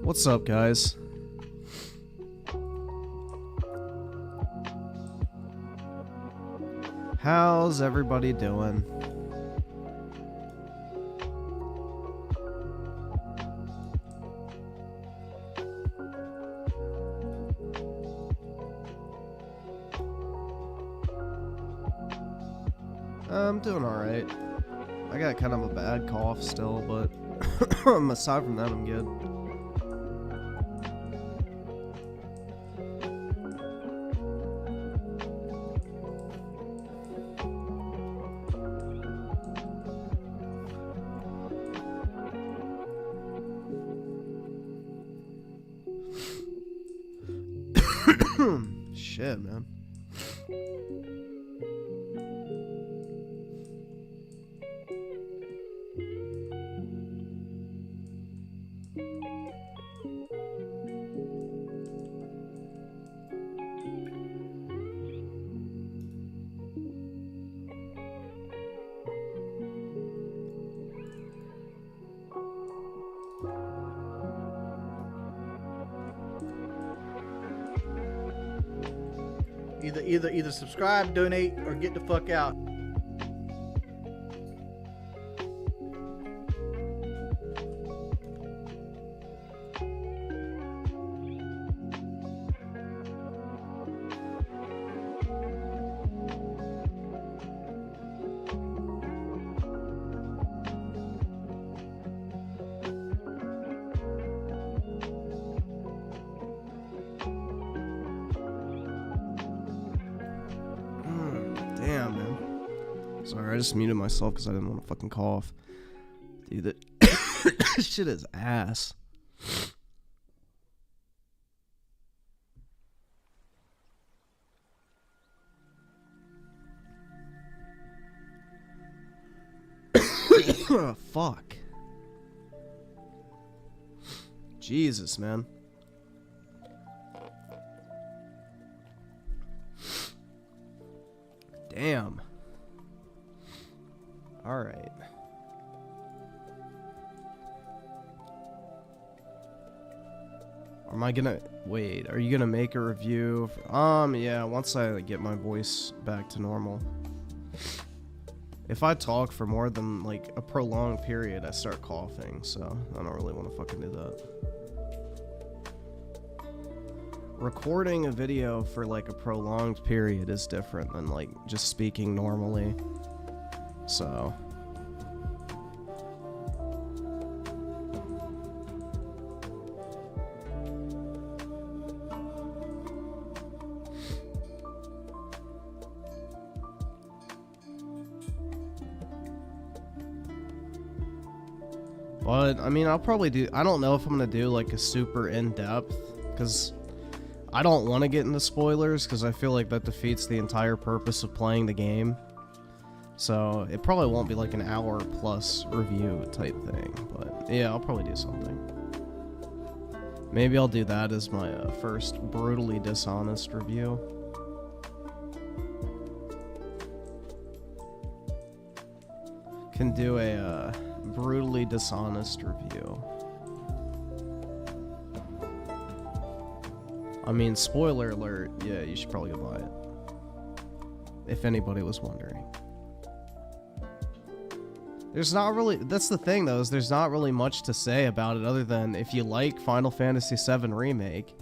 What's up, guys? How's everybody doing? I'm doing alright. I got kind of a bad cough still, but aside from that, I'm good. Shit, man. Either subscribe, donate, or get the fuck out. Damn, man. Sorry, I just muted myself because I didn't want to fucking cough. Dude, that shit is ass. Fuck. Jesus, man. Damn. All right. Am I gonna wait? Are you gonna make a review? Yeah. Once I get my voice back to normal. If I talk for more than like a prolonged period, I start coughing. So I don't really want to fucking do that. Recording a video for like a prolonged period is different than like just speaking normally. So but I mean, I'll probably do, I don't know if I'm gonna do like a super in-depth, because I don't want to get into spoilers because I feel like that defeats the entire purpose of playing the game. So it probably won't be like an hour plus review type thing, but yeah, I'll probably do something. Maybe I'll do that as my first brutally dishonest review. Can do a brutally dishonest review. I mean, spoiler alert, yeah, you should probably go buy it. If anybody was wondering. There's not really, that's the thing though, is there's not really much to say about it other than if you like Final Fantasy VII Remake,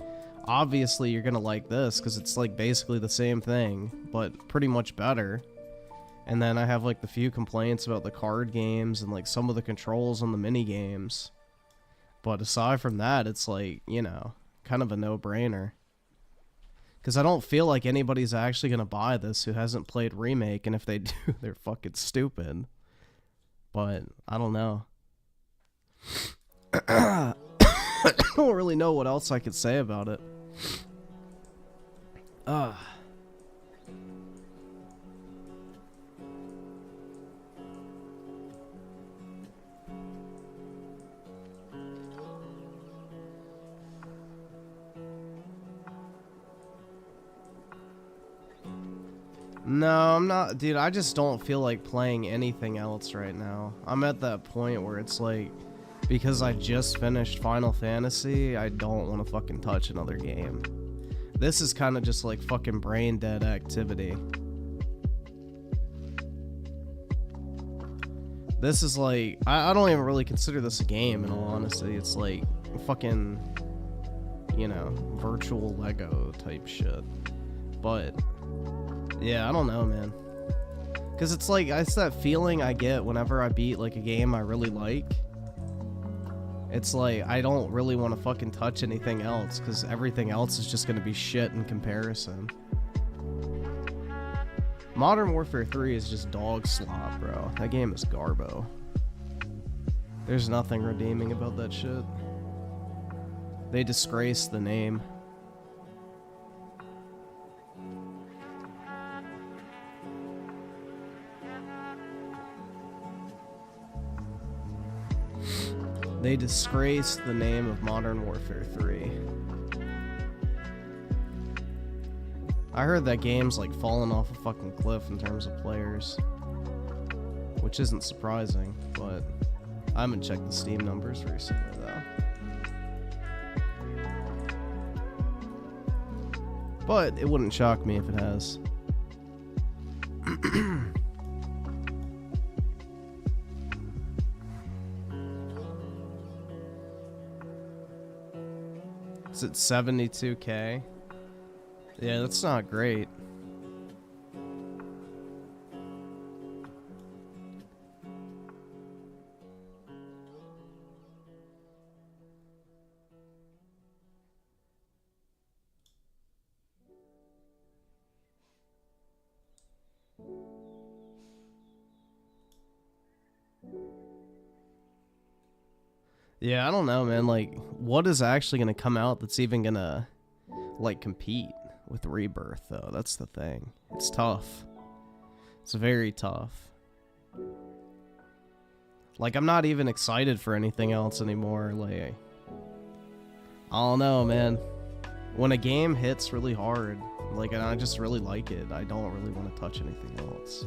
obviously you're gonna like this, because it's like basically the same thing, but pretty much better. And then I have like the few complaints about the card games and like some of the controls on the mini games. But aside from that, it's like, you know, kind of a no-brainer. Because I don't feel like anybody's actually going to buy this who hasn't played Remake, and if they do, they're fucking stupid. But, I don't know. I don't really know what else I could say about it. No, I'm not, dude, I just don't feel like playing anything else right now. I'm at that point where it's like, because I just finished Final Fantasy, I don't want to fucking touch another game. This is kind of just like fucking brain dead activity. This is like, I don't even really consider this a game, in all honesty. It's like fucking, you know, virtual Lego type shit. But yeah, I don't know, man. Because it's like, it's that feeling I get whenever I beat like a game I really like. It's like, I don't really want to fucking touch anything else, because everything else is just going to be shit in comparison. Modern Warfare 3 is just dog slop, bro. That game is garbo. There's nothing redeeming about that shit. They disgraced the name. They disgraced the name of Modern Warfare 3. I heard that game's like falling off a fucking cliff in terms of players, which isn't surprising, but I haven't checked the Steam numbers recently though. But it wouldn't shock me if it has. Is it 72K? Yeah, that's not great. Yeah, I don't know, man. Like, what is actually going to come out that's even going to, like, compete with Rebirth, though? That's the thing. It's tough. It's very tough. Like, I'm not even excited for anything else anymore. Like, I don't know, man. When a game hits really hard, like, and I just really like it, I don't really want to touch anything else.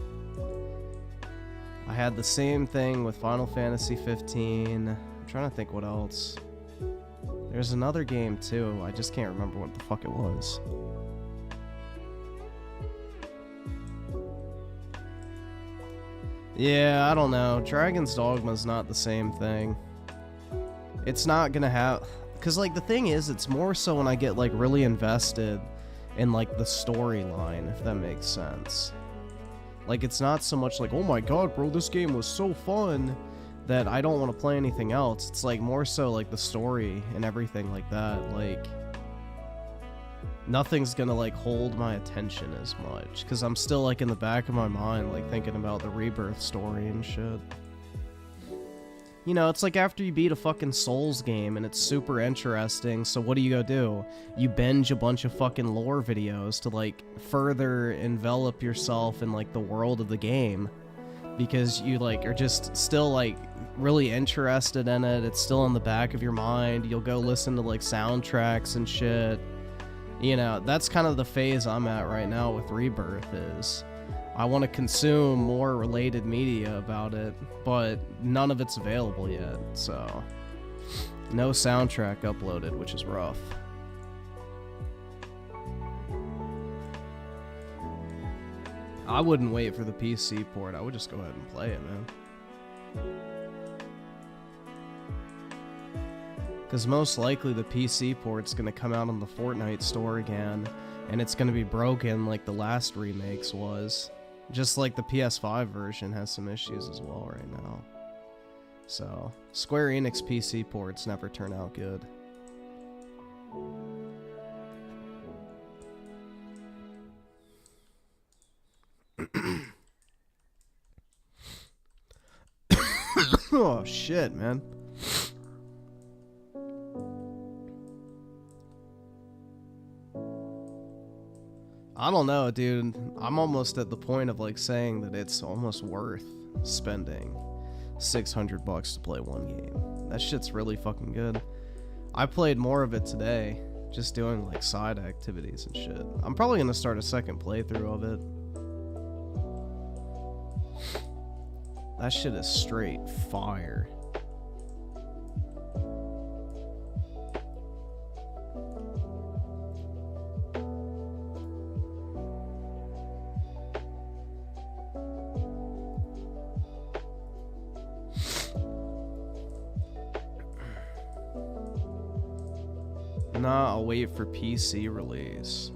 I had the same thing with Final Fantasy 15. I'm trying to think what else. There's another game too, I just can't remember what the fuck it was. Yeah, I don't know. Dragon's Dogma's not the same thing. It's not gonna have... Because, like, the thing is, it's more so when I get, like, really invested in, like, the storyline, if that makes sense. Like, it's not so much like, oh my god, bro, this game was so fun, that I don't want to play anything else. It's, like, more so, like, the story and everything like that. Like, nothing's gonna, like, hold my attention as much. Because I'm still, like, in the back of my mind, like, thinking about the Rebirth story and shit. You know, it's like after you beat a fucking Souls game and it's super interesting, so what do you go do? You binge a bunch of fucking lore videos to, like, further envelop yourself in, like, the world of the game. Because you, like, are just still, like, really interested in it. It's still in the back of your mind. You'll go listen to, like, soundtracks and shit. You know, that's kind of the phase I'm at right now with Rebirth is... I want to consume more related media about it, but none of it's available yet, so... No soundtrack uploaded, which is rough. I wouldn't wait for the PC port, I would just go ahead and play it, man. Because most likely the PC port's going to come out on the Fortnite store again, and it's going to be broken like the last remakes was. Just like the PS5 version has some issues as well right now. So, Square Enix PC ports never turn out good. Oh shit, man. I don't know, dude. I'm almost at the point of, like, saying that it's almost worth spending $600 to play one game. That shit's really fucking good. I played more of it today, just doing, like, side activities and shit. I'm probably gonna start a second playthrough of it. That shit is straight fire. Nah, I'll wait for PC release.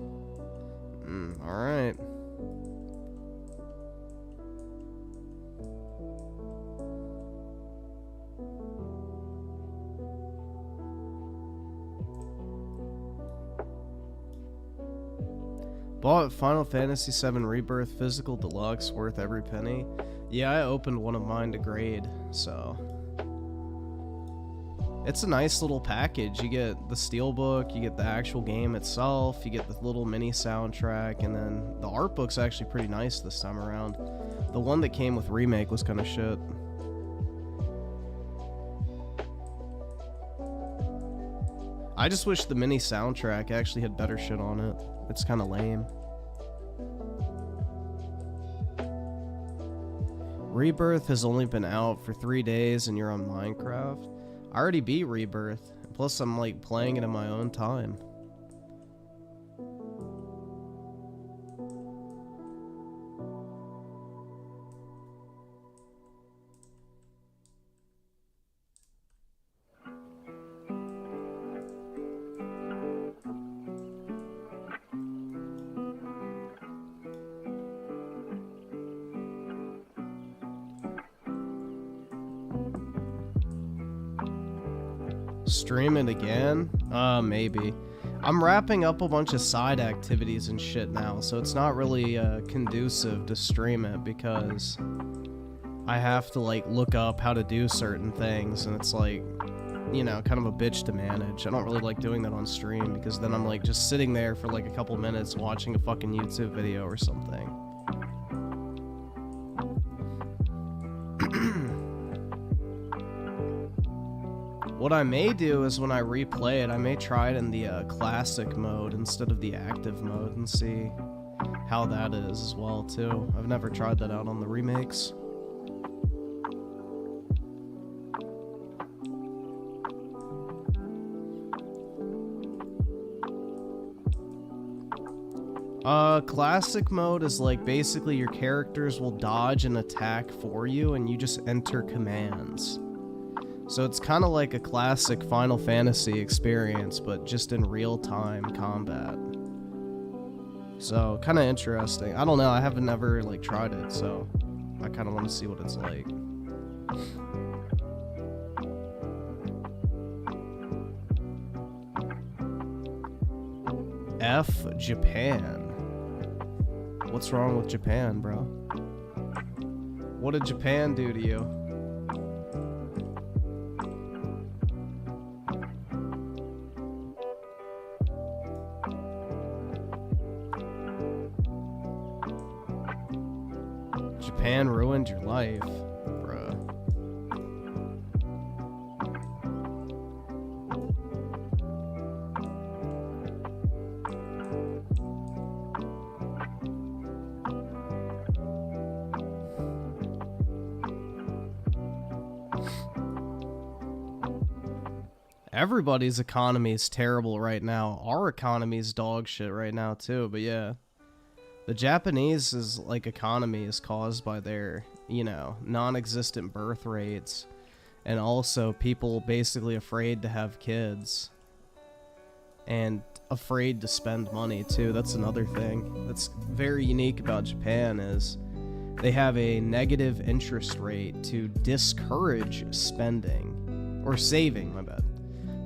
Alright. Bought Final Fantasy VII Rebirth Physical Deluxe, worth every penny. Yeah, I opened one of mine to grade, so... It's a nice little package. You get the steelbook, you get the actual game itself, you get the little mini soundtrack, and then the art book's actually pretty nice this time around. The one that came with Remake was kind of shit. I just wish the mini soundtrack actually had better shit on it. It's kind of lame. Rebirth has only been out for 3 days and you're on Minecraft. I already beat Rebirth. Plus I'm like playing it in my own time. Stream it again? Maybe. I'm wrapping up a bunch of side activities and shit now, so it's not really conducive to stream it because I have to like look up how to do certain things, and it's like, you know, kind of a bitch to manage. I don't really like doing that on stream because then I'm like just sitting there for like a couple minutes watching a fucking YouTube video or something. What I may do is when I replay it, I may try it in the classic mode instead of the active mode and see how that is as well too. I've never tried that out on the remakes. Classic mode is like basically your characters will dodge and attack for you and you just enter commands. So it's kind of like a classic Final Fantasy experience, but just in real-time combat. So, kind of interesting. I don't know, I haven't ever, like, tried it, so I kind of want to see what it's like. F Japan. What's wrong with Japan, bro? What did Japan do to you? Japan ruined your life, bruh. Everybody's economy is terrible right now. Our economy is dog shit right now too, but yeah. The Japanese economy is caused by their, you know, non-existent birth rates, and also people basically afraid to have kids and afraid to spend money too. That's another thing that's very unique about Japan is they have a negative interest rate to discourage spending or saving, my bad.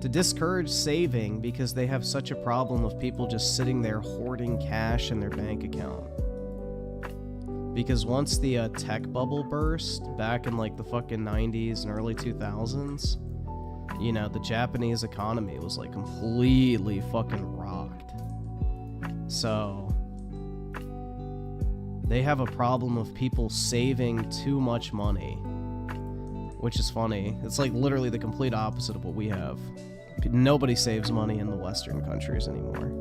To discourage saving because they have such a problem of people just sitting there hoarding cash in their bank account. Because once the tech bubble burst back in like the fucking 90s and early 2000s, you know, the Japanese economy was like completely fucking rocked. So they have a problem of people saving too much money. Which is funny. It's like literally the complete opposite of what we have. Nobody saves money in the Western countries anymore.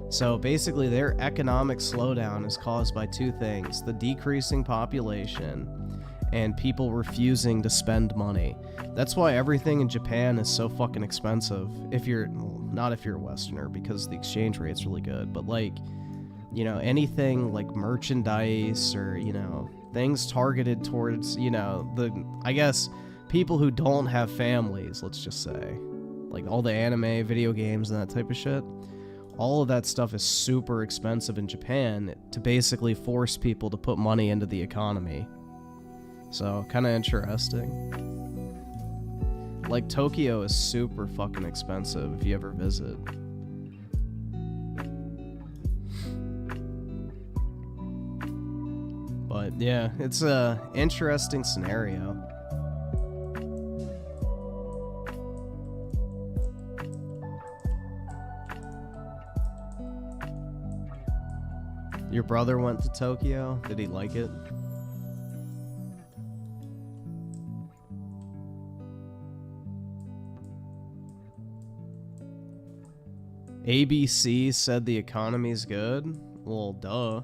So basically their economic slowdown is caused by two things. The decreasing population and people refusing to spend money. That's why everything in Japan is so fucking expensive. If you're, well, not if you're a Westerner because the exchange rate's really good, but like, you know, anything like merchandise or, you know, things targeted towards, you know, I guess, people who don't have families, let's just say. like all the anime, video games, and that type of shit. All of that stuff is super expensive in Japan to basically force people to put money into the economy. So, kind of interesting. Like, Tokyo is super fucking expensive if you ever visit. But yeah, it's a interesting scenario. Your brother went to Tokyo. Did he like it? ABC said the economy's good? Well, duh.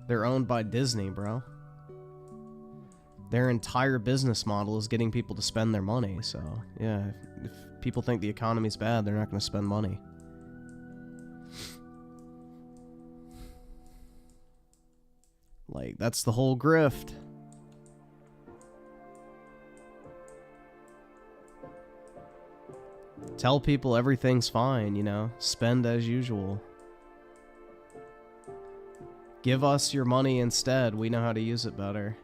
They're owned by Disney, bro. Their entire business model is getting people to spend their money, so yeah, if people think the economy's bad, they're not going to spend money. Like, that's the whole grift. Tell people everything's fine, you know? Spend as usual. Give us your money instead. We know how to use it better.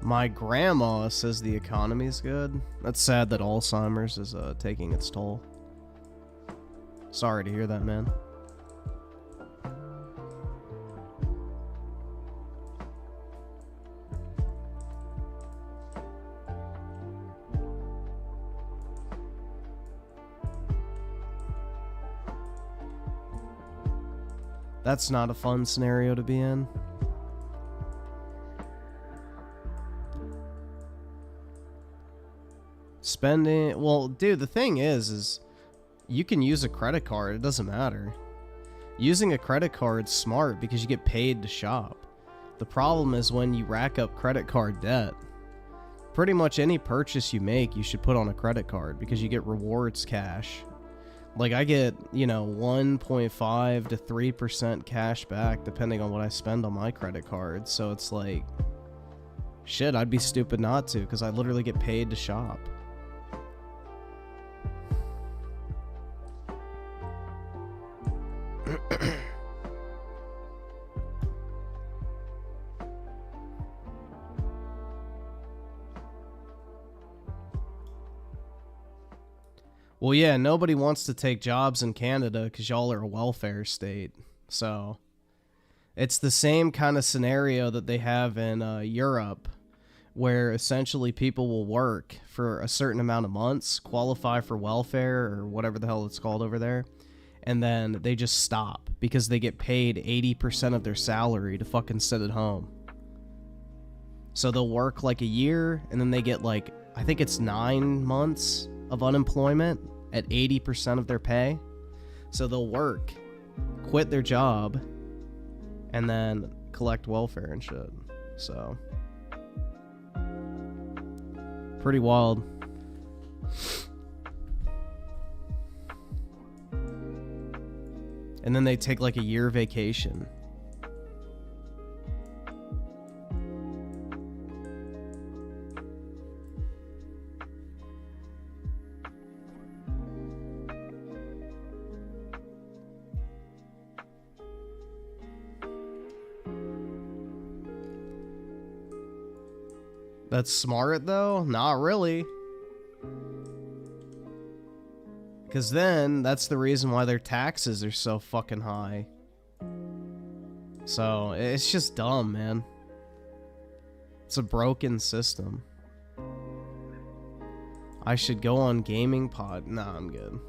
My grandma says the economy's good. That's sad that Alzheimer's is taking its toll. Sorry to hear that, man. That's not a fun scenario to be in. Spending, well, dude, the thing is you can use a credit card. It doesn't matter. Using a credit card's smart because you get paid to shop. The problem is when you rack up credit card debt. Pretty much any purchase you make, you should put on a credit card because you get rewards cash. Like, I get, you know, 1.5 to 3% cash back depending on what I spend on my credit card. So it's like, shit, I'd be stupid not to because I literally get paid to shop. Well, yeah, nobody wants to take jobs in Canada because y'all are a welfare state. So it's the same kind of scenario that they have in Europe, where essentially people will work for a certain amount of months, qualify for welfare or whatever the hell it's called over there, and then they just stop because they get paid 80% of their salary to fucking sit at home. So they'll work like a year, and then they get like, I think it's 9 months of unemployment at 80% of their pay. So they'll work, quit their job, and then collect welfare and shit. So pretty wild. And then they take like a year vacation. That's smart, though? Not really. Because then, that's the reason why their taxes are so fucking high. So, it's just dumb, man. It's a broken system. I should go on gaming pod. Nah, I'm good.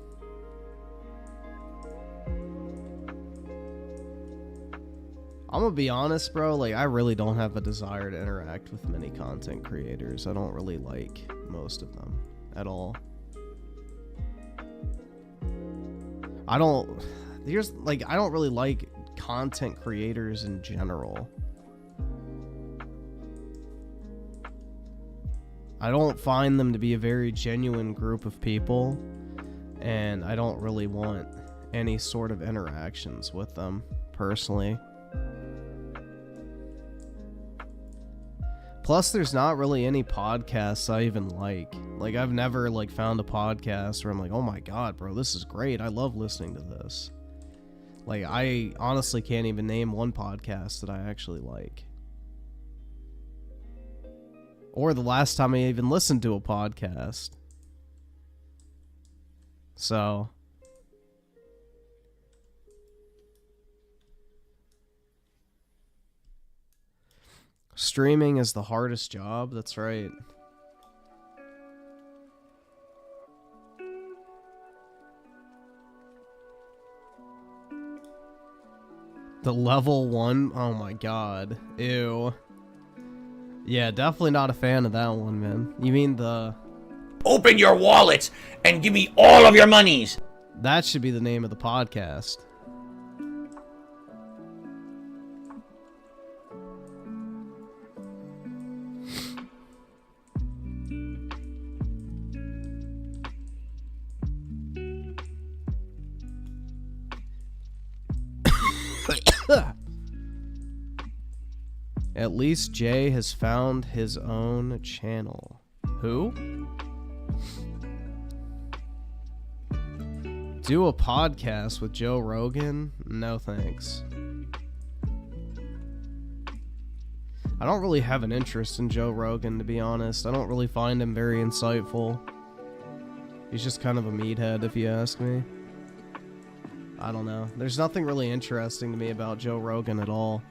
I'm gonna be honest, bro, like, I really don't have a desire to interact with many content creators. I don't really like most of them at all. I don't really like content creators in general. I don't find them to be a very genuine group of people, and I don't really want any sort of interactions with them personally. Plus, there's not really any podcasts I even like. Like, I've never like found a podcast where I'm like, oh my god, bro, this is great. I love listening to this. Like, I honestly can't even name one podcast that I actually like. Or the last time I even listened to a podcast. So... streaming is the hardest job, that's right. The level 1? Oh my god. Ew. Yeah, definitely not a fan of that one, man. You mean the... Open your wallet and give me all of your monies! That should be the name of the podcast. At least Jay has found his own channel. Who? Do a podcast with Joe Rogan? No thanks. I don't really have an interest in Joe Rogan, to be honest. I don't really find him very insightful. He's just kind of a meathead, if you ask me. I don't know. There's nothing really interesting to me about Joe Rogan at all.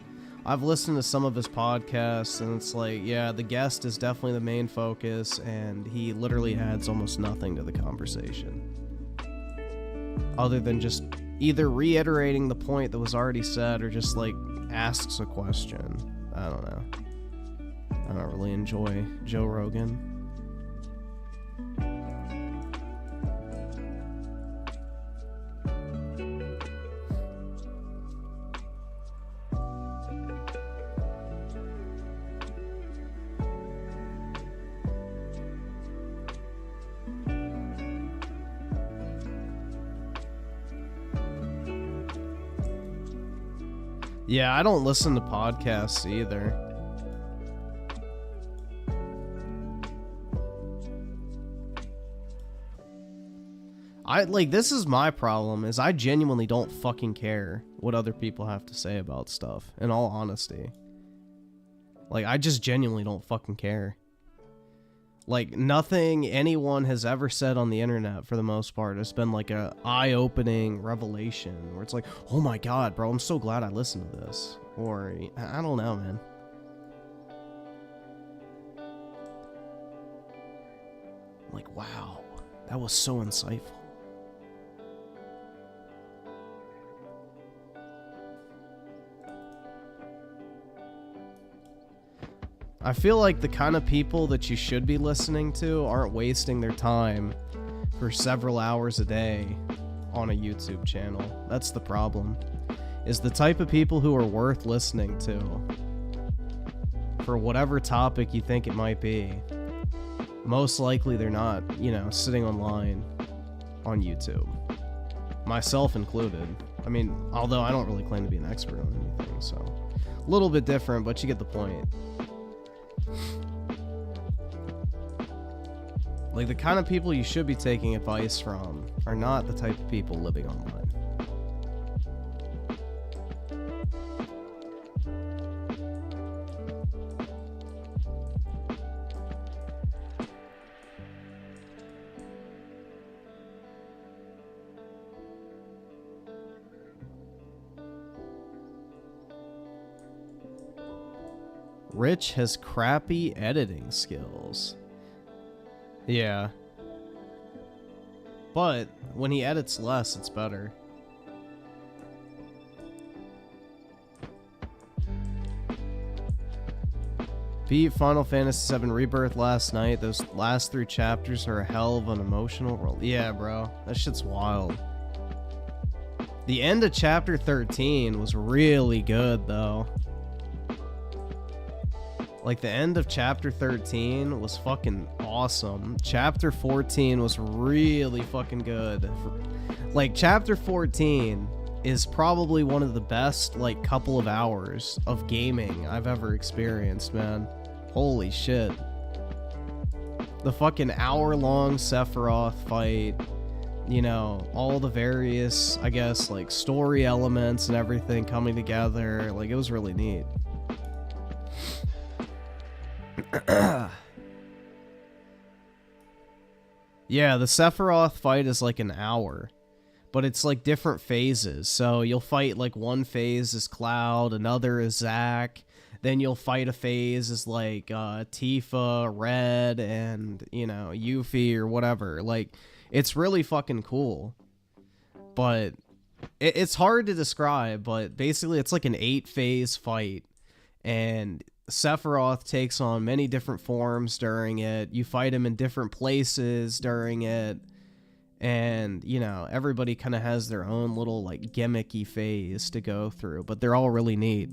I've listened to some of his podcasts, and it's like, yeah, the guest is definitely the main focus, and he literally adds almost nothing to the conversation. Other than just either reiterating the point that was already said, or just, like, asks a question. I don't know. I don't really enjoy Joe Rogan. Yeah, I don't listen to podcasts either. This is my problem, is I genuinely don't fucking care what other people have to say about stuff, in all honesty. Like, I just genuinely don't fucking care. Like, nothing anyone has ever said on the internet, for the most part, has been like a eye-opening revelation, where it's like, oh my god, bro, I'm so glad I listened to this. Or, I don't know, man. Like, wow, that was so insightful. I feel like the kind of people that you should be listening to aren't wasting their time for several hours a day on a YouTube channel. That's the problem. Is the type of people who are worth listening to for whatever topic you think it might be. Most likely they're not, you know, sitting online on YouTube. Myself included. I mean, although I don't really claim to be an expert on anything, so a little bit different, but you get the point. Like, the kind of people you should be taking advice from are not the type of people living online. Rich has crappy editing skills. Yeah. But when he edits less, it's better. Beat Final Fantasy VII Rebirth last night. Those last 3 chapters are a hell of an emotional roll. Yeah, bro. That shit's wild. The end of chapter 13 was really good, though. Like, the end of chapter 13 was fucking awesome. Chapter 14 was really fucking good. Like, chapter 14 is probably one of the best, like, couple of hours of gaming I've ever experienced, man. Holy shit. The fucking hour-long Sephiroth fight, you know, all the various, I guess, like, story elements and everything coming together. Like, it was really neat. Yeah, the Sephiroth fight is like an hour, but it's like different phases. So you'll fight like one phase is Cloud, another is Zack, then you'll fight a phase is like Tifa, Red, and, you know, Yuffie or whatever. Like, it's really fucking cool, but it's hard to describe. But basically, it's like an 8-phase fight, and Sephiroth takes on many different forms during it. You fight him in different places during it. And, you know, everybody kind of has their own little, like, gimmicky phase to go through. But they're all really neat.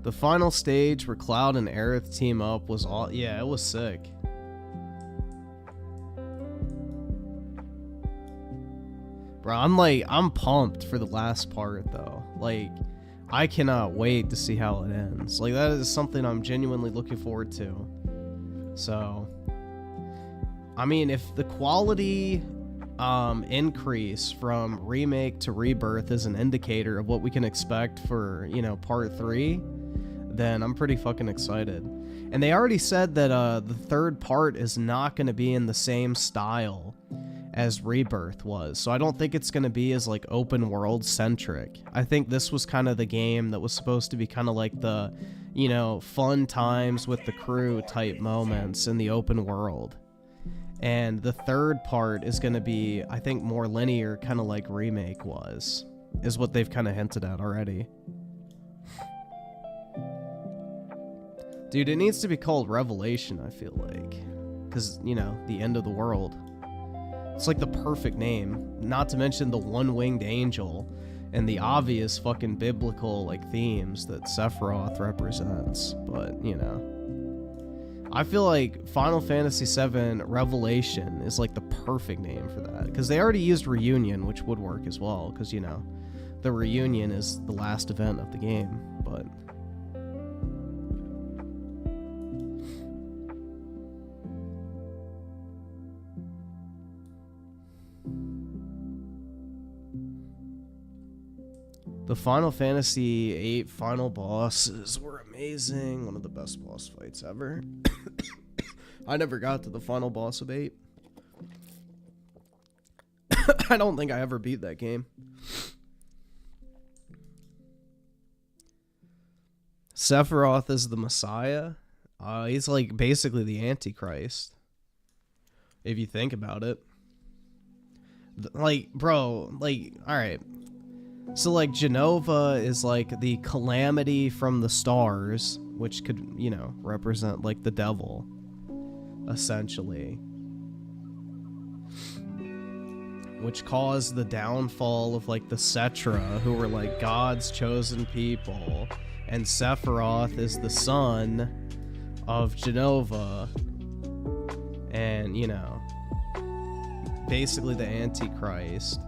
The final stage where Cloud and Aerith team up was all... Yeah, it was sick. Bro, I'm pumped for the last part, though. Like, I cannot wait to see how it ends. Like, that is something I'm genuinely looking forward to. So, I mean, if the quality increase from remake to rebirth is an indicator of what we can expect for, you know, part 3... then I'm pretty fucking excited. And they already said that the third part is not going to be in the same style as Rebirth was. So I don't think it's going to be as, like, open world centric. I think this was kind of the game that was supposed to be kind of like the, you know, fun times with the crew type moments in the open world. And the third part is going to be, I think, more linear, kind of like Remake was, is what they've kind of hinted at already. Dude, it needs to be called Revelation, I feel like. Because, you know, the end of the world. It's like the perfect name. Not to mention the one-winged angel and the obvious fucking biblical, like, themes that Sephiroth represents. But, you know. I feel like Final Fantasy VII Revelation is, like, the perfect name for that. Because they already used Reunion, which would work as well. Because, you know, the Reunion is the last event of the game. But... the Final Fantasy VIII final bosses were amazing. One of the best boss fights ever. I never got to the final boss of 8. I don't think I ever beat that game. Sephiroth is the Messiah. He's like basically the Antichrist, if you think about it. Like, bro, like, alright. So, like, Jenova is, like, the calamity from the stars, which could, you know, represent, like, the devil, essentially. Which caused the downfall of, like, the Cetra, who were, like, God's chosen people. And Sephiroth is the son of Jenova. And, you know, basically the Antichrist.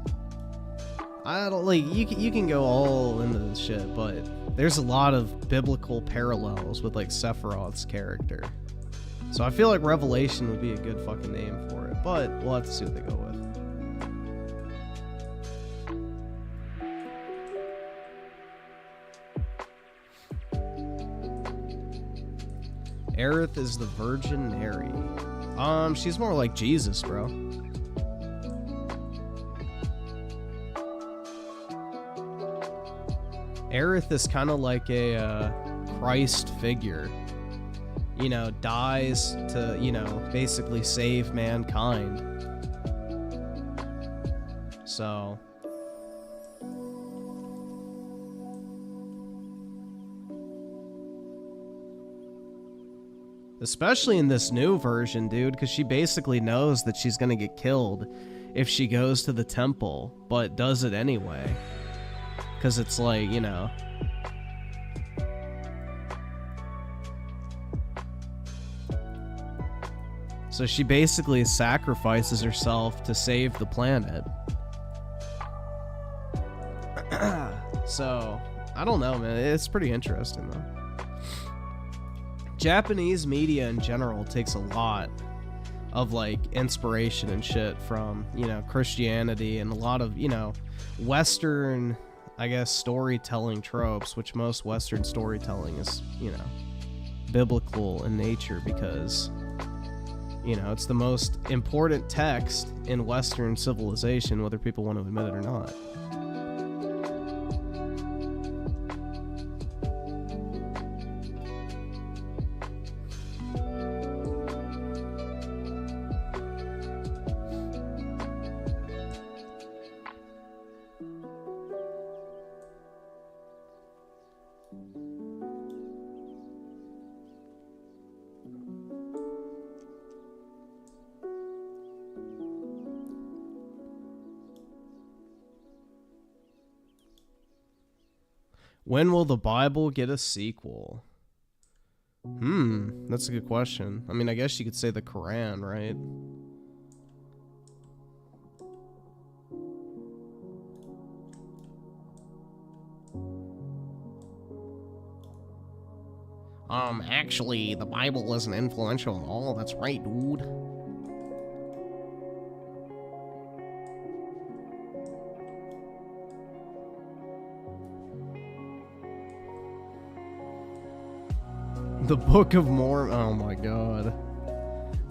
I don't, like, you can go all into this shit, but there's a lot of biblical parallels with, like, Sephiroth's character. So I feel like Revelation would be a good fucking name for it, but we'll have to see what they go with. Aerith is the Virgin Mary. She's more like Jesus, bro. Aerith is kind of like a Christ figure. You know, dies to, you know, basically save mankind. So, Especially in this new version, dude, because she basically knows that she's gonna get killed if she goes to the temple, but does it anyway. Because it's like, you know... So she basically sacrifices herself to save the planet. So, I don't know, man. It's pretty interesting, though. Japanese media in general takes a lot of, like, inspiration and shit from, you know, Christianity and a lot of, you know, Western, I guess, storytelling tropes, which most Western storytelling is, you know, biblical in nature because... You know, it's the most important text in Western civilization, whether people want to admit it or not. When will the Bible get a sequel? That's a good question. I mean, I guess you could say the Quran, right? Actually, the Bible isn't influential at all. That's right, dude. The Book of Mormon. Oh my god.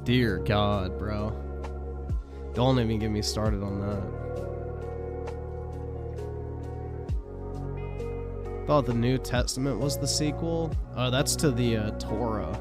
Dear God, bro. Don't even get me started on that. Thought the New Testament was the sequel. Oh, that's to the Torah.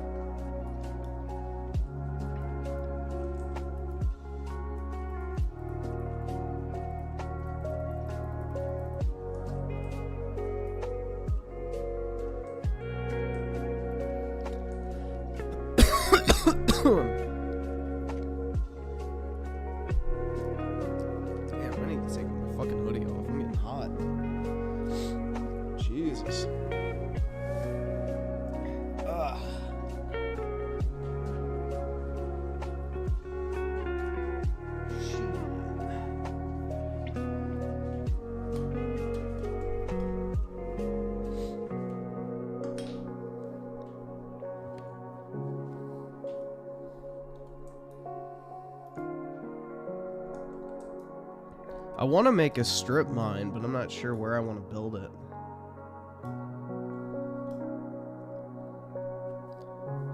I want to make a strip mine, but I'm not sure where I want to build it.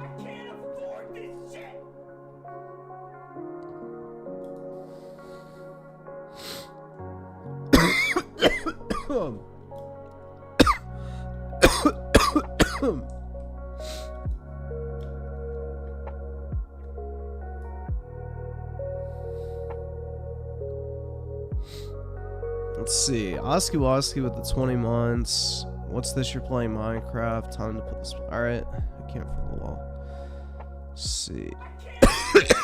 I can't afford this shit. Let's see. Oski Woski with the 20 months. What's this? You're playing Minecraft. Time to put this. Alright. I can't for the wall. Let's see.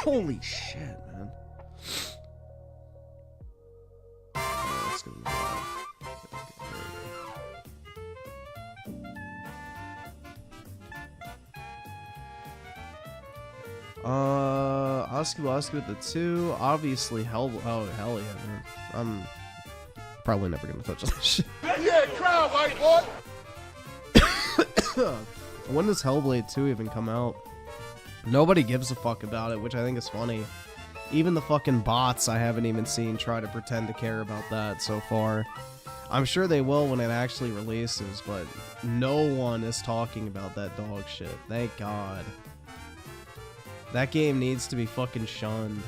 Holy shit, man. Oh, that's gonna be bad. Oski Woski with the 2. Obviously, oh, hell yeah, man. I'm probably never gonna touch this shit. Yeah, crowd, white boy. When does Hellblade 2 even come out? Nobody gives a fuck about it, which I think is funny. Even the fucking bots I haven't even seen try to pretend to care about that so far. I'm sure they will when it actually releases, but no one is talking about that dog shit. Thank God. That game needs to be fucking shunned.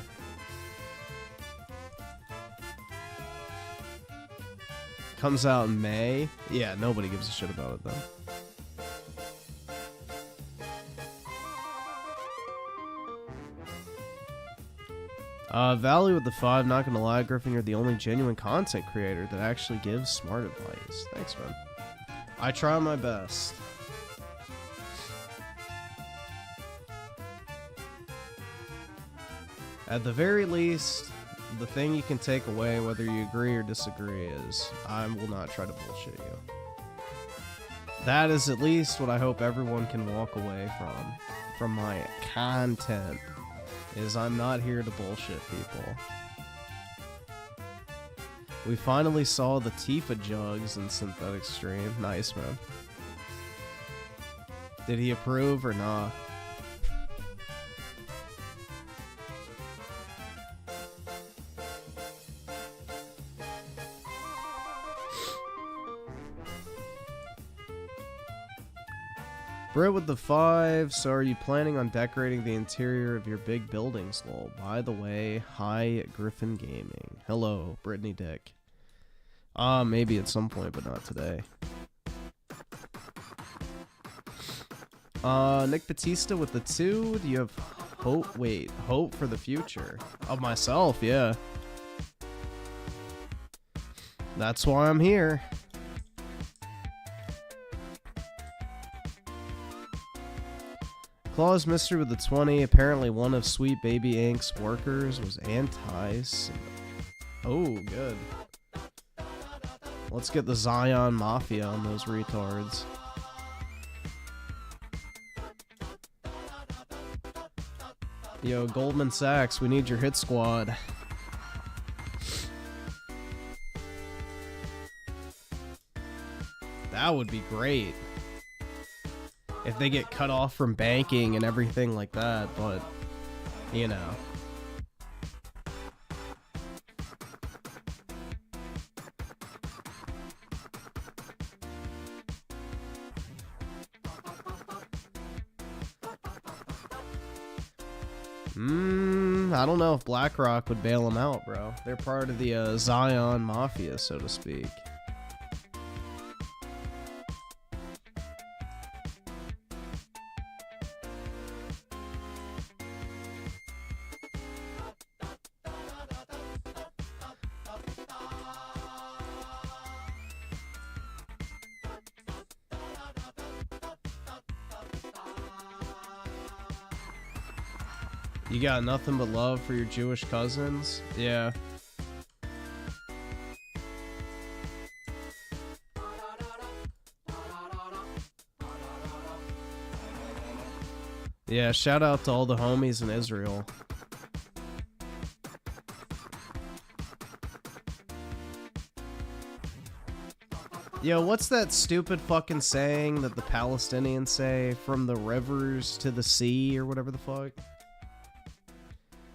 Comes out in May. Yeah, nobody gives a shit about it though. Valley with the 5, not gonna lie, Griffin, you're the only genuine content creator that actually gives smart advice. Thanks, man. I try my best. At the very least, the thing you can take away, whether you agree or disagree, is I will not try to bullshit you. That is at least what I hope everyone can walk away from my content, is I'm not here to bullshit people. We finally saw the Tifa jugs in Synthetic Stream. Nice, man. Did he approve or not? Brit with the 5, so are you planning on decorating the interior of your big buildings, lol? By the way, hi Griffin Gaming. Hello, Brittany Dick. Maybe at some point, but not today. Nick Batista with the 2, do you have hope? Wait, hope for the future? Of myself, yeah. That's why I'm here. Claus Mystery with the 20. Apparently one of Sweet Baby Inc.'s workers was anti. Oh, good. Let's get the Zion Mafia on those retards. Yo, Goldman Sachs, we need your hit squad. That would be great. If they get cut off from banking and everything like that, but, you know. I don't know if BlackRock would bail them out, bro. They're part of the Zion Mafia, so to speak. You got nothing but love for your Jewish cousins? Yeah. Yeah, shout out to all the homies in Israel. Yo, what's that stupid fucking saying that the Palestinians say? From the rivers to the sea, or whatever the fuck?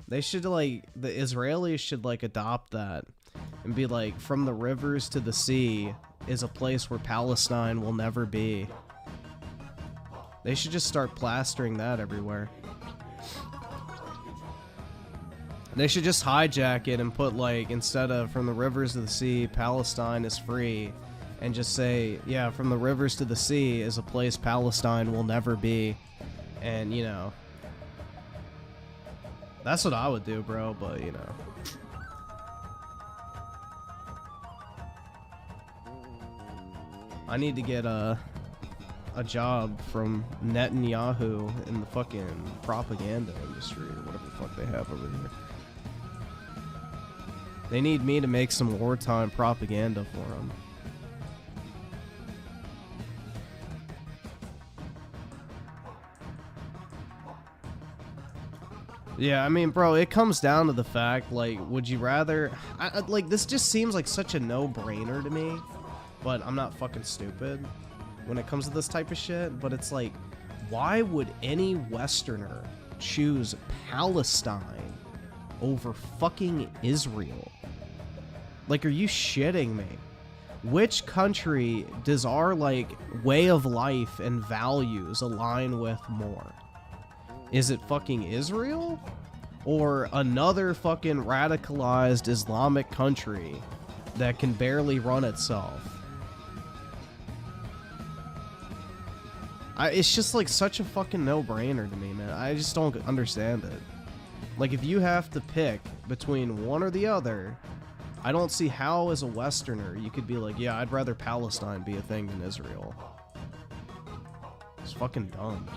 They should, like, the Israelis should, like, adopt that and be like, from the rivers to the sea is a place where Palestine will never be. They should just start plastering that everywhere. They should just hijack it and put, like, instead of from the rivers to the sea, Palestine is free, and just say, yeah, from the rivers to the sea is a place Palestine will never be. And, you know, that's what I would do, bro, but, you know. I need to get a job from Netanyahu in the fucking propaganda industry, or whatever the fuck they have over here. They need me to make some wartime propaganda for them. Yeah, I mean, bro, it comes down to the fact, like, would you rather... like, this just seems like such a no-brainer to me, but I'm not fucking stupid when it comes to this type of shit, but it's like, why would any Westerner choose Palestine over fucking Israel? Like, are you shitting me? Which country does our, like, way of life and values align with more? Is it fucking Israel? Or another fucking radicalized Islamic country that can barely run itself? It's just like such a fucking no-brainer to me, man. I just don't understand it. Like, if you have to pick between one or the other, I don't see how as a Westerner you could be like, yeah, I'd rather Palestine be a thing than Israel. It's fucking dumb.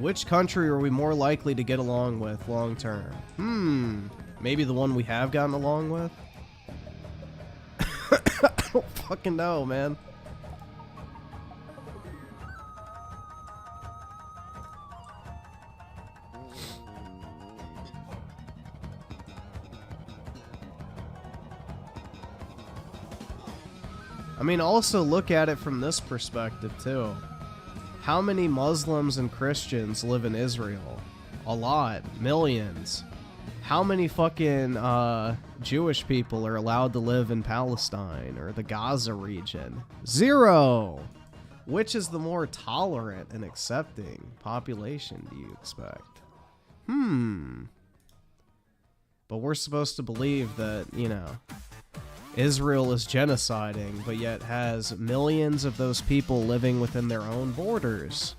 Which country are we more likely to get along with long term? Maybe the one we have gotten along with? I don't fucking know, man. I mean, also look at it from this perspective, too. How many Muslims and Christians live in Israel? A lot. Millions. How many fucking Jewish people are allowed to live in Palestine or the Gaza region? 0! Which is the more tolerant and accepting population, do you expect? But we're supposed to believe that, you know, Israel is genociding, but yet has millions of those people living within their own borders.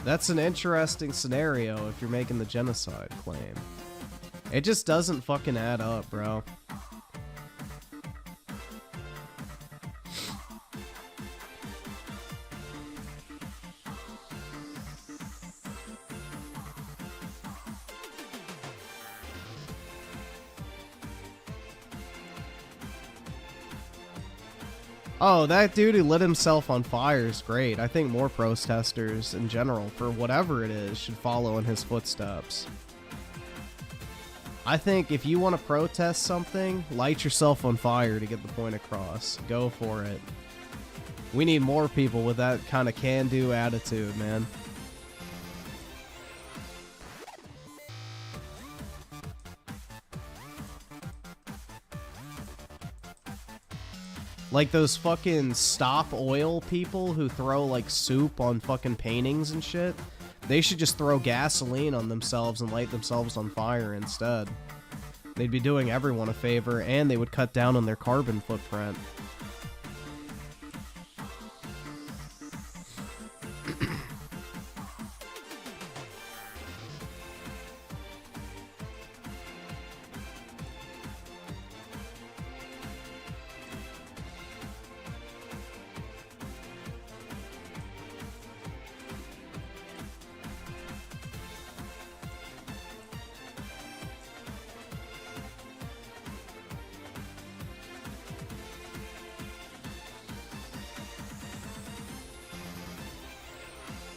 That's an interesting scenario if you're making the genocide claim. It just doesn't fucking add up, bro. Oh, that dude who lit himself on fire is great. I think more protesters in general, for whatever it is, should follow in his footsteps. I think if you want to protest something, light yourself on fire to get the point across. Go for it. We need more people with that kind of can-do attitude, man. Like those fucking stop oil people who throw like soup on fucking paintings and shit. They should just throw gasoline on themselves and light themselves on fire instead. They'd be doing everyone a favor, and they would cut down on their carbon footprint.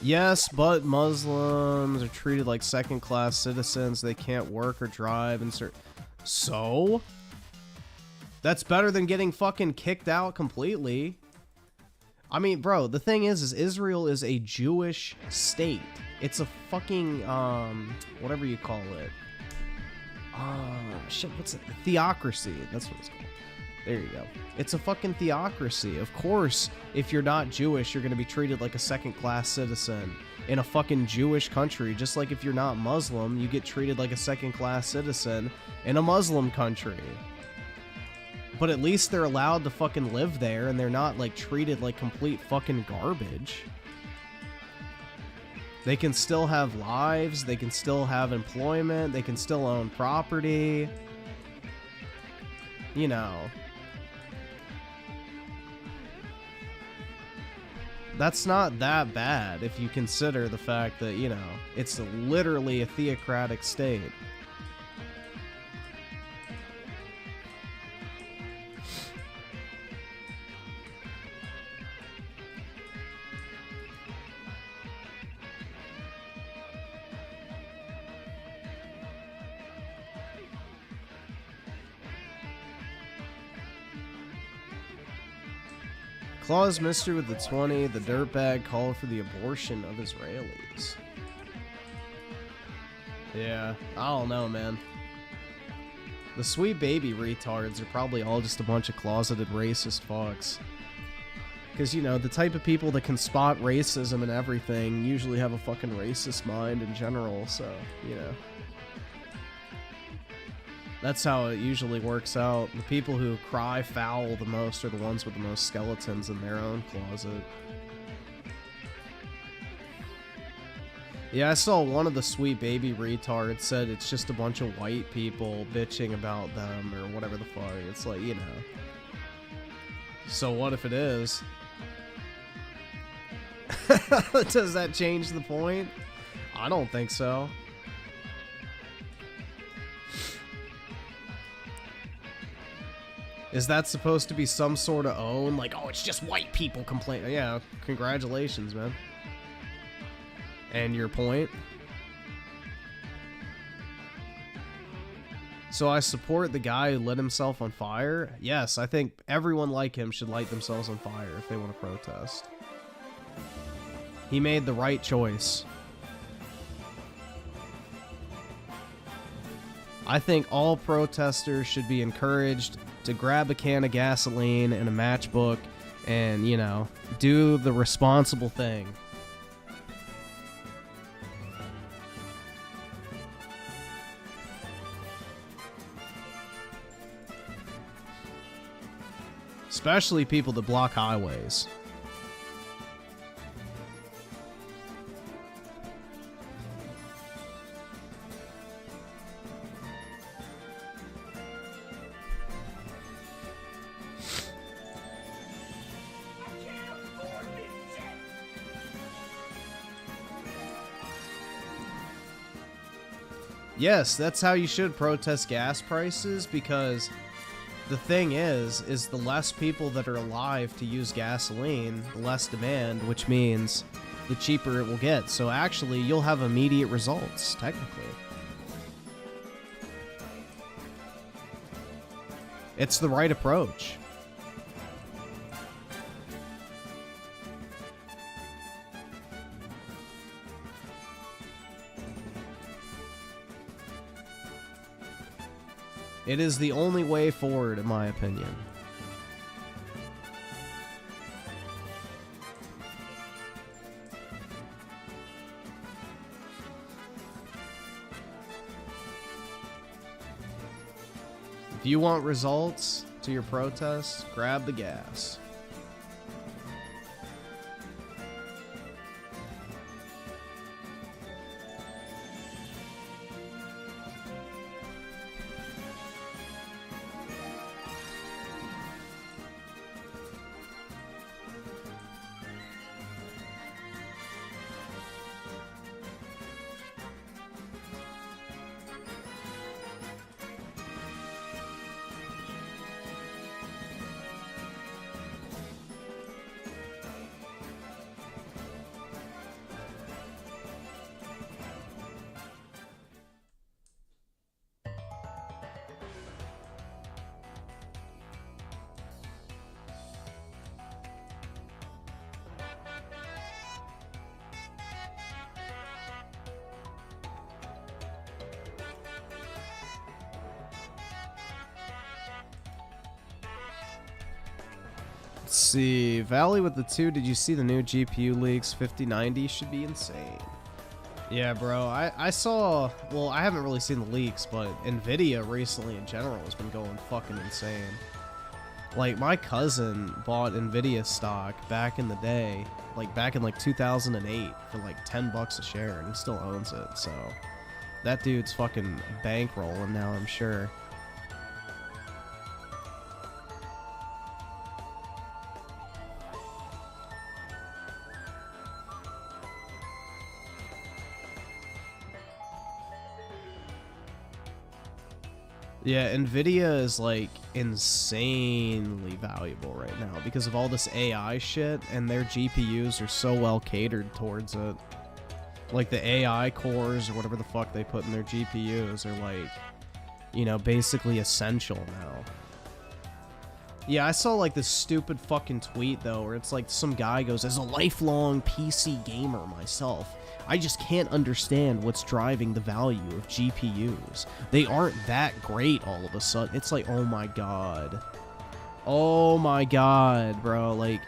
Yes, but Muslims are treated like second-class citizens. They can't work or drive and So? That's better than getting fucking kicked out completely. I mean, bro, the thing is Israel is a Jewish state. It's a fucking, whatever you call it. Shit, what's it? Theocracy. That's what it's called. There you go. It's a fucking theocracy. Of course, if you're not Jewish, you're going to be treated like a second-class citizen in a fucking Jewish country. Just like if you're not Muslim, you get treated like a second-class citizen in a Muslim country. But at least they're allowed to fucking live there, and they're not, like, treated like complete fucking garbage. They can still have lives, they can still have employment, they can still own property. You know. That's not that bad if you consider the fact that, you know, it's literally a theocratic state. Claus Mystery with the 20, the dirtbag called for the abortion of Israelis. Yeah, I don't know, man. The sweet baby retards are probably all just a bunch of closeted racist fucks. Because, you know, the type of people that can spot racism and everything usually have a fucking racist mind in general, so, you know. That's how it usually works out. The people who cry foul the most are the ones with the most skeletons in their own closet. Yeah, I saw one of the sweet baby retards said it's just a bunch of white people bitching about them or whatever the fuck. It's like, you know. So what if it is? Does that change the point? I don't think so. Is that supposed to be some sort of own? Like, oh, it's just white people complaining. Yeah, congratulations, man. And your point? So I support the guy who lit himself on fire? Yes, I think everyone like him should light themselves on fire if they want to protest. He made the right choice. I think all protesters should be encouraged to grab a can of gasoline and a matchbook and, you know, do the responsible thing. Especially people that block highways. Yes, that's how you should protest gas prices, because the thing is the less people that are alive to use gasoline, the less demand, which means the cheaper it will get. So actually, you'll have immediate results, technically. It's the right approach. It is the only way forward, in my opinion. If you want results to your protests, grab the gas. Let's see. Valley with the 2, did you see the new GPU leaks? 5090 should be insane. Yeah, bro. I saw... Well, I haven't really seen the leaks, but NVIDIA recently in general has been going fucking insane. Like, my cousin bought NVIDIA stock back in the day, like back in like 2008 for like 10 bucks a share, and he still owns it, so... That dude's fucking bankrolling now, I'm sure. Yeah, NVIDIA is like insanely valuable right now because of all this AI shit, and their GPUs are so well catered towards it. Like the AI cores or whatever the fuck they put in their GPUs are like, you know, basically essential now. Yeah, I saw like this stupid fucking tweet though, where it's like some guy goes, as a lifelong PC gamer myself, I just can't understand what's driving the value of GPUs. They aren't that great all of a sudden. It's like, oh my god. Oh my god, bro. Like,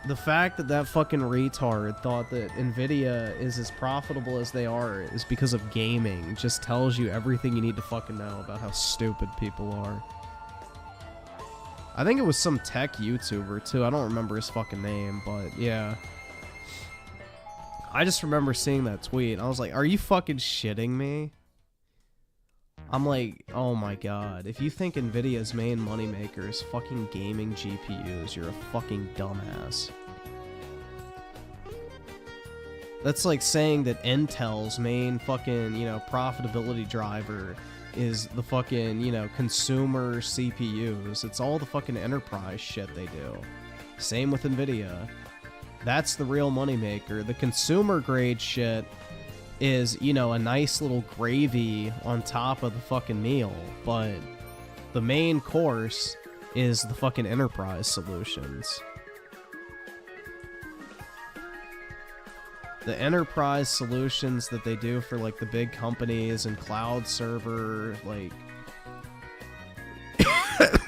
the fact that that fucking retard thought that NVIDIA is as profitable as they are is because of gaming just tells you everything you need to fucking know about how stupid people are. I think it was some tech YouTuber too. I don't remember his fucking name, but yeah. I just remember seeing that tweet. I was like, are you fucking shitting me? I'm like, oh my god. If you think NVIDIA's main moneymaker is fucking gaming GPUs, you're a fucking dumbass. That's like saying that Intel's main fucking, you know, profitability driver is the fucking, you know, consumer CPUs. It's all the fucking enterprise shit they do. Same with Nvidia. That's the real moneymaker. The consumer grade shit is, you know, a nice little gravy on top of the fucking meal, but the main course is the fucking enterprise solutions. The enterprise solutions that they do for like the big companies and cloud server like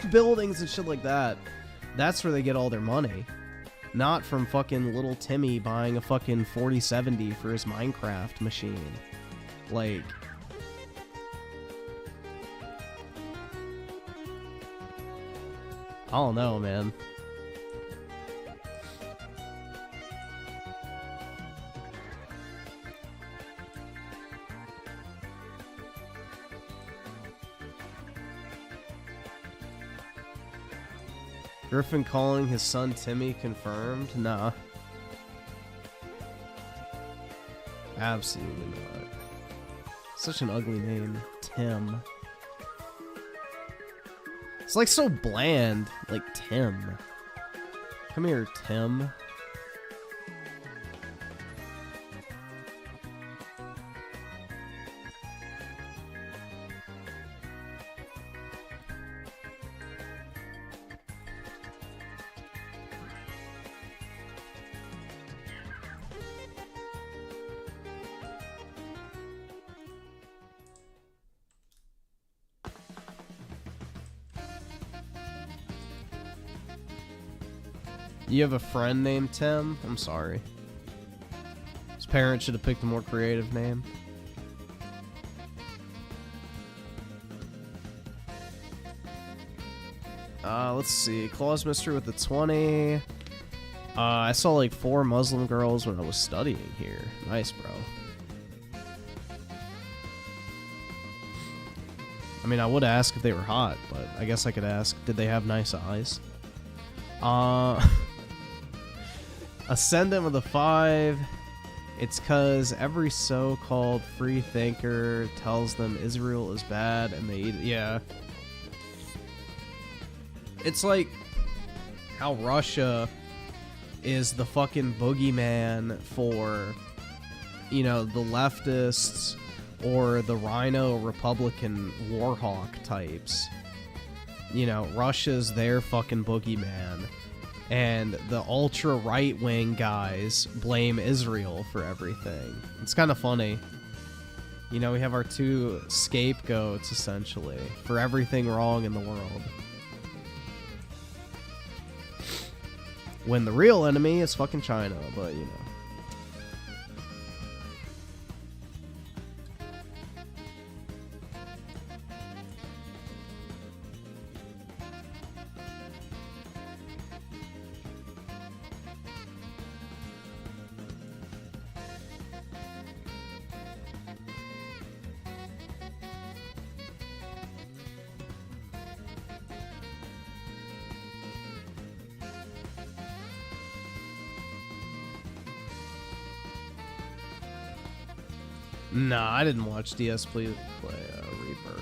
buildings and shit like that, that's where they get all their money. Not from fucking little Timmy buying a fucking 4070 for his Minecraft machine. Like, I don't know, man. Griffin calling his son Timmy confirmed? Nah. Absolutely not. Such an ugly name. Tim. It's like so bland. Like Tim. Come here, Tim. You have a friend named Tim? I'm sorry. His parents should have picked a more creative name. Let's see. Claws Mystery with the 20. I saw like 4 Muslim girls when I was studying here. Nice, bro. I mean, I would ask if they were hot, but I guess I could ask, did they have nice eyes? Ascendant with a 5. It's cause every so-called free thinker tells them Israel is bad and they eat it. Yeah. It's like how Russia is the fucking boogeyman for, you know, the leftists or the Rhino Republican Warhawk types. You know, Russia's their fucking boogeyman. And the ultra right-wing guys blame Israel for everything. It's kind of funny. You know, we have our 2 scapegoats, essentially, for everything wrong in the world. When the real enemy is fucking China, but, you know. Nah, I didn't watch DS play Rebirth.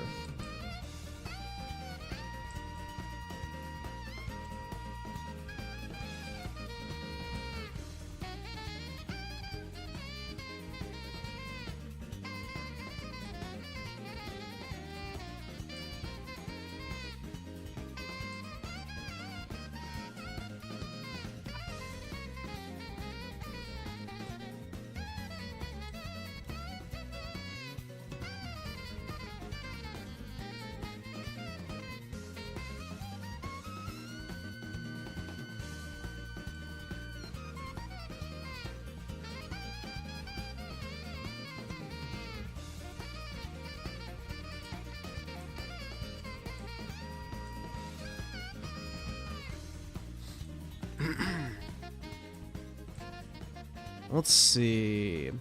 Let's see.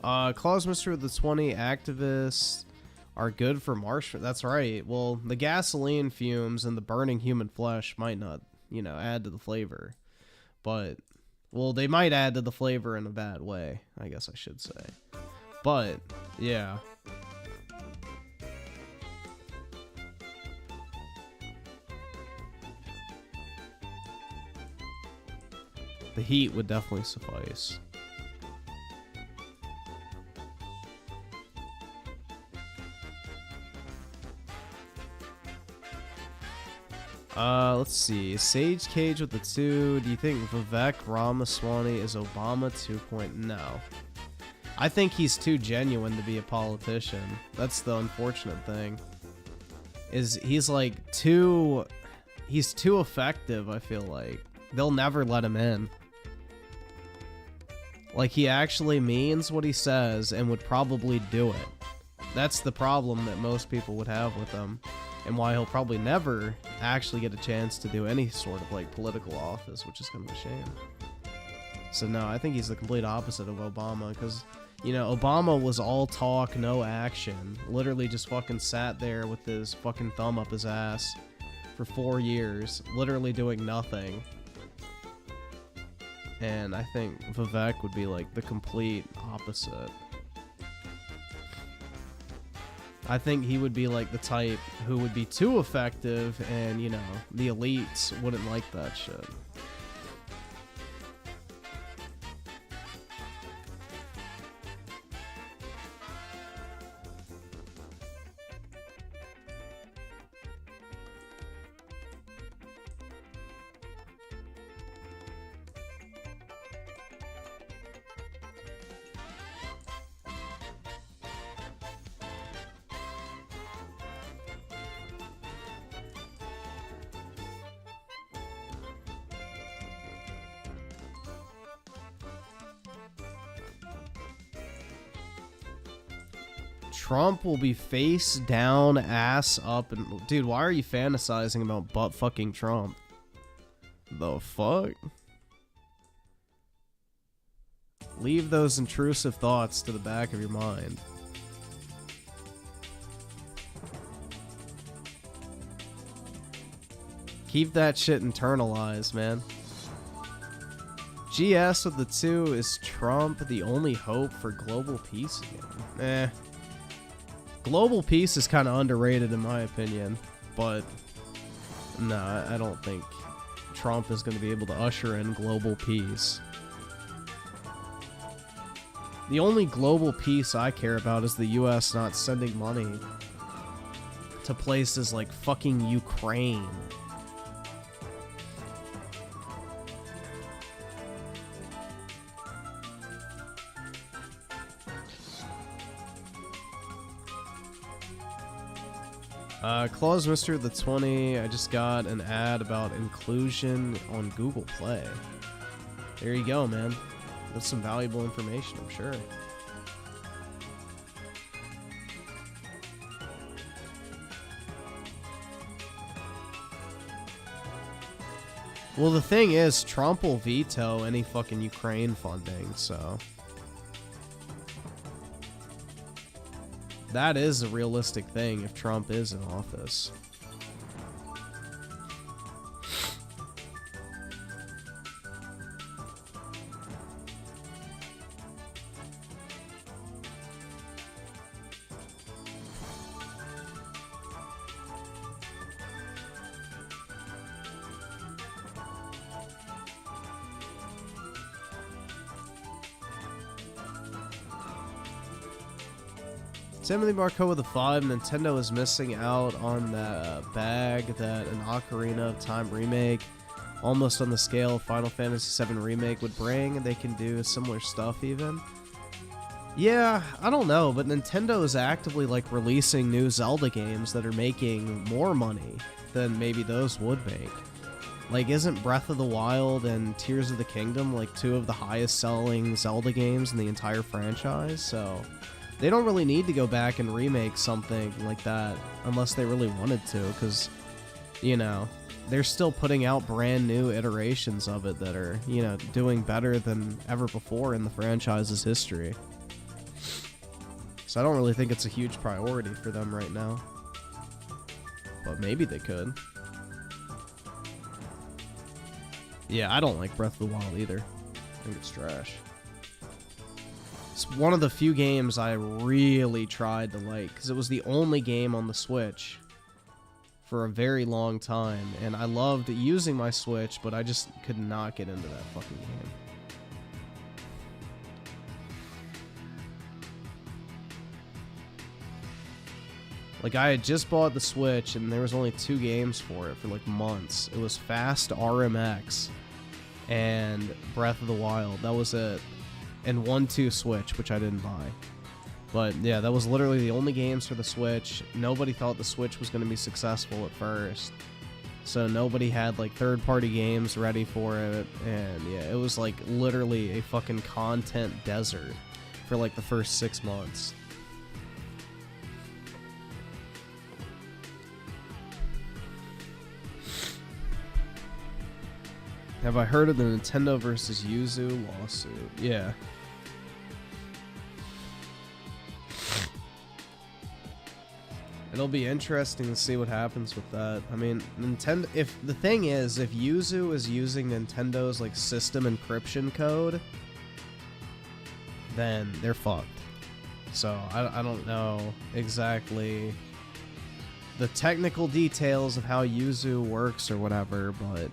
Claws Mystery with the 20 activists are good for marshmallow. That's right. Well, the gasoline fumes and the burning human flesh might not, you know, add to the flavor. But Well, they might add to the flavor in a bad way, I guess I should say. But, yeah. The heat would definitely suffice. Let's see. Sage Cage with the 2. Do you think Vivek Ramaswamy is Obama 2.0? No. I think he's too genuine to be a politician. That's the unfortunate thing. He's like too... He's too effective, I feel like. They'll never let him in. Like, he actually means what he says and would probably do it. That's the problem that most people would have with him. And why he'll probably never actually get a chance to do any sort of, like, political office, which is kind of a shame. So, no, I think he's the complete opposite of Obama, because, you know, Obama was all talk, no action. Literally just fucking sat there with his fucking thumb up his ass for 4 years, literally doing nothing. And I think Vivek would be, like, the complete opposite. I think he would be like the type who would be too effective, and, you know, the elites wouldn't like that shit. Trump will be face down, ass up, and... Dude, why are you fantasizing about butt fucking Trump? The fuck? Leave those intrusive thoughts to the back of your mind. Keep that shit internalized, man. GS with the 2, is Trump the only hope for global peace again? Eh. Global peace is kind of underrated in my opinion, but no, I don't think Trump is going to be able to usher in global peace. The only global peace I care about is the US not sending money to places like fucking Ukraine. Claus Mr. the 20, I just got an ad about inclusion on Google Play. There you go, man. That's some valuable information, I'm sure. Well, the thing is, Trump will veto any fucking Ukraine funding, so... That is a realistic thing if Trump is in office. Timothy Marco with a 5. Nintendo is missing out on the bag that an Ocarina of Time remake, almost on the scale of Final Fantasy VII Remake, would bring. They can do similar stuff even. Yeah, I don't know, but Nintendo is actively like releasing new Zelda games that are making more money than maybe those would make. Like, isn't Breath of the Wild and Tears of the Kingdom like 2 of the highest selling Zelda games in the entire franchise? So... they don't really need to go back and remake something like that unless they really wanted to, because, you know, they're still putting out brand new iterations of it that are, you know, doing better than ever before in the franchise's history. So I don't really think it's a huge priority for them right now. But maybe they could. Yeah, I don't like Breath of the Wild either. I think it's trash. It's one of the few games I really tried to like, because it was the only game on the Switch for a very long time, and I loved using my Switch, but I just could not get into that fucking game. Like, I had just bought the Switch, and there was only 2 games for it for, like, months. It was Fast RMX and Breath of the Wild. That was it. And 1-2 Switch, which I didn't buy. But, yeah, that was literally the only games for the Switch. Nobody thought the Switch was going to be successful at first. So nobody had, like, third-party games ready for it. And, yeah, it was, like, literally a fucking content desert for, like, the first 6 months. Have I heard of the Nintendo versus Yuzu lawsuit? Yeah. It'll be interesting to see what happens with that. I mean, Nintendo. If the thing is, if Yuzu is using Nintendo's like system encryption code, then they're fucked. So I don't know exactly the technical details of how Yuzu works or whatever, but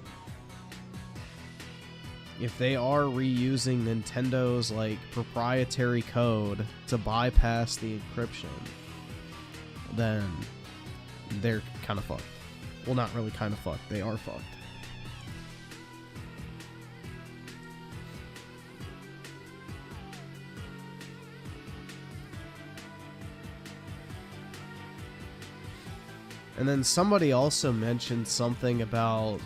if they are reusing Nintendo's like proprietary code to bypass the encryption, then they're kind of fucked. Well, not really kind of fucked. They are fucked. And then somebody also mentioned something about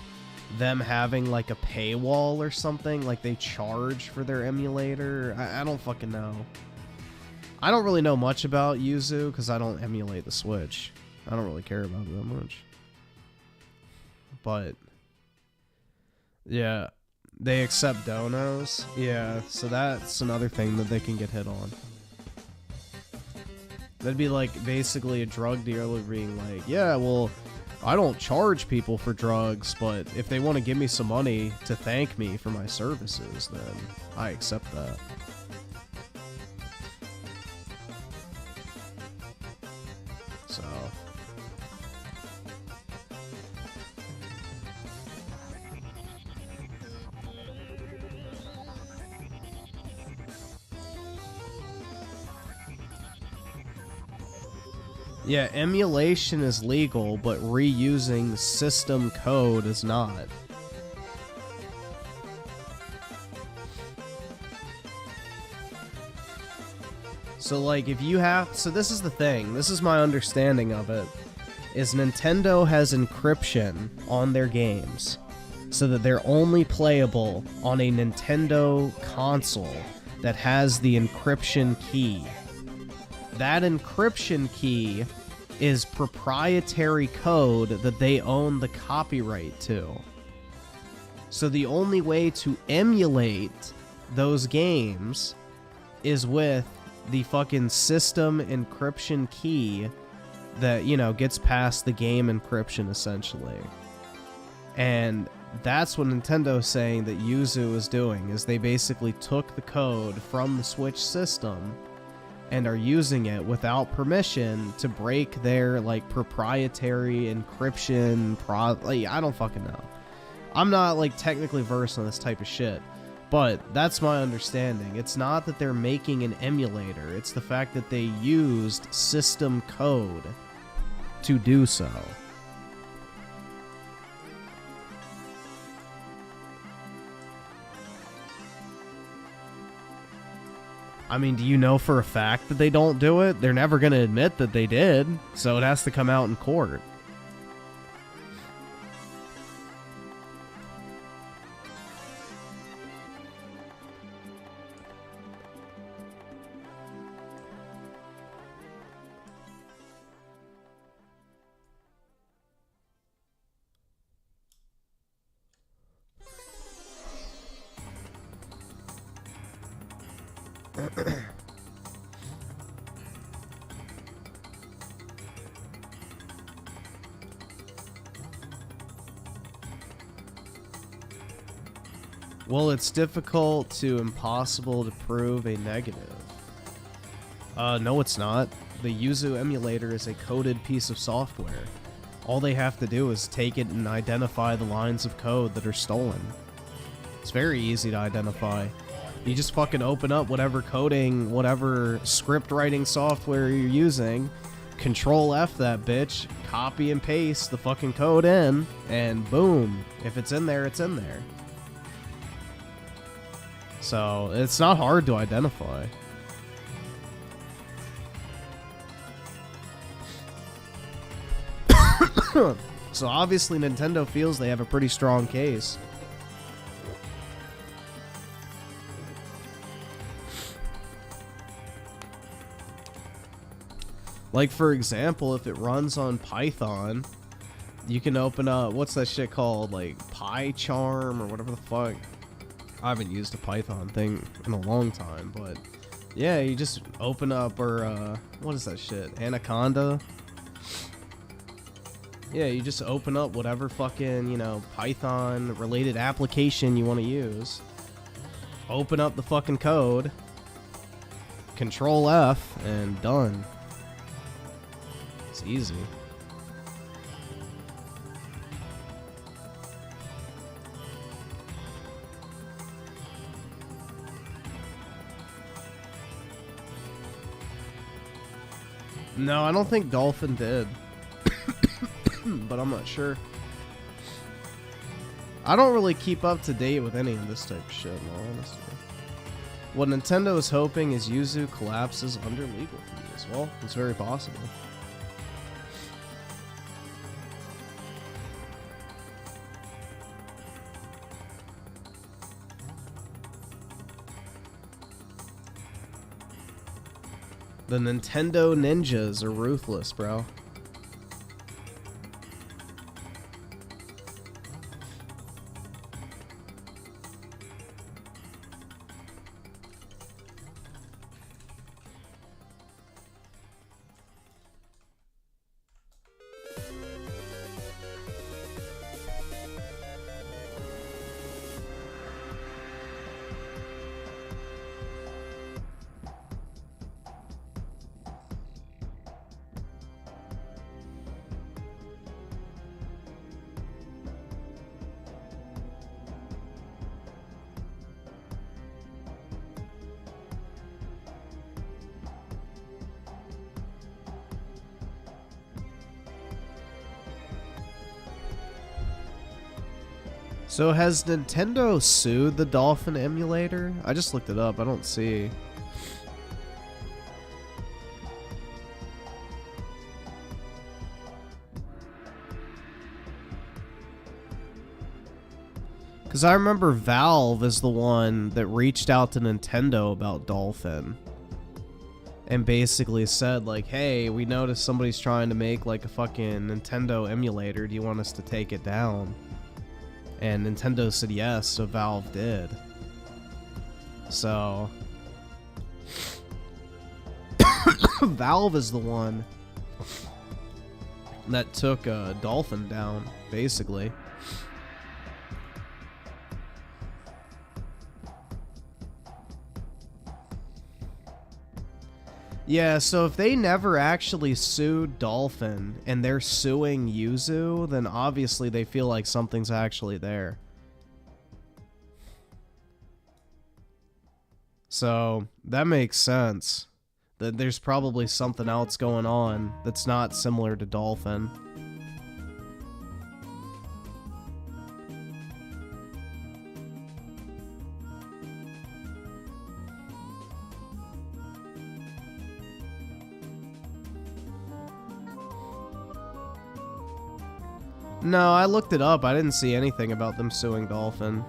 them having like a paywall or something, like they charge for their emulator. I don't fucking know. I don't really know much about Yuzu because I don't emulate the Switch. I don't really care about it that much. But yeah, they accept donos. Yeah, so that's another thing that they can get hit on. That'd be like basically a drug dealer being like, yeah, well, I don't charge people for drugs, but if they want to give me some money to thank me for my services, then I accept that. So yeah, emulation is legal, but reusing system code is not. So like if you have, so this is the thing, this is my understanding of it, is Nintendo has encryption on their games so that they're only playable on a Nintendo console that has the encryption key. That encryption key is proprietary code that they own the copyright to. So the only way to emulate those games is with the fucking system encryption key that, you know, gets past the game encryption essentially. And that's what Nintendo's saying that Yuzu is doing, is they basically took the code from the Switch system and are using it without permission to break their like proprietary encryption like, I don't fucking know. I'm not like technically versed on this type of shit, but that's my understanding. It's not that they're making an emulator, it's the fact that they used system code to do so. I mean, do you know for a fact that they don't do it? They're never going to admit that they did, so it has to come out in court. Well, it's difficult to impossible to prove a negative. No, it's not. The Yuzu emulator is a coded piece of software. All they have to do is take it and identify the lines of code that are stolen. It's very easy to identify. You just fucking open up whatever coding, whatever script writing software you're using, Control F that bitch, copy and paste the fucking code in, and boom. If it's in there, it's in there. So, it's not hard to identify. So obviously Nintendo feels they have a pretty strong case. Like, for example, if it runs on Python, you can open up, what's that shit called? Like, PyCharm or whatever the fuck. I haven't used a Python thing in a long time, but yeah, you just open up, or, what is that shit? Anaconda? Yeah, you just open up whatever fucking, you know, Python-related application you want to use. Open up the fucking code. Control F, and done. It's easy. No, I don't think Dolphin did. But I'm not sure. I don't really keep up to date with any of this type of shit, in all honesty. What Nintendo is hoping is Yuzu collapses under legal fees. Well, it's very possible. The Nintendo ninjas are ruthless, bro. So has Nintendo sued the Dolphin emulator? I just looked it up. I don't see. Because I remember Valve is the one that reached out to Nintendo about Dolphin. And basically said, like, hey, we noticed somebody's trying to make, like, a fucking Nintendo emulator. Do you want us to take it down? And Nintendo said yes, so Valve did. So Valve is the one that took Dolphin down, basically. Yeah, so if they never actually sued Dolphin and they're suing Yuzu, then obviously they feel like something's actually there. So that makes sense. That there's probably something else going on that's not similar to Dolphin. No, I looked it up. I didn't see anything about them suing Dolphin.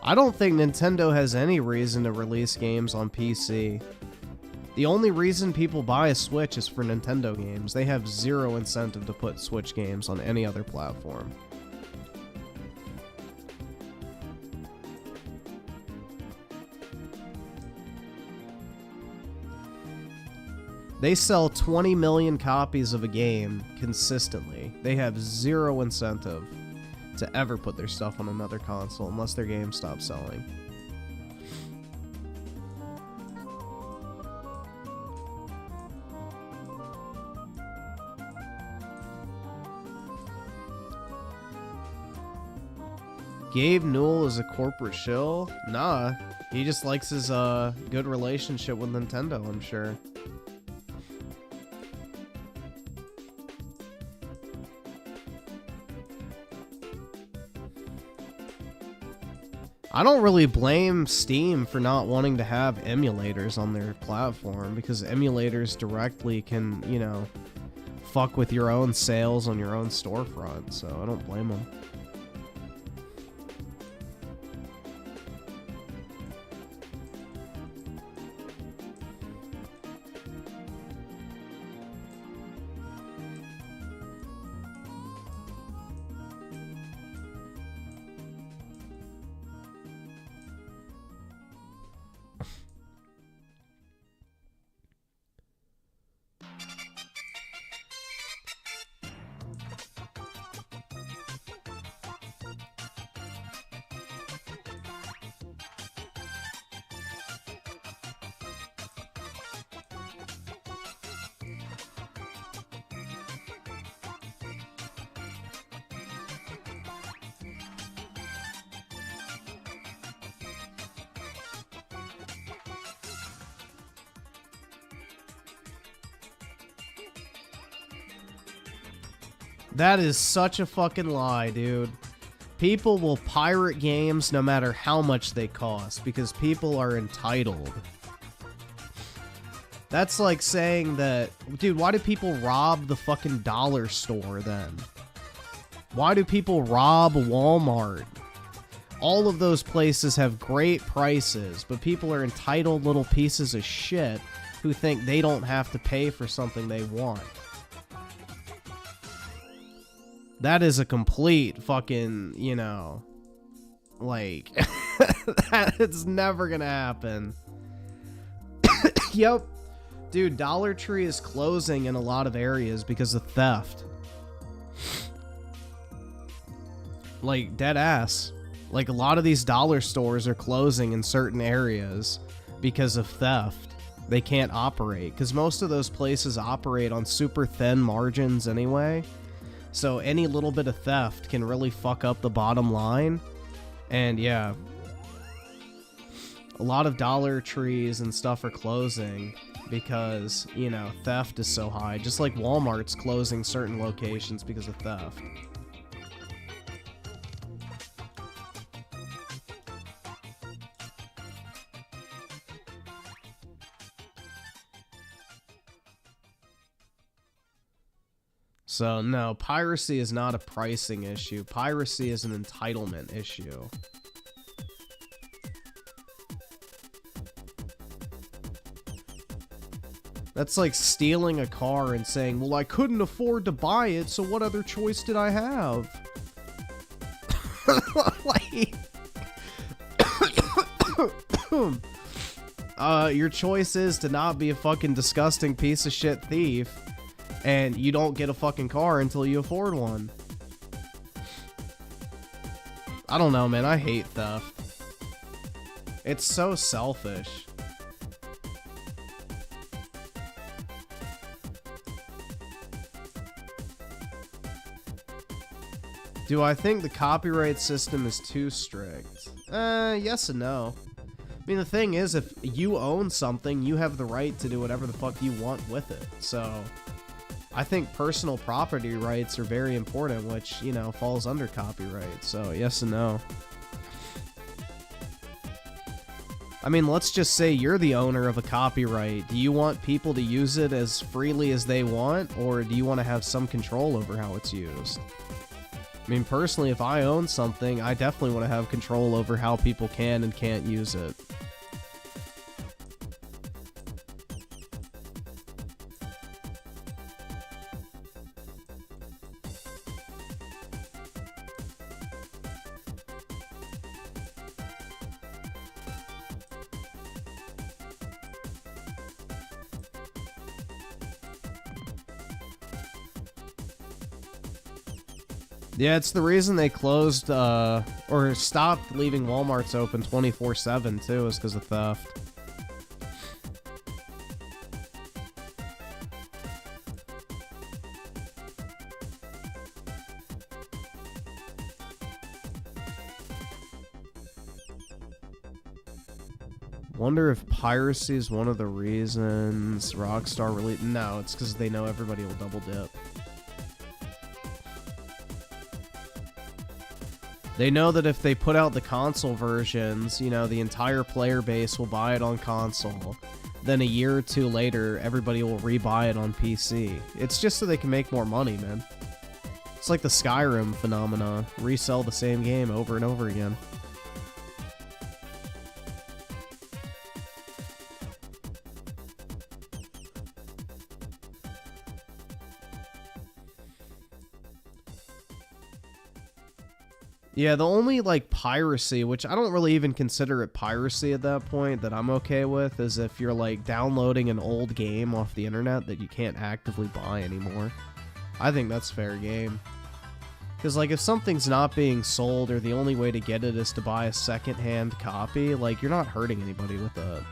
I don't think Nintendo has any reason to release games on PC. The only reason people buy a Switch is for Nintendo games. They have zero incentive to put Switch games on any other platform. They sell 20 million copies of a game consistently. They have zero incentive to ever put their stuff on another console unless their game stops selling. Gabe Newell is a corporate shill? Nah, he just likes his good relationship with Nintendo, I'm sure. I don't really blame Steam for not wanting to have emulators on their platform, because emulators directly can, you know, fuck with your own sales on your own storefront, so I don't blame them. That is such a fucking lie, dude. People will pirate games no matter how much they cost because people are entitled. That's like saying that, dude, why do people rob the fucking dollar store then? Why do people rob Walmart? All of those places have great prices, but people are entitled little pieces of shit who think they don't have to pay for something they want. That is a complete fucking, you know, like, it's never gonna happen. Yep. Dude, Dollar Tree is closing in a lot of areas because of theft. Like, dead ass. Like, a lot of these dollar stores are closing in certain areas because of theft. They can't operate, because most of those places operate on super thin margins anyway. So any little bit of theft can really fuck up the bottom line. And yeah, a lot of Dollar Trees and stuff are closing because, you know, theft is so high. Just like Walmart's closing certain locations because of theft. So, no, piracy is not a pricing issue. Piracy is an entitlement issue. That's like stealing a car and saying, well, I couldn't afford to buy it, so what other choice did I have? Your choice is to not be a fucking disgusting piece of shit thief. And you don't get a fucking car until you afford one. I don't know, man. I hate theft. It's so selfish. Do I think the copyright system is too strict? Yes and no. I mean, the thing is, if you own something, you have the right to do whatever the fuck you want with it. So I think personal property rights are very important, which, you know, falls under copyright. So, yes and no. I mean, let's just say you're the owner of a copyright. Do you want people to use it as freely as they want, or do you want to have some control over how it's used? I mean, personally, if I own something, I definitely want to have control over how people can and can't use it. Yeah, it's the reason they closed, or stopped leaving Walmarts open 24/7, too, is because of theft. Wonder if piracy is one of the reasons Rockstar really... No, it's because they know everybody will double dip. They know that if they put out the console versions, you know, the entire player base will buy it on console. Then a year or two later, everybody will rebuy it on PC. It's just so they can make more money, man. It's like the Skyrim phenomena. Resell the same game over and over again. Yeah, the only, like, piracy, which I don't really even consider it piracy at that point, that I'm okay with, is if you're, like, downloading an old game off the internet that you can't actively buy anymore. I think that's fair game. Because, like, if something's not being sold or the only way to get it is to buy a secondhand copy, like, you're not hurting anybody with that.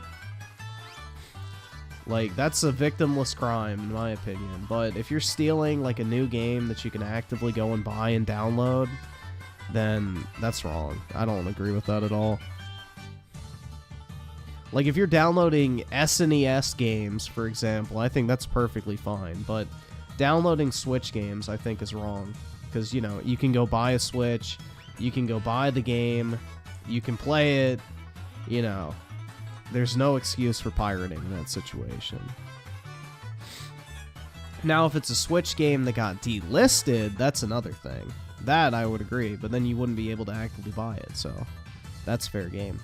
Like, that's a victimless crime, in my opinion. But if you're stealing, like, a new game that you can actively go and buy and download... then that's wrong. I don't agree with that at all. Like, if you're downloading SNES games, for example, I think that's perfectly fine. But downloading Switch games, I think, is wrong. Because, you know, you can go buy a Switch, you can go buy the game, you can play it, you know. There's no excuse for pirating in that situation. Now, if it's a Switch game that got delisted, that's another thing. That I would agree, but then you wouldn't be able to actively buy it, so that's fair game.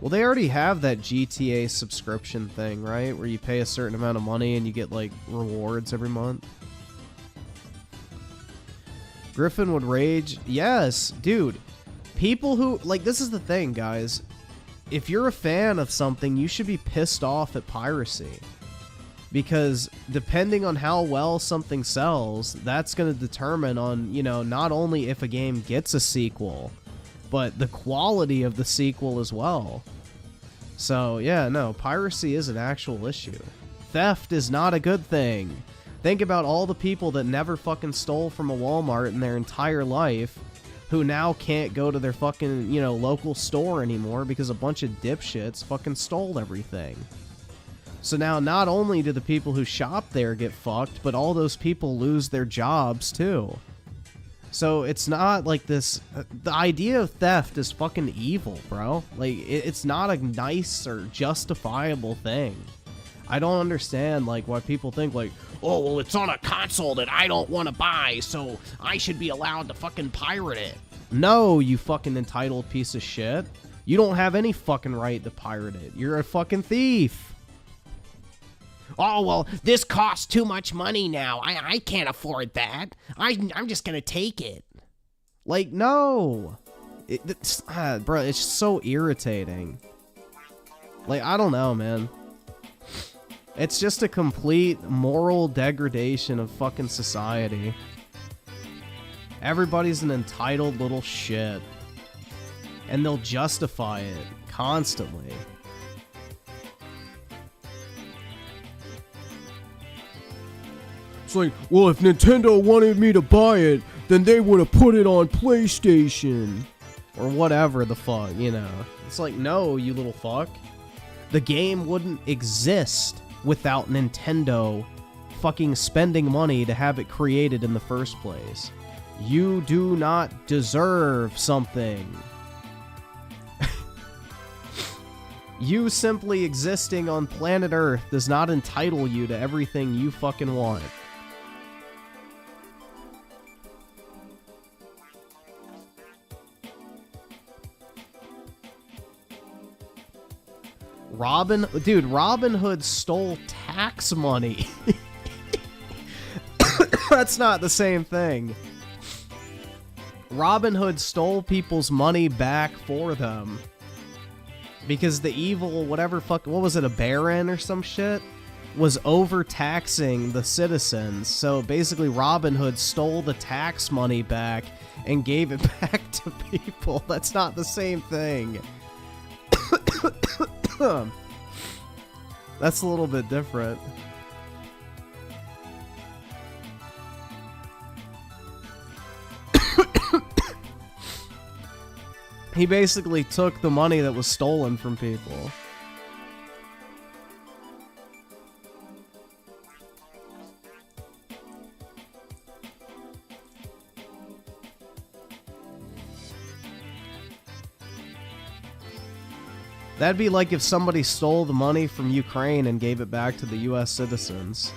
Well, they already have that GTA subscription thing, right? Where you pay a certain amount of money and you get, like, rewards every month. Griffin would rage. Yes, dude. People who... Like, this is the thing, guys. If you're a fan of something, you should be pissed off at piracy. Because depending on how well something sells, that's going to determine on, you know, not only if a game gets a sequel, but the quality of the sequel as well. So, yeah, no, piracy is an actual issue. Theft is not a good thing. Think about all the people that never fucking stole from a Walmart in their entire life, who now can't go to their fucking, you know, local store anymore because a bunch of dipshits fucking stole everything. So now not only do the people who shop there get fucked, but all those people lose their jobs too. So it's not like this... The idea of theft is fucking evil, bro. Like, it's not a nice or justifiable thing. I don't understand, like, why people think, like, oh, well, it's on a console that I don't want to buy, so I should be allowed to fucking pirate it. No, you fucking entitled piece of shit. You don't have any fucking right to pirate it. You're a fucking thief. Oh, well, this costs too much money now. I can't afford that. I'm just gonna take it. Like, no. Bro, it's just so irritating. Like, I don't know, man. It's just a complete moral degradation of fucking society. Everybody's an entitled little shit. And they'll justify it constantly. It's like, well, if Nintendo wanted me to buy it, then they would have put it on PlayStation. Or whatever the fuck, you know. It's like, no, you little fuck. The game wouldn't exist without Nintendo fucking spending money to have it created in the first place. You do not deserve something. You simply existing on planet Earth does not entitle you to everything you fucking want. Dude, Robin Hood stole tax money. That's not the same thing. Robin Hood stole people's money back for them. Because the evil, whatever what was it, a baron or some shit? Was overtaxing the citizens. So basically Robin Hood stole the tax money back and gave it back to people. That's not the same thing. That's a little bit different. He basically took the money that was stolen from people. That'd be like if somebody stole the money from Ukraine and gave it back to the US citizens.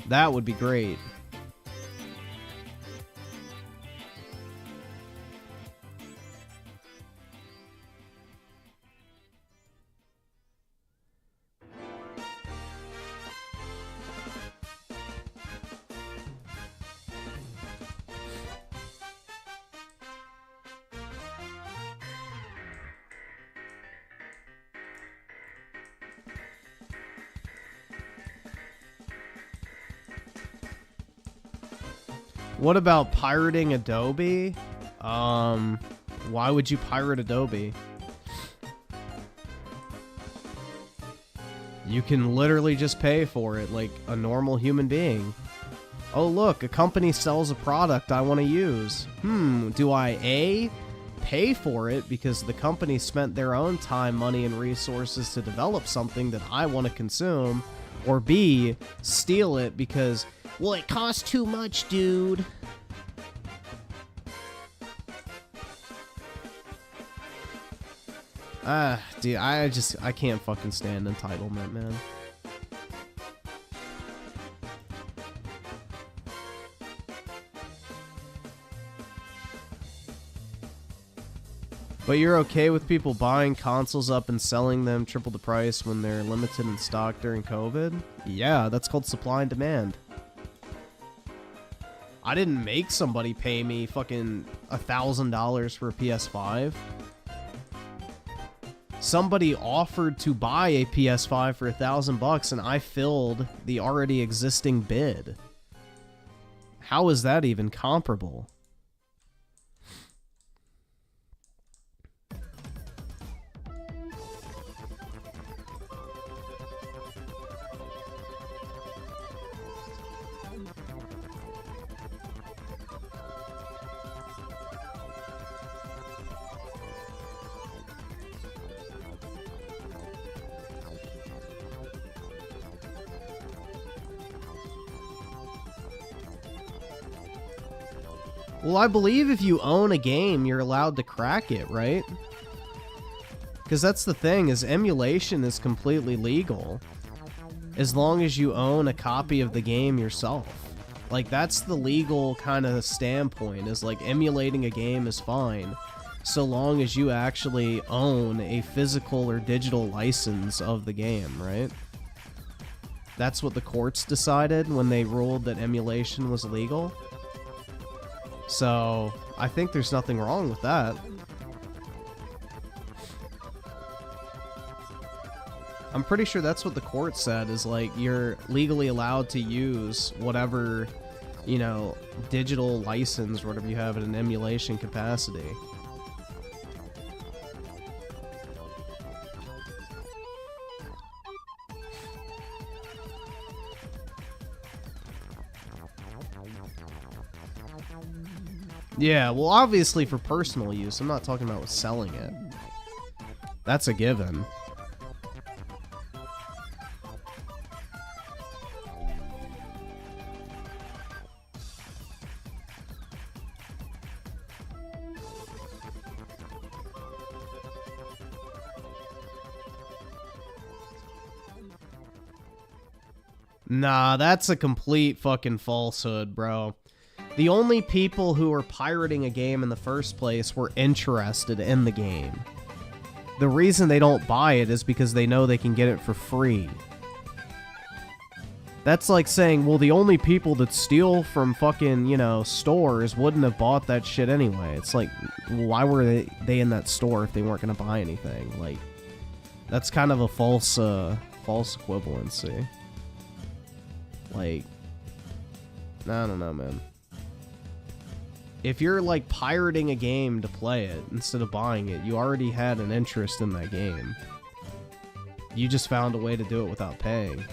That would be great. What about pirating Adobe? Why would you pirate Adobe? You can literally just pay for it like a normal human being. Oh look, a company sells a product I want to use. Do I A, pay for it because the company spent their own time, money, and resources to develop something that I want to consume, or B, steal it because, well, it costs too much, dude. Dude, I can't fucking stand entitlement, man. But you're okay with people buying consoles up and selling them triple the price when they're limited in stock during COVID? Yeah, that's called supply and demand. I didn't make somebody pay me fucking $1,000 for a PS5. Somebody offered to buy a PS5 for $1,000 and I filled the already existing bid. How is that even comparable? Well, I believe if you own a game, you're allowed to crack it, right? Because that's the thing, is emulation is completely legal. As long as you own a copy of the game yourself. Like, that's the legal kind of standpoint, is like emulating a game is fine. So long as you actually own a physical or digital license of the game, right? That's what the courts decided when they ruled that emulation was illegal. So, I think there's nothing wrong with that. I'm pretty sure that's what the court said, is like, you're legally allowed to use whatever, you know, digital license or whatever you have in an emulation capacity. Yeah, well, obviously for personal use. I'm not talking about with selling it. That's a given. Nah, that's a complete fucking falsehood, bro. The only people who were pirating a game in the first place were interested in the game. the reason they don't buy it is because they know they can get it for free. That's like saying, well, the only people that steal from fucking, you know, stores wouldn't have bought that shit anyway. It's like, why were they in that store if they weren't going to buy anything? Like, that's kind of a false equivalency. Like, I don't know, man. If you're, like, pirating a game to play it instead of buying it, you already had an interest in that game. You just found a way to do it without paying.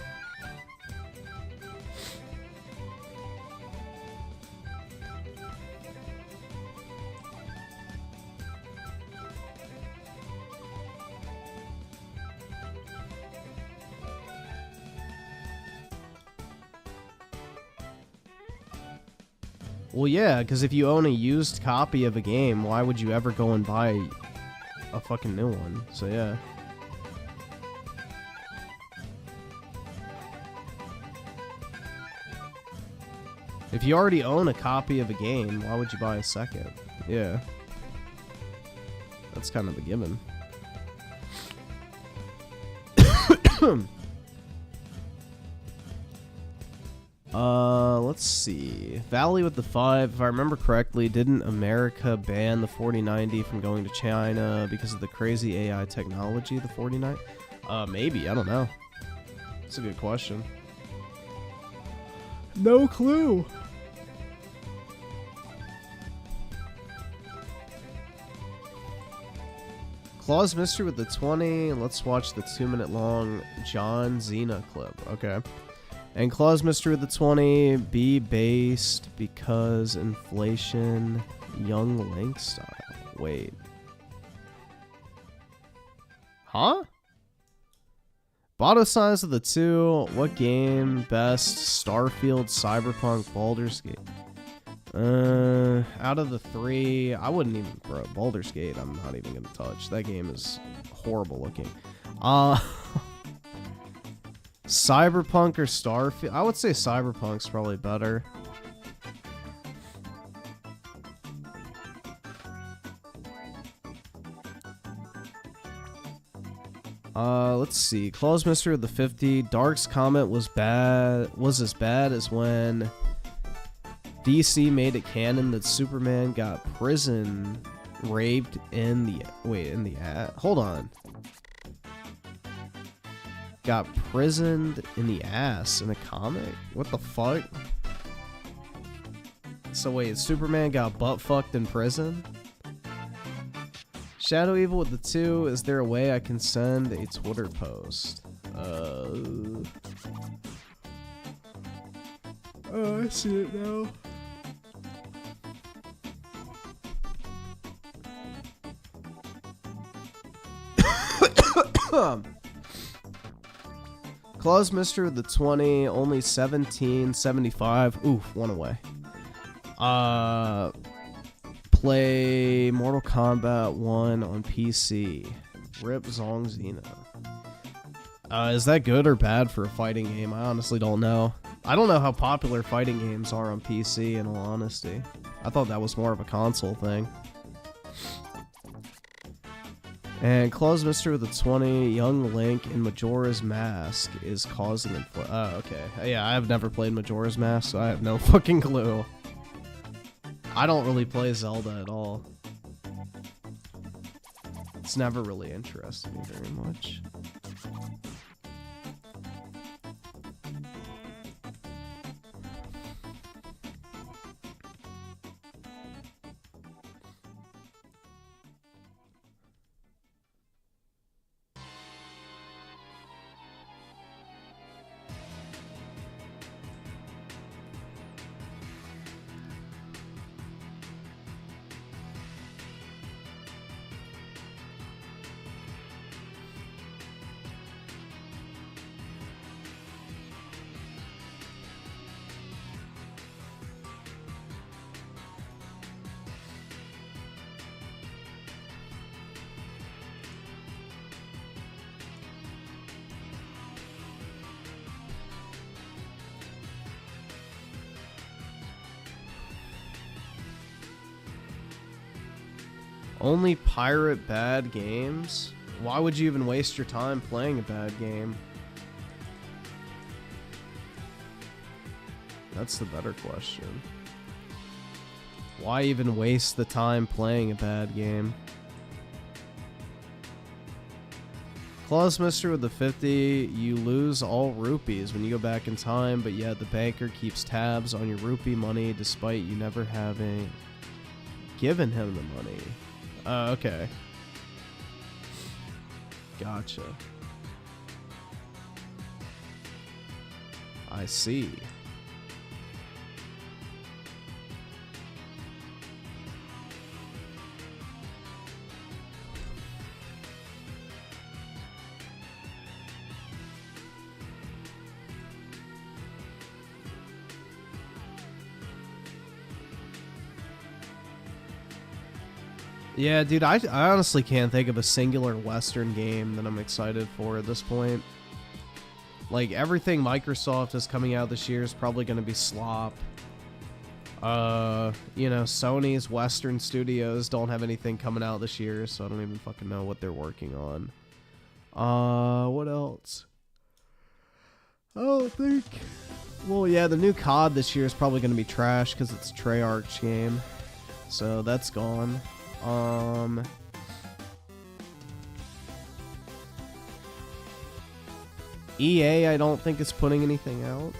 Well, yeah, because if you own a used copy of a game, why would you ever go and buy a fucking new one? So, yeah. If you already own a copy of a game, why would you buy a second? Yeah. That's kind of a given. Let's see. Valley with the 5. If I remember correctly, didn't America ban the 4090 from going to China because of the crazy AI technology, the 4090? Maybe. I don't know. That's a good question. No clue. Claus Mystery with the 20. Let's watch the 2-minute long John Cena clip. Okay. And Claus Mystery with the 20, be based because inflation, Young Link style. Wait. Huh? Botto Signs of the 2, what game best? Starfield, Cyberpunk, Baldur's Gate. Out of the 3, I wouldn't even, bro, Baldur's Gate, I'm not even gonna touch. That game is horrible looking. Cyberpunk or Starfield? I would say Cyberpunk's probably better. Let's see. Claus Mystery of the 50. Dark's comment was as bad as when DC made it canon that Superman got prison raped in the hold on. Got prisoned in the ass in a comic? What the fuck? So wait, Superman got butt fucked in prison? Shadow Evil with the 2, is there a way I can send a Twitter post? Oh, I see it now. Claus Mystery with the 20, only 1775. Oof, one away. Play Mortal Kombat 1 on PC. Rip Zong Xena. Is that good or bad for a fighting game? I honestly don't know. I don't know how popular fighting games are on PC, in all honesty. I thought that was more of a console thing. And Claus Mystery with the 20, Young Link in Majora's Mask is causing inflation. Oh, okay. Yeah, I have never played Majora's Mask, so I have no fucking clue. I don't really play Zelda at all. It's never really interested me very much. Only pirate bad games? Why would you even waste your time playing a bad game? That's the better question. Why even waste the time playing a bad game? Clause Mister with the 50, you lose all rupees when you go back in time, but yet the banker keeps tabs on your rupee money despite you never having given him the money. Okay. Gotcha. I see. Yeah, dude, I honestly can't think of a singular Western game that I'm excited for at this point. Like, everything Microsoft is coming out this year is probably going to be slop. You know, Sony's Western studios don't have anything coming out this year, so I don't even fucking know what they're working on. What else? I don't think... Well, yeah, the new COD this year is probably going to be trash because it's a Treyarch game. So, that's gone. EA, I don't think is putting anything out.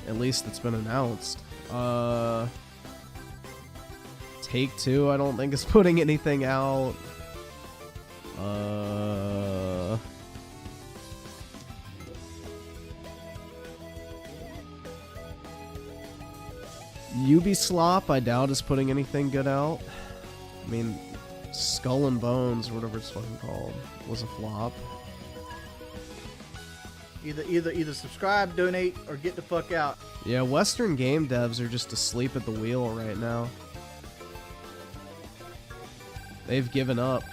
At least it's been announced. Take-Two, I don't think is putting anything out. Ubisoft, I doubt is putting anything good out. I mean, Skull and Bones, or whatever it's fucking called, was a flop. Either subscribe, donate, or get the fuck out. Yeah, Western game devs are just asleep at the wheel right now. They've given up.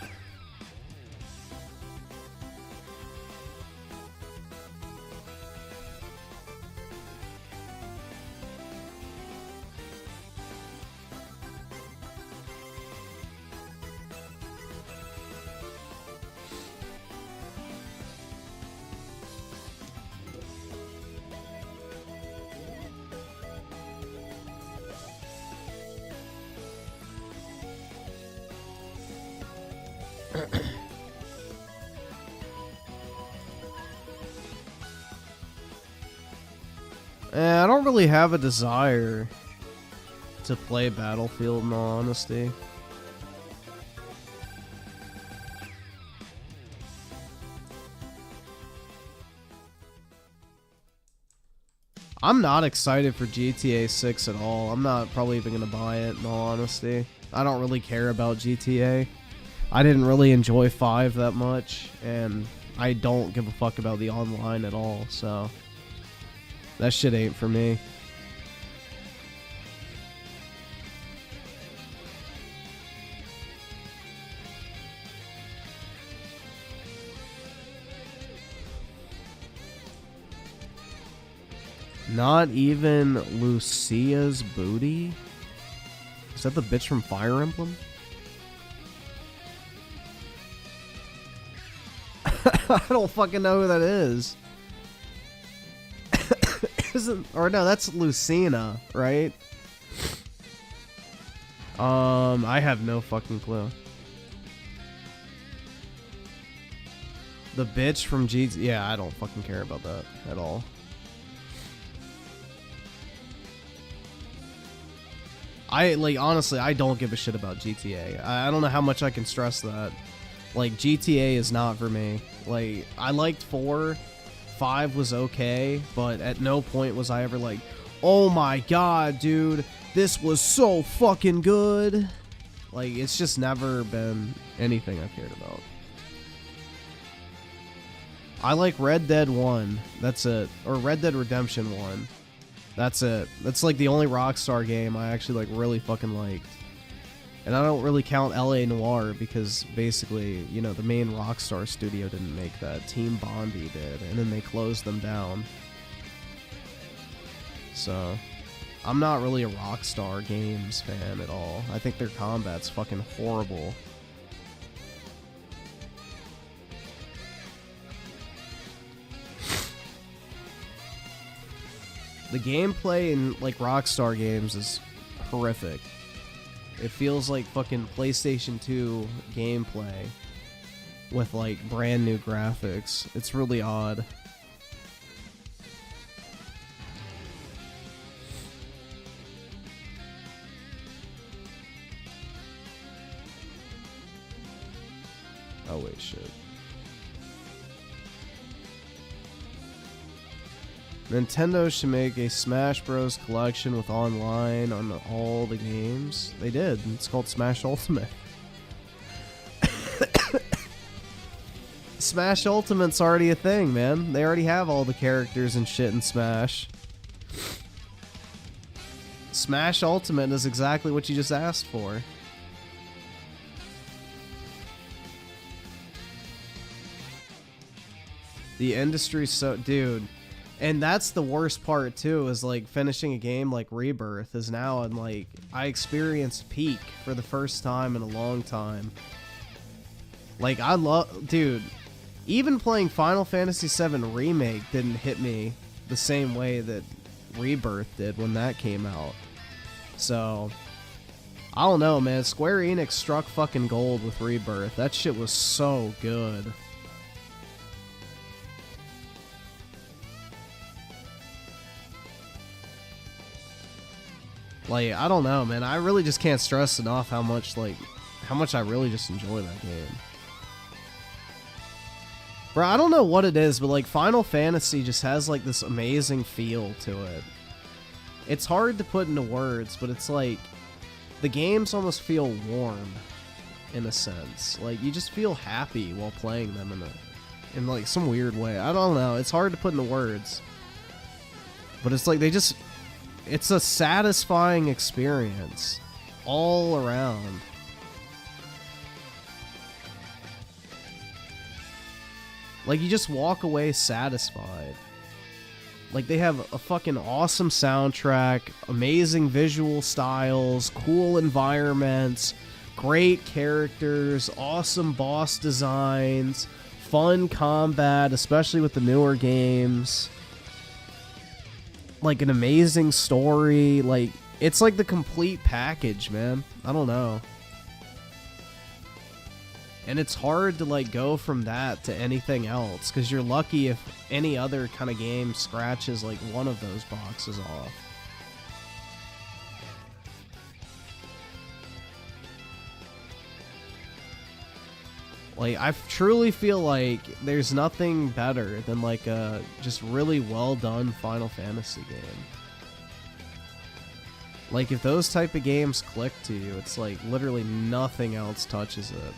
I don't really have a desire to play Battlefield, in all honesty. I'm not excited for GTA 6 at all. I'm not probably even going to buy it, in all honesty. I don't really care about GTA. I didn't really enjoy 5 that much, and I don't give a fuck about the online at all, so that shit ain't for me. Not even Lucia's booty? Is that the bitch from Fire Emblem? I don't fucking know who that is. Or no, that's Lucina, right? I have no fucking clue. The bitch from GTA. Yeah, I don't fucking care about that at all. Honestly, I don't give a shit about GTA. I don't know how much I can stress that. Like, GTA is not for me. Like, I liked 4. 5 was okay, but at no point was I ever like, oh my god, dude, this was so fucking good. Like, it's just never been anything I've cared about. I like Red Dead 1. That's it. Or Red Dead Redemption 1. That's it. That's like the only Rockstar game I actually like really fucking liked. And I don't really count LA Noire because basically, you know, the main Rockstar studio didn't make that. Team Bondi did, and then they closed them down. So, I'm not really a Rockstar Games fan at all. I think their combat's fucking horrible. The gameplay in like Rockstar games is horrific. It feels like fucking PlayStation 2 gameplay with like brand new graphics. It's really odd. Oh wait, shit. Nintendo should make a Smash Bros. Collection with online on all the games. They did. It's called Smash Ultimate. Smash Ultimate's already a thing, man. They already have all the characters and shit in Smash. Smash Ultimate is exactly what you just asked for. The industry's so... Dude... And that's the worst part too, is like finishing a game like Rebirth is now, and like I experienced peak for the first time in a long time. Like I love, dude, even playing Final Fantasy VII Remake didn't hit me the same way that Rebirth did when that came out. So I don't know, man. Square Enix struck fucking gold with Rebirth. That shit was so good. Like, I don't know, man. I really just can't stress enough how much I really just enjoy that game. Bro, I don't know what it is, but like Final Fantasy just has like this amazing feel to it. It's hard to put into words, but it's like the games almost feel warm in a sense. Like you just feel happy while playing them in like some weird way. I don't know. It's hard to put into words. But it's like it's a satisfying experience all around. Like, you just walk away satisfied. Like, they have a fucking awesome soundtrack, amazing visual styles, cool environments, great characters, awesome boss designs, fun combat, especially with the newer games. Like an amazing story. Like, it's like the complete package, man. I don't know. And it's hard to like go from that to anything else, because you're lucky if any other kind of game scratches like one of those boxes off. Like, I truly feel like there's nothing better than like a just really well done Final Fantasy game. Like, if those type of games click to you, it's like literally nothing else touches it.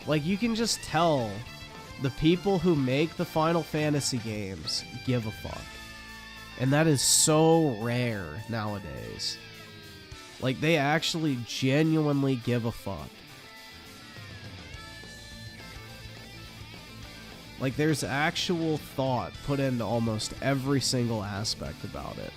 Like, you can just tell the people who make the Final Fantasy games give a fuck. And that is so rare nowadays. Like, they actually genuinely give a fuck. Like, there's actual thought put into almost every single aspect about it.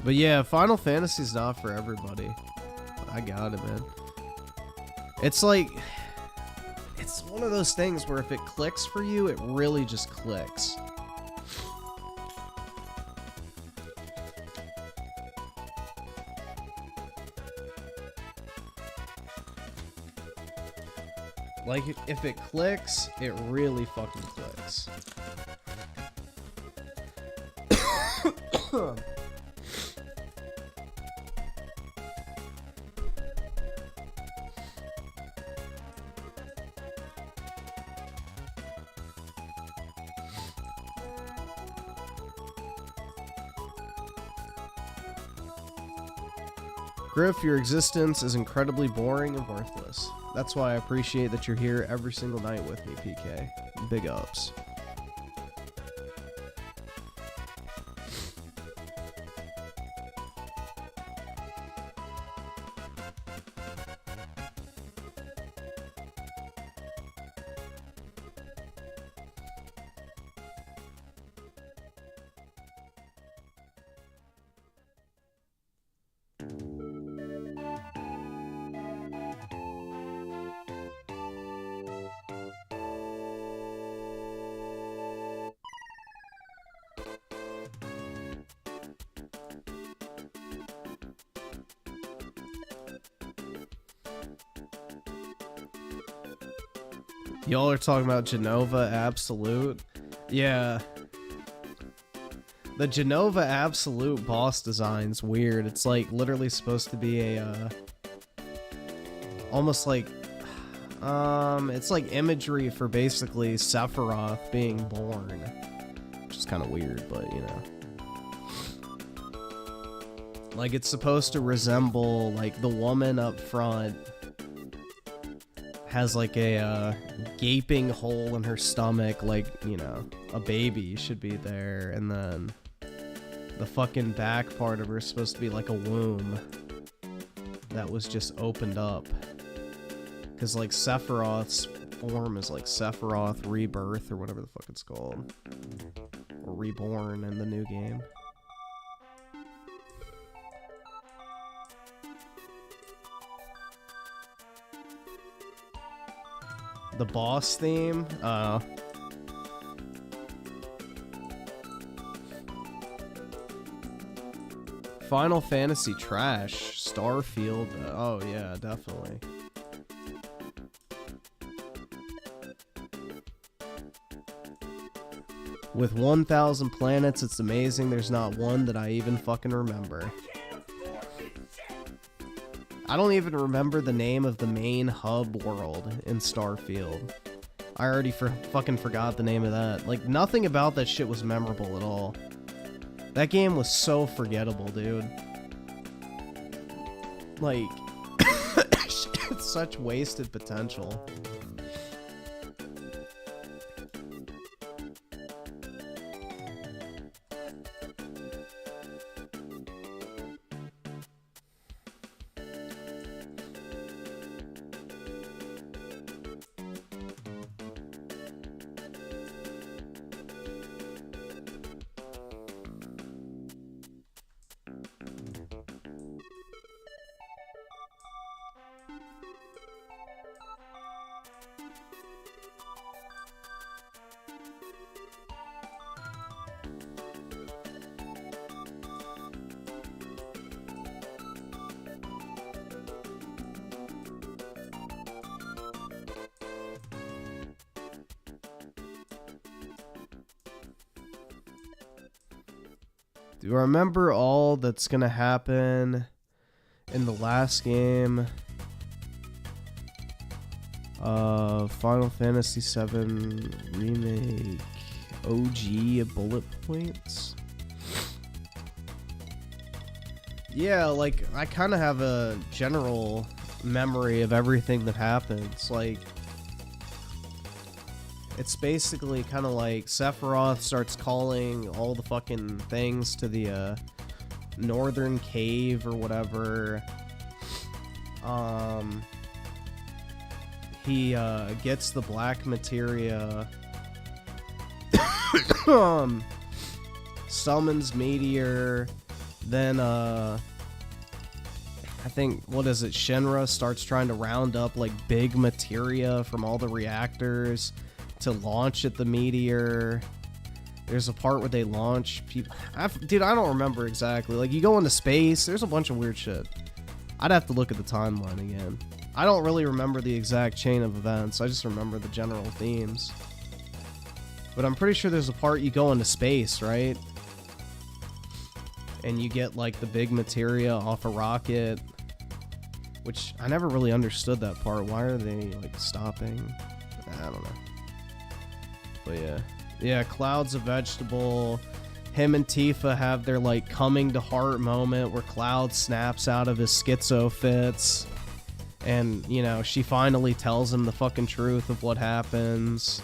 But yeah, Final Fantasy's not for everybody. I got it, man. It's like, it's one of those things where if it clicks for you, it really just clicks. Like, if it clicks, it really fucking clicks. Griff, your existence is incredibly boring and worthless. That's why I appreciate that you're here every single night with me, PK. Big ups. Y'all are talking about Genova Absolute? Yeah. The Genova Absolute boss design's weird. It's like literally supposed to be a, almost like, it's like imagery for basically Sephiroth being born. Which is kind of weird, but you know. Like it's supposed to resemble, like the woman up front has like a gaping hole in her stomach, like, you know, a baby should be there, and then the fucking back part of her is supposed to be like a womb that was just opened up. Because like Sephiroth's form is like Sephiroth Rebirth or whatever the fuck it's called. Or Reborn in the new game. The boss theme? Final Fantasy trash. Starfield. Oh yeah, definitely. With 1,000 planets, it's amazing there's not one that I even fucking remember. I don't even remember the name of the main hub world in Starfield. I already fucking forgot the name of that. Like, nothing about that shit was memorable at all. That game was so forgettable, dude. Like, it's such wasted potential. Do I remember all that's gonna happen in the last game of Final Fantasy VII Remake OG bullet points? Yeah, like, I kind of have a general memory of everything that happens. Like, it's basically kind of like Sephiroth starts calling all the fucking things to the northern cave or whatever. He gets the black materia. Summons Meteor. Then I think, what is it, Shinra starts trying to round up like big materia from all the reactors to launch at the meteor. There's a part where they launch people. Dude, I don't remember exactly. Like, you go into space, there's a bunch of weird shit. I'd have to look at the timeline again. I don't really remember the exact chain of events. I just remember the general themes. But I'm pretty sure there's a part you go into space, right? And you get like the big materia off a rocket, which I never really understood that part. Why are they like stopping? I don't know. But yeah, Cloud's a vegetable. Him and Tifa have their like coming to heart moment where Cloud snaps out of his schizo fits, and you know, she finally tells him the fucking truth of what happens.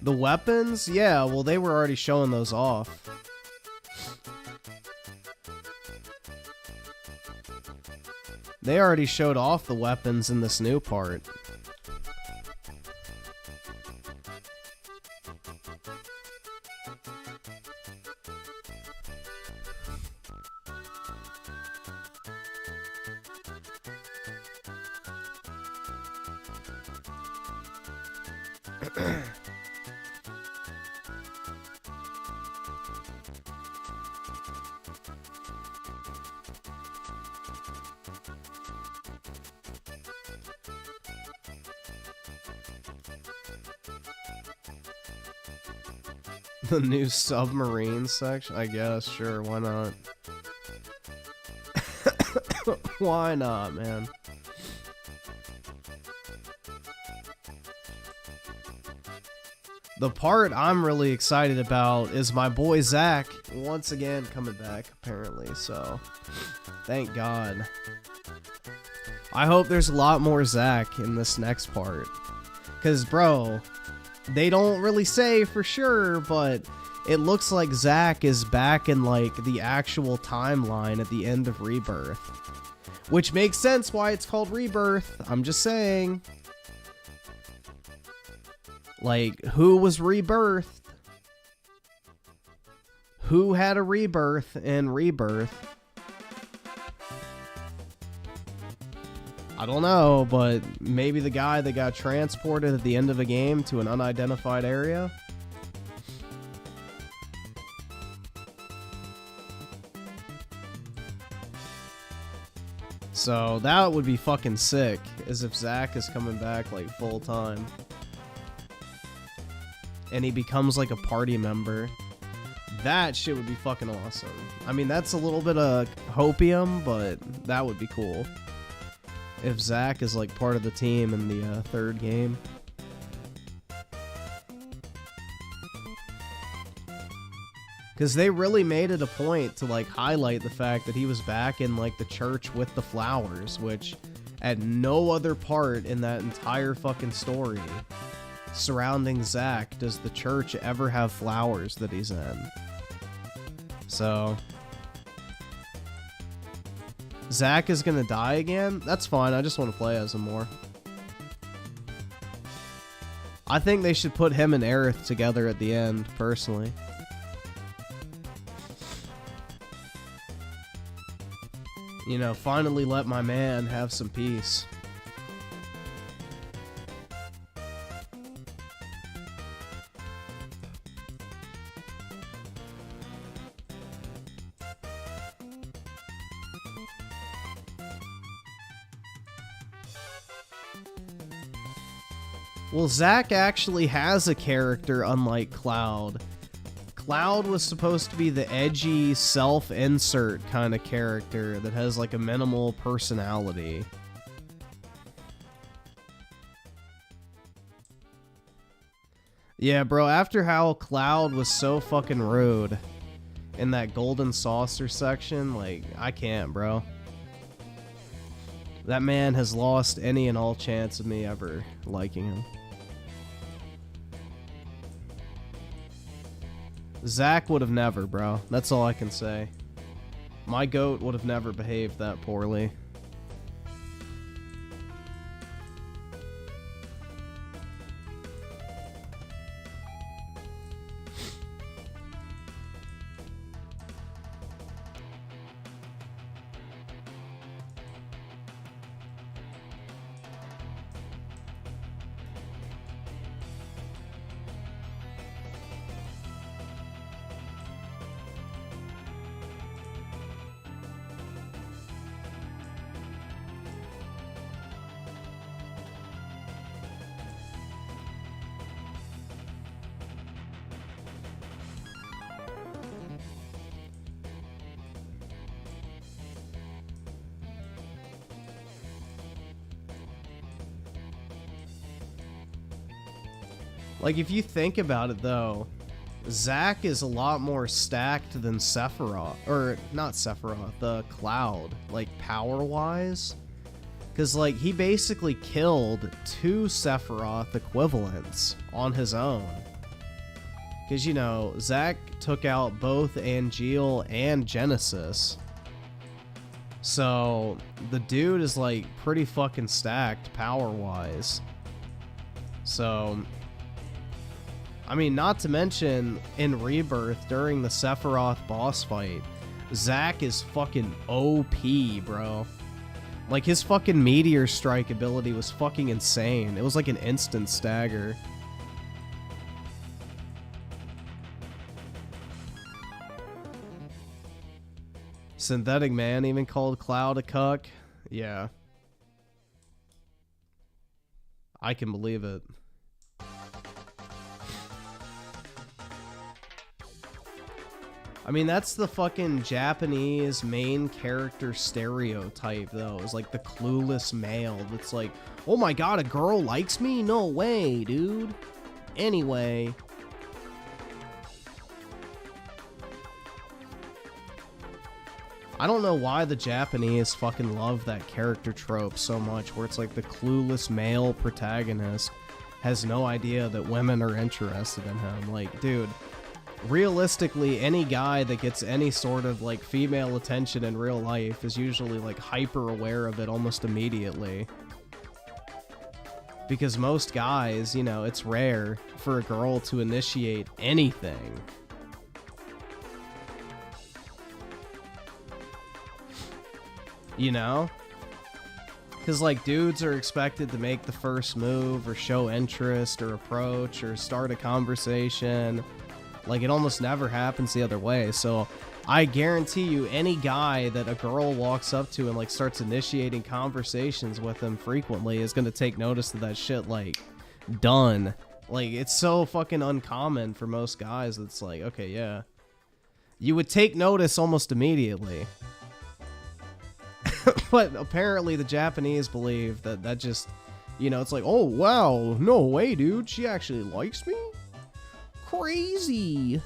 The weapons? Yeah, well, they were already showing those off. They already showed off the weapons in this new part. The new submarine section? I guess, sure, why not? Why not, man? The part I'm really excited about is my boy Zach once again coming back, apparently, so thank God. I hope there's a lot more Zach in this next part. Because, bro, they don't really say for sure, but it looks like Zach is back in, like, the actual timeline at the end of Rebirth. Which makes sense why it's called Rebirth. I'm just saying. Like, who was rebirthed? Who had a rebirth in Rebirth? I don't know, but maybe the guy that got transported at the end of a game to an unidentified area? So that would be fucking sick, as if Zach is coming back like full time. And he becomes like a party member. That shit would be fucking awesome. I mean, that's a little bit of hopium, but that would be cool. If Zach is like part of the team in the third game. Because they really made it a point to like highlight the fact that he was back in like the church with the flowers, which at no other part in that entire fucking story surrounding Zach does the church ever have flowers that he's in. So Zach is gonna die again? That's fine, I just want to play as him more. I think they should put him and Aerith together at the end, personally. You know, finally let my man have some peace. Well, Zach actually has a character unlike Cloud. Cloud was supposed to be the edgy, self-insert kind of character that has like a minimal personality. Yeah, bro, after how Cloud was so fucking rude in that golden saucer section, like, I can't, bro. That man has lost any and all chance of me ever liking him. Zach would have never, bro. That's all I can say. My goat would have never behaved that poorly. Like, if you think about it, though, Zach is a lot more stacked than Sephiroth. Or, not Sephiroth, Cloud. Like, power-wise. Because, like, he basically killed 2 Sephiroth equivalents on his own. Because, you know, Zach took out both Angeal and Genesis. So, the dude is, like, pretty fucking stacked power-wise. So, I mean, not to mention, in Rebirth, during the Sephiroth boss fight, Zach is fucking OP, bro. Like, his fucking Meteor Strike ability was fucking insane. It was like an instant stagger. Synthetic Man even called Cloud a cuck. Yeah. I can believe it. I mean, that's the fucking Japanese main character stereotype, though. Is like the clueless male that's like, oh my god, a girl likes me? No way, dude. Anyway. I don't know why the Japanese fucking love that character trope so much, where it's like the clueless male protagonist has no idea that women are interested in him. Like, dude, realistically, any guy that gets any sort of like female attention in real life is usually like hyper aware of it almost immediately. Because most guys, you know, it's rare for a girl to initiate anything. You know? Because, like, dudes are expected to make the first move or show interest or approach or start a conversation. Like, it almost never happens the other way. So, I guarantee you, any guy that a girl walks up to and, like, starts initiating conversations with him frequently is going to take notice of that shit, like, done. Like, it's so fucking uncommon for most guys. It's like, okay, yeah. You would take notice almost immediately. But apparently the Japanese believe that just, you know, it's like, oh, wow, no way, dude. She actually likes me? Crazy.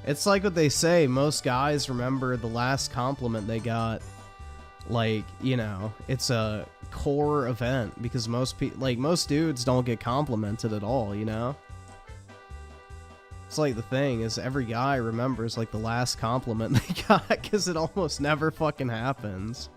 It's like what they say, most guys remember the last compliment they got. Like, you know, it's a core event because most dudes don't get complimented at all, you know? It's like the thing is every guy remembers like the last compliment they got because it almost never fucking happens.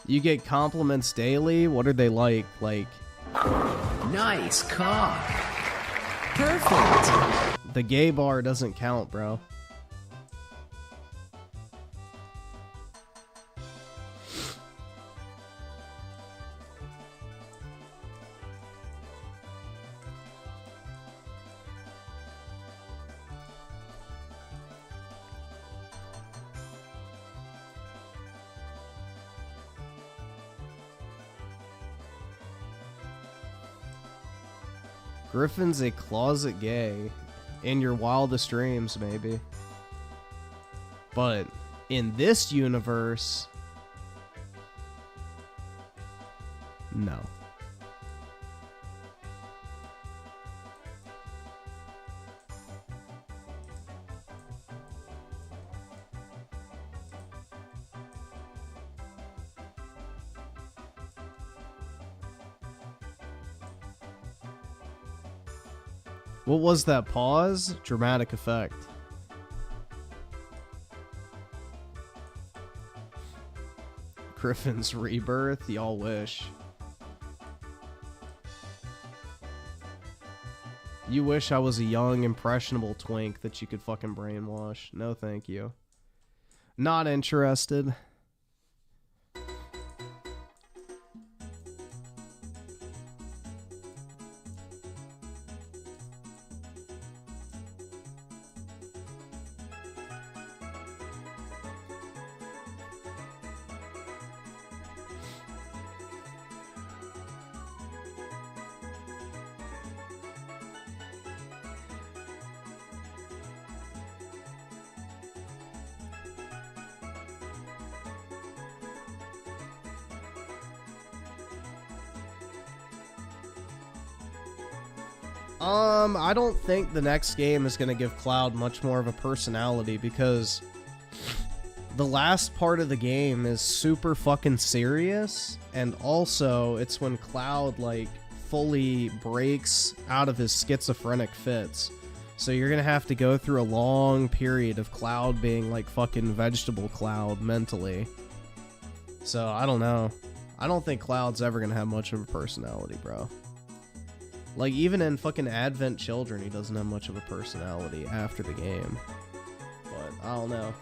You get compliments daily? What are they like? Like, nice cock. Perfect. the gay bar doesn't count, bro. Griffin's a closet gay. In your wildest dreams, maybe. But in this universe, no. What was that pause? Dramatic effect. Griffin's rebirth? Y'all wish. You wish I was a young, impressionable twink that you could fucking brainwash. No, thank you. Not interested. I don't think the next game is going to give Cloud much more of a personality because the last part of the game is super fucking serious, and also it's when Cloud like fully breaks out of his schizophrenic fits. So you're going to have to go through a long period of Cloud being like fucking vegetable Cloud mentally. So I don't know. I don't think Cloud's ever going to have much of a personality, bro. Like, even in fucking Advent Children, he doesn't have much of a personality after the game. But, I don't know.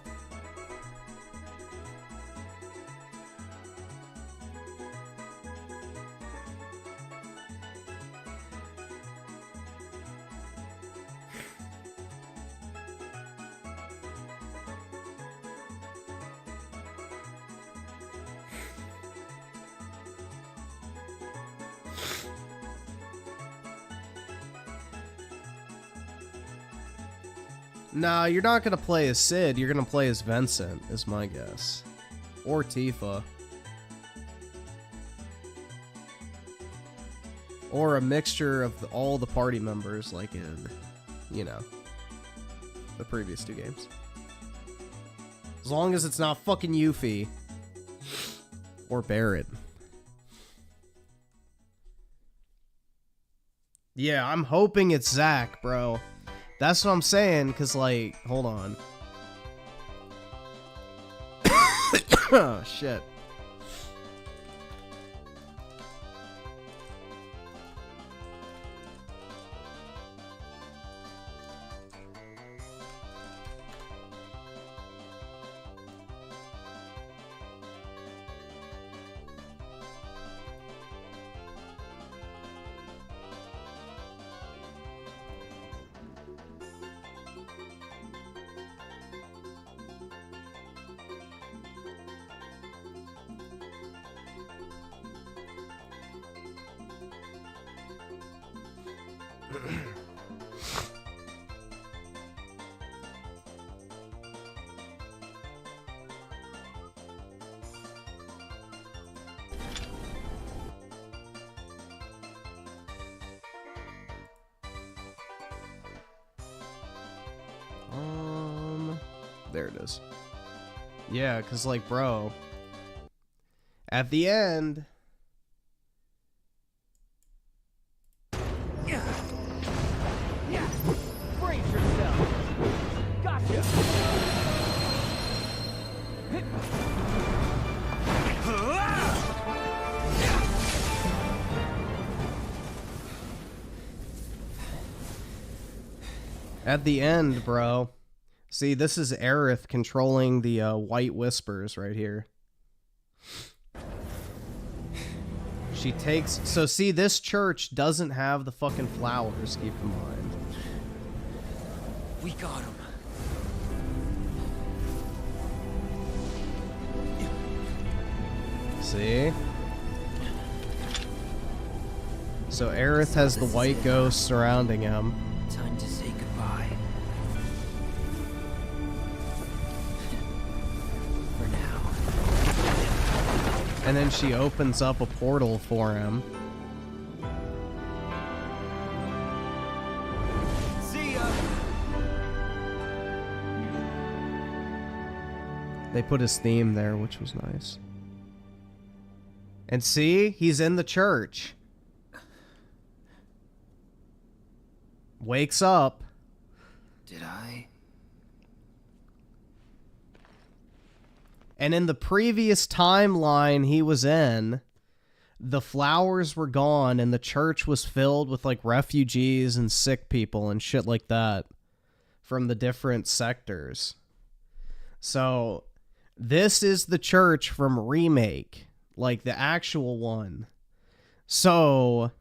Nah, you're not gonna play as Sid, you're gonna play as Vincent, is my guess. Or Tifa. Or a mixture of all the party members, like in, you know, the previous two games. As long as it's not fucking Yuffie. Or Barrett. Yeah, I'm hoping it's Zach, bro. That's what I'm saying, because, like, hold on. Oh, shit. There it is. Yeah, because, like, bro, at the end... Brace yourself. Gotcha. At the end, bro. See, this is Aerith controlling the White Whispers right here. She takes... So, see, this church doesn't have the fucking flowers, keep in mind. We got him. See? So, Aerith has the white ghost surrounding him. Time to say goodbye. For now. And then she opens up a portal for him. See ya. They put his theme there, which was nice. And see? He's in the church. Wakes up. Did I? And in the previous timeline he was in, the flowers were gone and the church was filled with like refugees and sick people and shit like that from the different sectors. So this is the church from Remake, like the actual one. So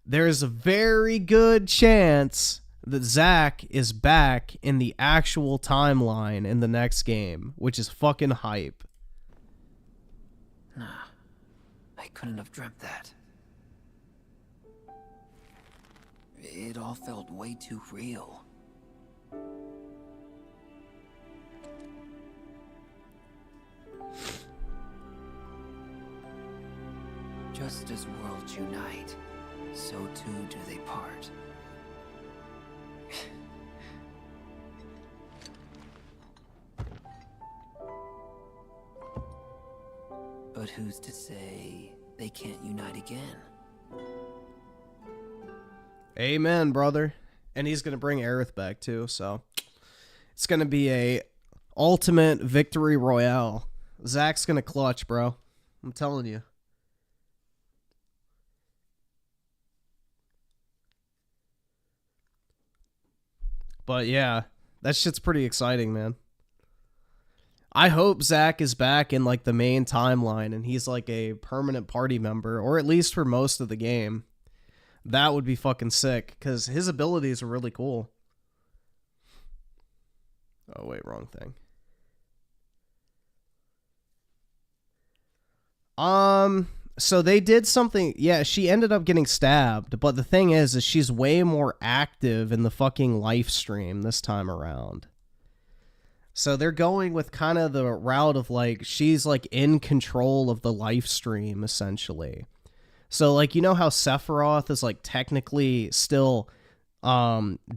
there's a very good chance that Zack is back in the actual timeline in the next game, which is fucking hype. Nah. I couldn't have dreamt that. It all felt way too real. Just as worlds unite, so too do they part. But who's to say they can't unite again? Amen, brother. And he's gonna bring Aerith back too, so it's gonna be a ultimate victory royale. Zach's gonna clutch, bro. I'm telling you. But yeah, that shit's pretty exciting, man. I hope Zach is back in like the main timeline and he's like a permanent party member, or at least for most of the game. That would be fucking sick, because his abilities are really cool. Oh, wait, wrong thing. So they did something. Yeah, she ended up getting stabbed, but the thing is she's way more active in the fucking live stream this time around. So they're going with kind of the route of like, she's like in control of the live stream, essentially. So like, you know how Sephiroth is like technically still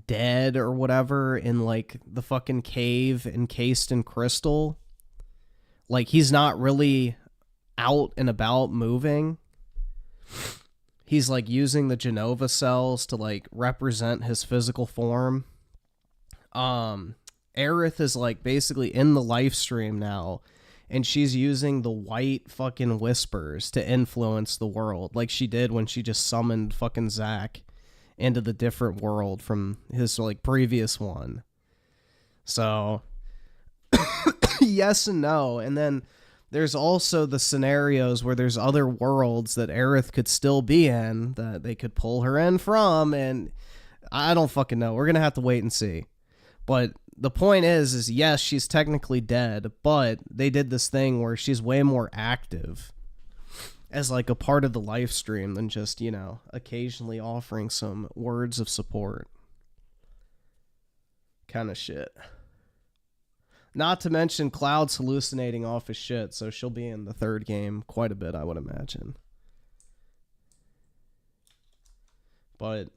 dead or whatever in like the fucking cave encased in crystal? Like, he's not really out and about moving. He's like using the Genova cells to like represent his physical form. Aerith is like basically in the live stream now, and she's using the white fucking whispers to influence the world, like she did when she just summoned fucking Zack into the different world from his like previous one. So yes and no. And then there's also the scenarios where there's other worlds that Aerith could still be in that they could pull her in from, and I don't fucking know. We're gonna have to wait and see. But the point is yes, she's technically dead, but they did this thing where she's way more active as like a part of the live stream than just, you know, occasionally offering some words of support. Kind of shit. Not to mention Cloud's hallucinating off his shit, so she'll be in the third game quite a bit, I would imagine. But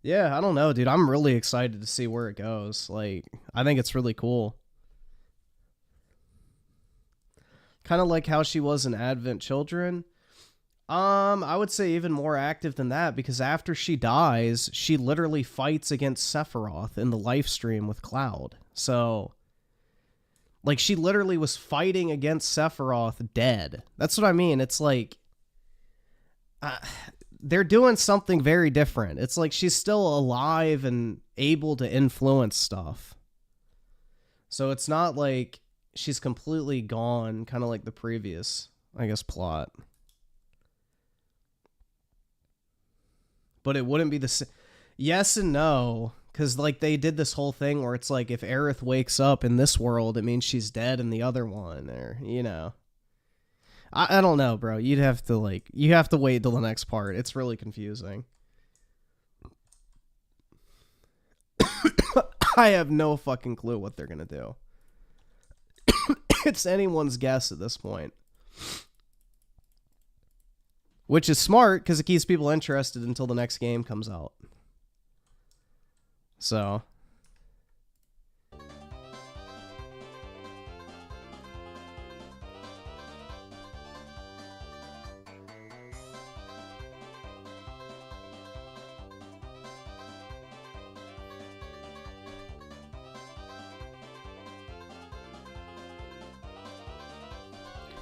yeah, I don't know, dude. I'm really excited to see where it goes. Like, I think it's really cool. Kind of like how she was in Advent Children. I would say even more active than that, because after she dies, she literally fights against Sephiroth in the live stream with Cloud. So, like, she literally was fighting against Sephiroth dead. That's what I mean. It's like, they're doing something very different. It's like she's still alive and able to influence stuff. So it's not like she's completely gone, kind of like the previous, I guess, plot. But it wouldn't be the same. Yes and no, because like they did this whole thing where it's like if Aerith wakes up in this world, it means she's dead in the other one, or, you know. I don't know, bro. You have to wait till the next part. It's really confusing. I have no fucking clue what they're gonna do. It's anyone's guess at this point. Which is smart, because it keeps people interested until the next game comes out. So...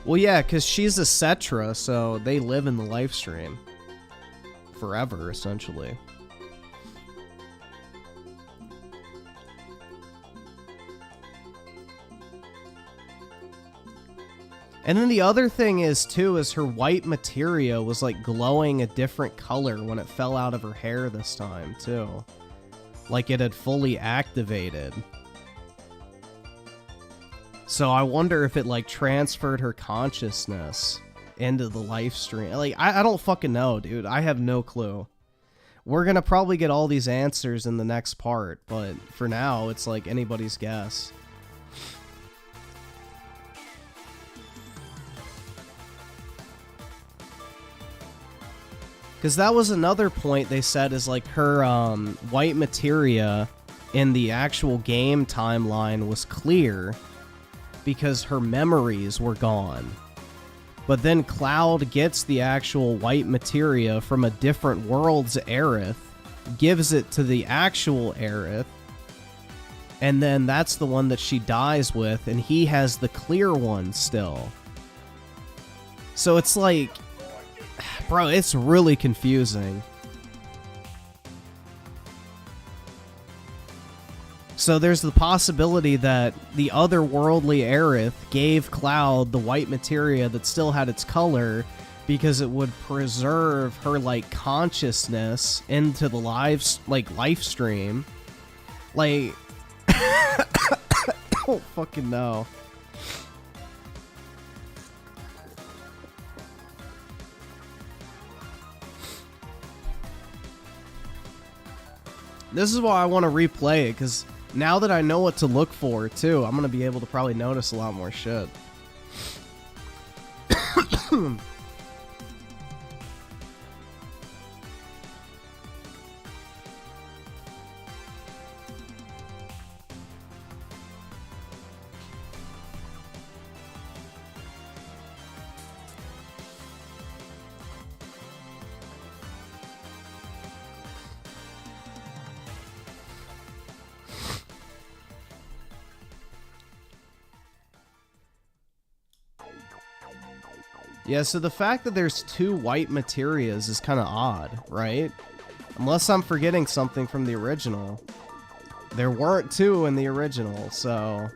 Well, yeah, because she's a Cetra, so they live in the live stream forever, essentially. And then the other thing is, too, is her white materia was, like, glowing a different color when it fell out of her hair this time, too. Like it had fully activated. So I wonder if it, like, transferred her consciousness into the live stream. Like, I don't fucking know, dude. I have no clue. We're gonna probably get all these answers in the next part, but for now, it's, like, anybody's guess. Because that was another point they said is, like, her white materia in the actual game timeline was clear because her memories were gone. But then Cloud gets the actual white materia from a different world's Aerith, gives it to the actual Aerith, and then that's the one that she dies with, and he has the clear one still. So it's like, bro, it's really confusing. So there's the possibility that the otherworldly Aerith gave Cloud the white materia that still had its color because it would preserve her like consciousness into the live stream. Like I don't fucking know. This is why I want to replay it, because now that I know what to look for, too, I'm going to be able to probably notice a lot more shit. Yeah, so the fact that there's 2 white materias is kind of odd, right? Unless I'm forgetting something from the original. There weren't 2 in the original, so...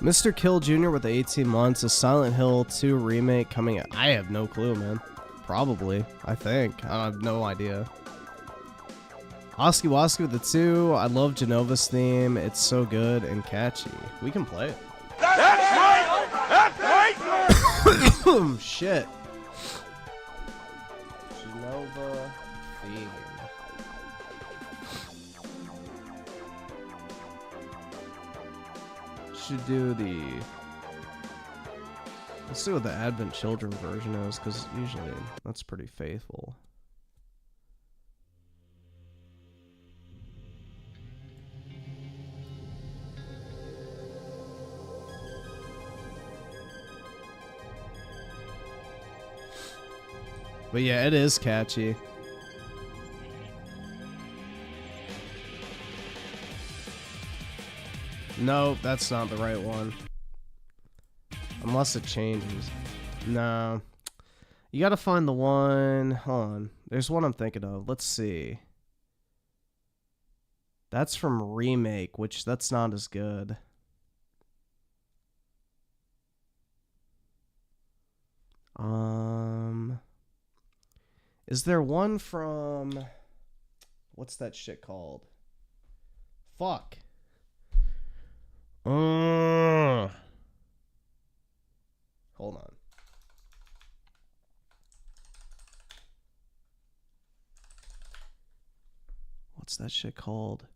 Mr. Kill Jr. with the 18 months, a Silent Hill 2 remake coming out. I have no clue, man. Probably. I think. I have no idea. Oski Woski with the 2. I love Genova's theme. It's so good and catchy. We can play it. That's right! That's right! Shit. Genova theme. Should do the... Let's see what the Advent Children version is, because usually that's pretty faithful. But yeah, it is catchy. No, that's not the right one. Unless it changes. No. You gotta find the one... Hold on. There's one I'm thinking of. Let's see. That's from Remake, which that's not as good. Is there one from... What's that shit called? Fuck. Hold on. What's that shit called?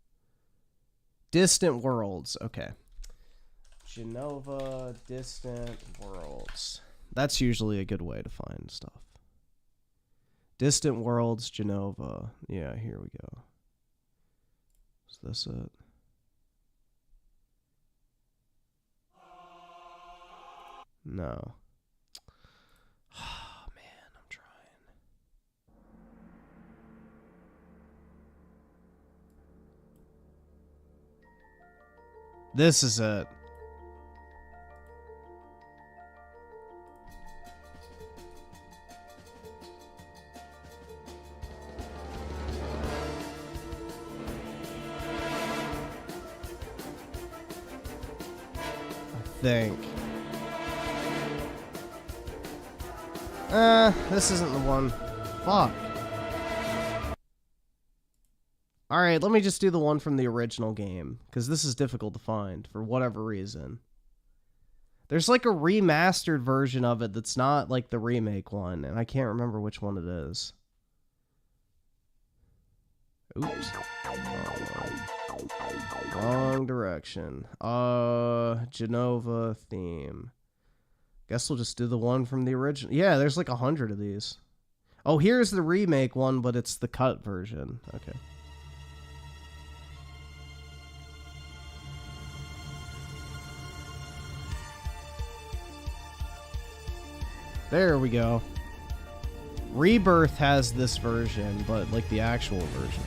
Distant Worlds. Okay. Genova Distant Worlds. That's usually a good way to find stuff. Distant Worlds, Genova. Yeah, here we go. Is this it? No. Oh, man, I'm trying. This is it. think. This isn't the one. Fuck. Alright, let me just do the one from the original game, because this is difficult to find, for whatever reason. There's like a remastered version of it that's not like the remake one, and I can't remember which one it is. Oops. Wrong direction. Genova theme. Guess we'll just do the one from the original. Yeah, there's like 100 of these. Oh, here's the remake one, but it's the cut version. Okay. There we go. Rebirth has this version, but like the actual version.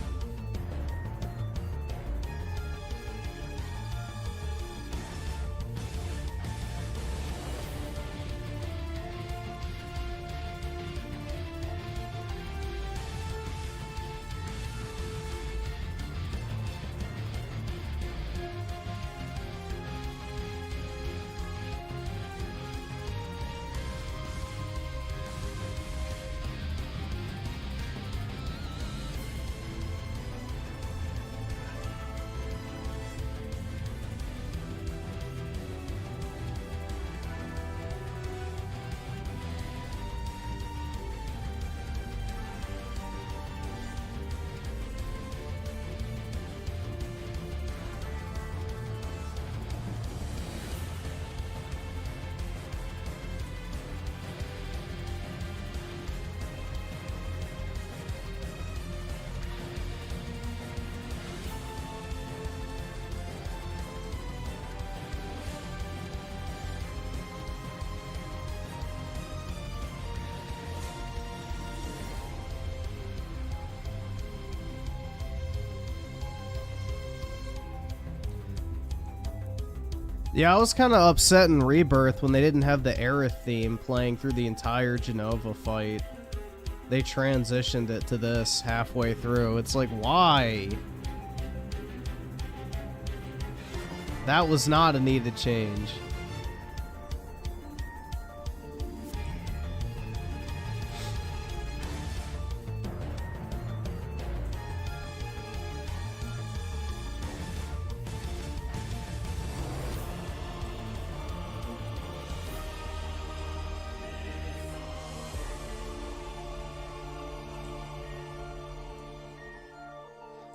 Yeah, I was kind of upset in Rebirth when they didn't have the Aerith theme playing through the entire Genova fight. They transitioned it to this halfway through. It's like, why? That was not a needed change.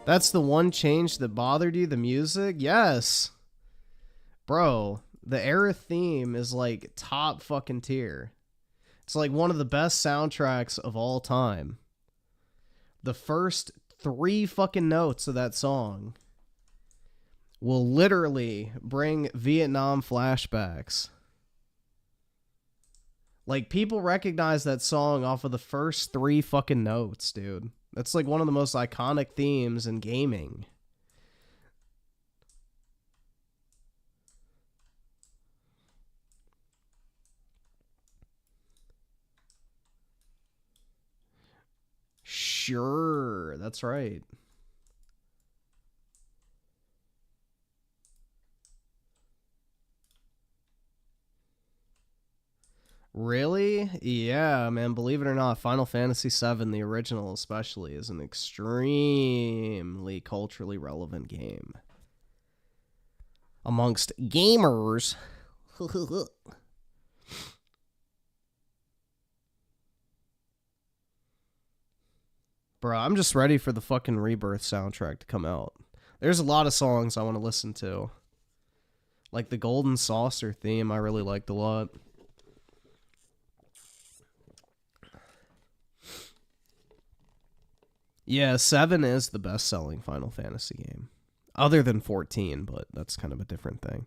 That's the one change that bothered you, the music? Yes. Bro, the Aerith theme is like top fucking tier. It's like one of the best soundtracks of all time. The first 3 fucking notes of that song will literally bring Vietnam flashbacks. Like, people recognize that song off of the first 3 fucking notes, dude. That's like one of the most iconic themes in gaming. Sure, that's right. Really? Yeah, man, believe it or not, Final Fantasy VII, the original especially, is an extremely culturally relevant game. Amongst gamers. Bro, I'm just ready for the fucking Rebirth soundtrack to come out. There's a lot of songs I want to listen to. Like the Golden Saucer theme, I really liked a lot. Yeah, 7 is the best-selling Final Fantasy game. Other than 14, but that's kind of a different thing.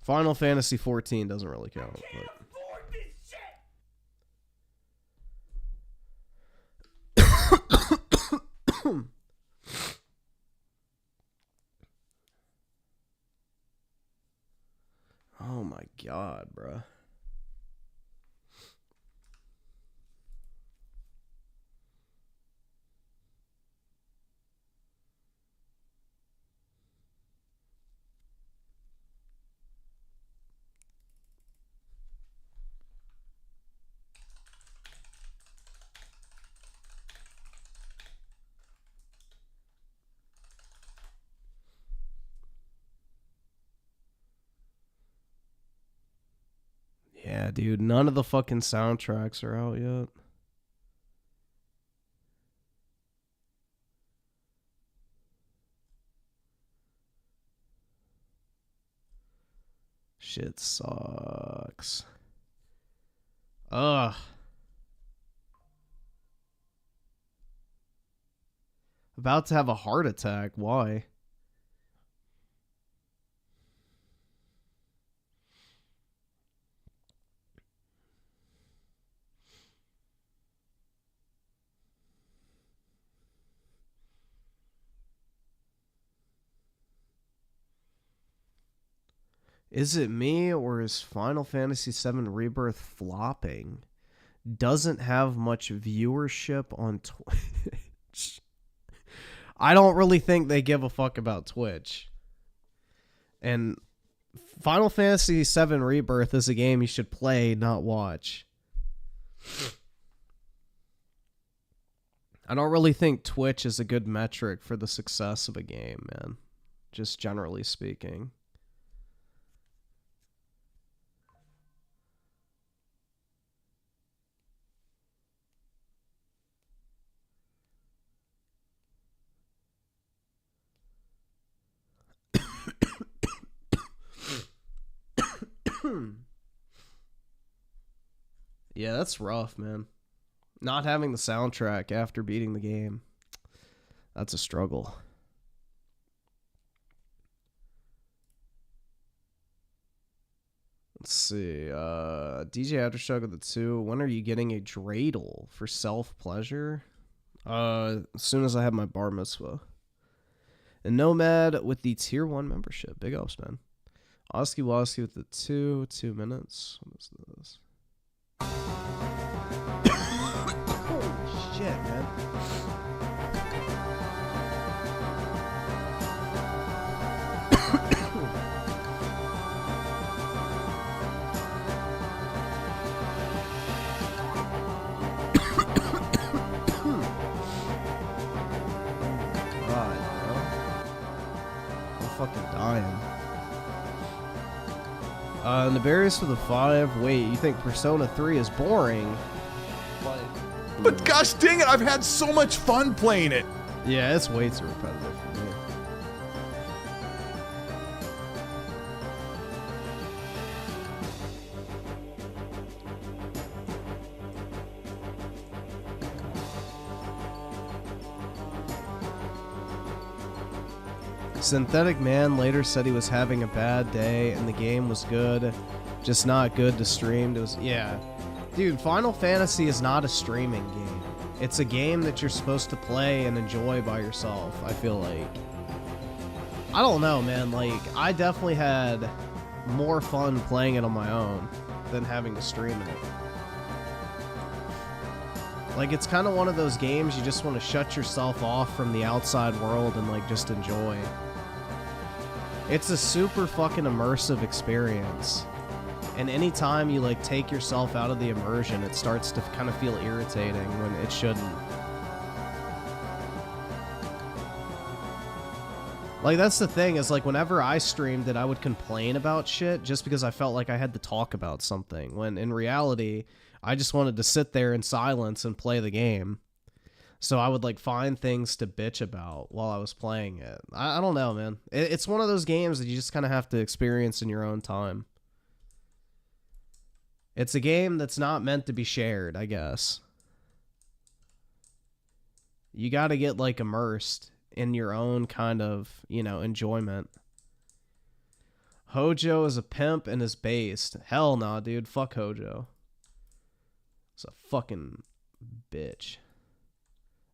Final Fantasy 14 doesn't really count. But... oh my god, bruh. Yeah, dude, none of the fucking soundtracks are out yet. Shit sucks. Ugh. About to have a heart attack. Why? Is it me, or is Final Fantasy VII Rebirth flopping? Doesn't have much viewership on Twitch. I don't really think they give a fuck about Twitch. And Final Fantasy VII Rebirth is a game you should play, not watch. I don't really think Twitch is a good metric for the success of a game, man. Just generally speaking. Yeah, that's rough, man. Not having the soundtrack after beating the game. That's a struggle. Let's see. DJ Aftershock of the 2. When are you getting a dreidel for self-pleasure? As soon as I have my bar mitzvah. And Nomad with the tier 1 membership. Big ups, man. Oski Woski with the 2 minutes. What is this? Holy shit, man. God, bro. I'm fucking dying. Nefarious for the 5. Wait, you think Persona 3 is boring? But gosh dang it, I've had so much fun playing it. Yeah, it's way too repetitive for me. Synthetic Man later said he was having a bad day and the game was good, just not good to stream. It was, yeah. Dude, Final Fantasy is not a streaming game. It's a game that you're supposed to play and enjoy by yourself, I feel like. I don't know, man. Like, I definitely had more fun playing it on my own than having to stream it. Like, it's kind of one of those games you just want to shut yourself off from the outside world and, like, just enjoy. It's a super fucking immersive experience. And anytime you, like, take yourself out of the immersion, it starts to kind of feel irritating when it shouldn't. Like, that's the thing, is, like, whenever I streamed it, I would complain about shit just because I felt like I had to talk about something, when in reality, I just wanted to sit there in silence and play the game. So I would, like, find things to bitch about while I was playing it. I don't know, man. It's one of those games that you just kind of have to experience in your own time. It's a game that's not meant to be shared, I guess. You gotta get, like, immersed in your own kind of, you know, enjoyment. Hojo is a pimp and is based. Hell nah, dude. Fuck Hojo. It's a fucking bitch.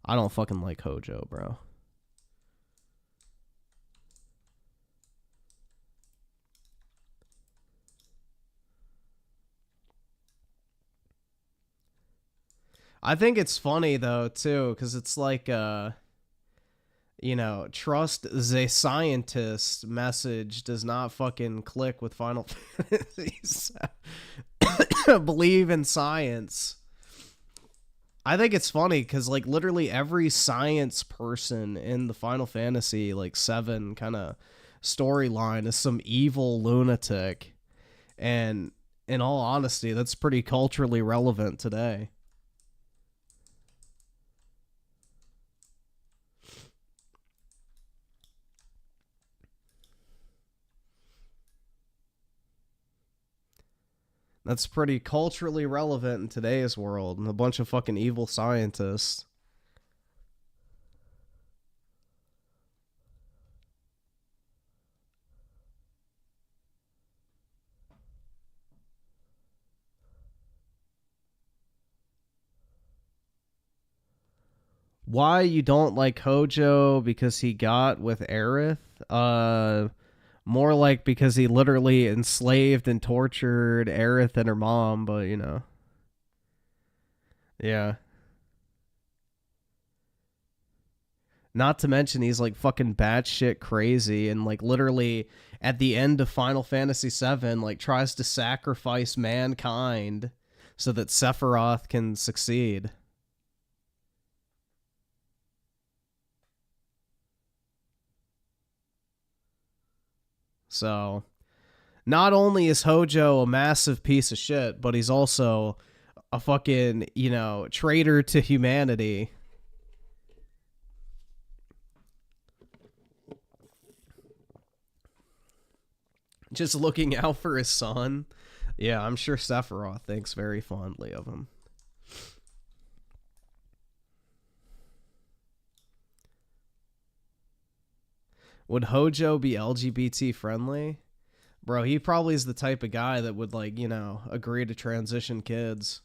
I don't fucking like Hojo, bro. I think it's funny, though, too, because it's like, you know, trust the scientist message does not fucking click with Final Fantasy. Believe in science. I think it's funny because, like, literally every science person in the Final Fantasy, like, 7 kind of storyline is some evil lunatic. And in all honesty, that's pretty culturally relevant today. That's pretty culturally relevant in today's world, and a bunch of fucking evil scientists. Why you don't like Hojo? Because he got with Aerith? More like because he literally enslaved and tortured Aerith and her mom, but you know. Yeah. Not to mention he's like fucking batshit crazy and like literally at the end of Final Fantasy VII like tries to sacrifice mankind so that Sephiroth can succeed. So, not only is Hojo a massive piece of shit, but he's also a fucking, you know, traitor to humanity. Just looking out for his son. Yeah, I'm sure Sephiroth thinks very fondly of him. Would Hojo be LGBT friendly? Bro, he probably is the type of guy that would, like, you know, agree to transition kids.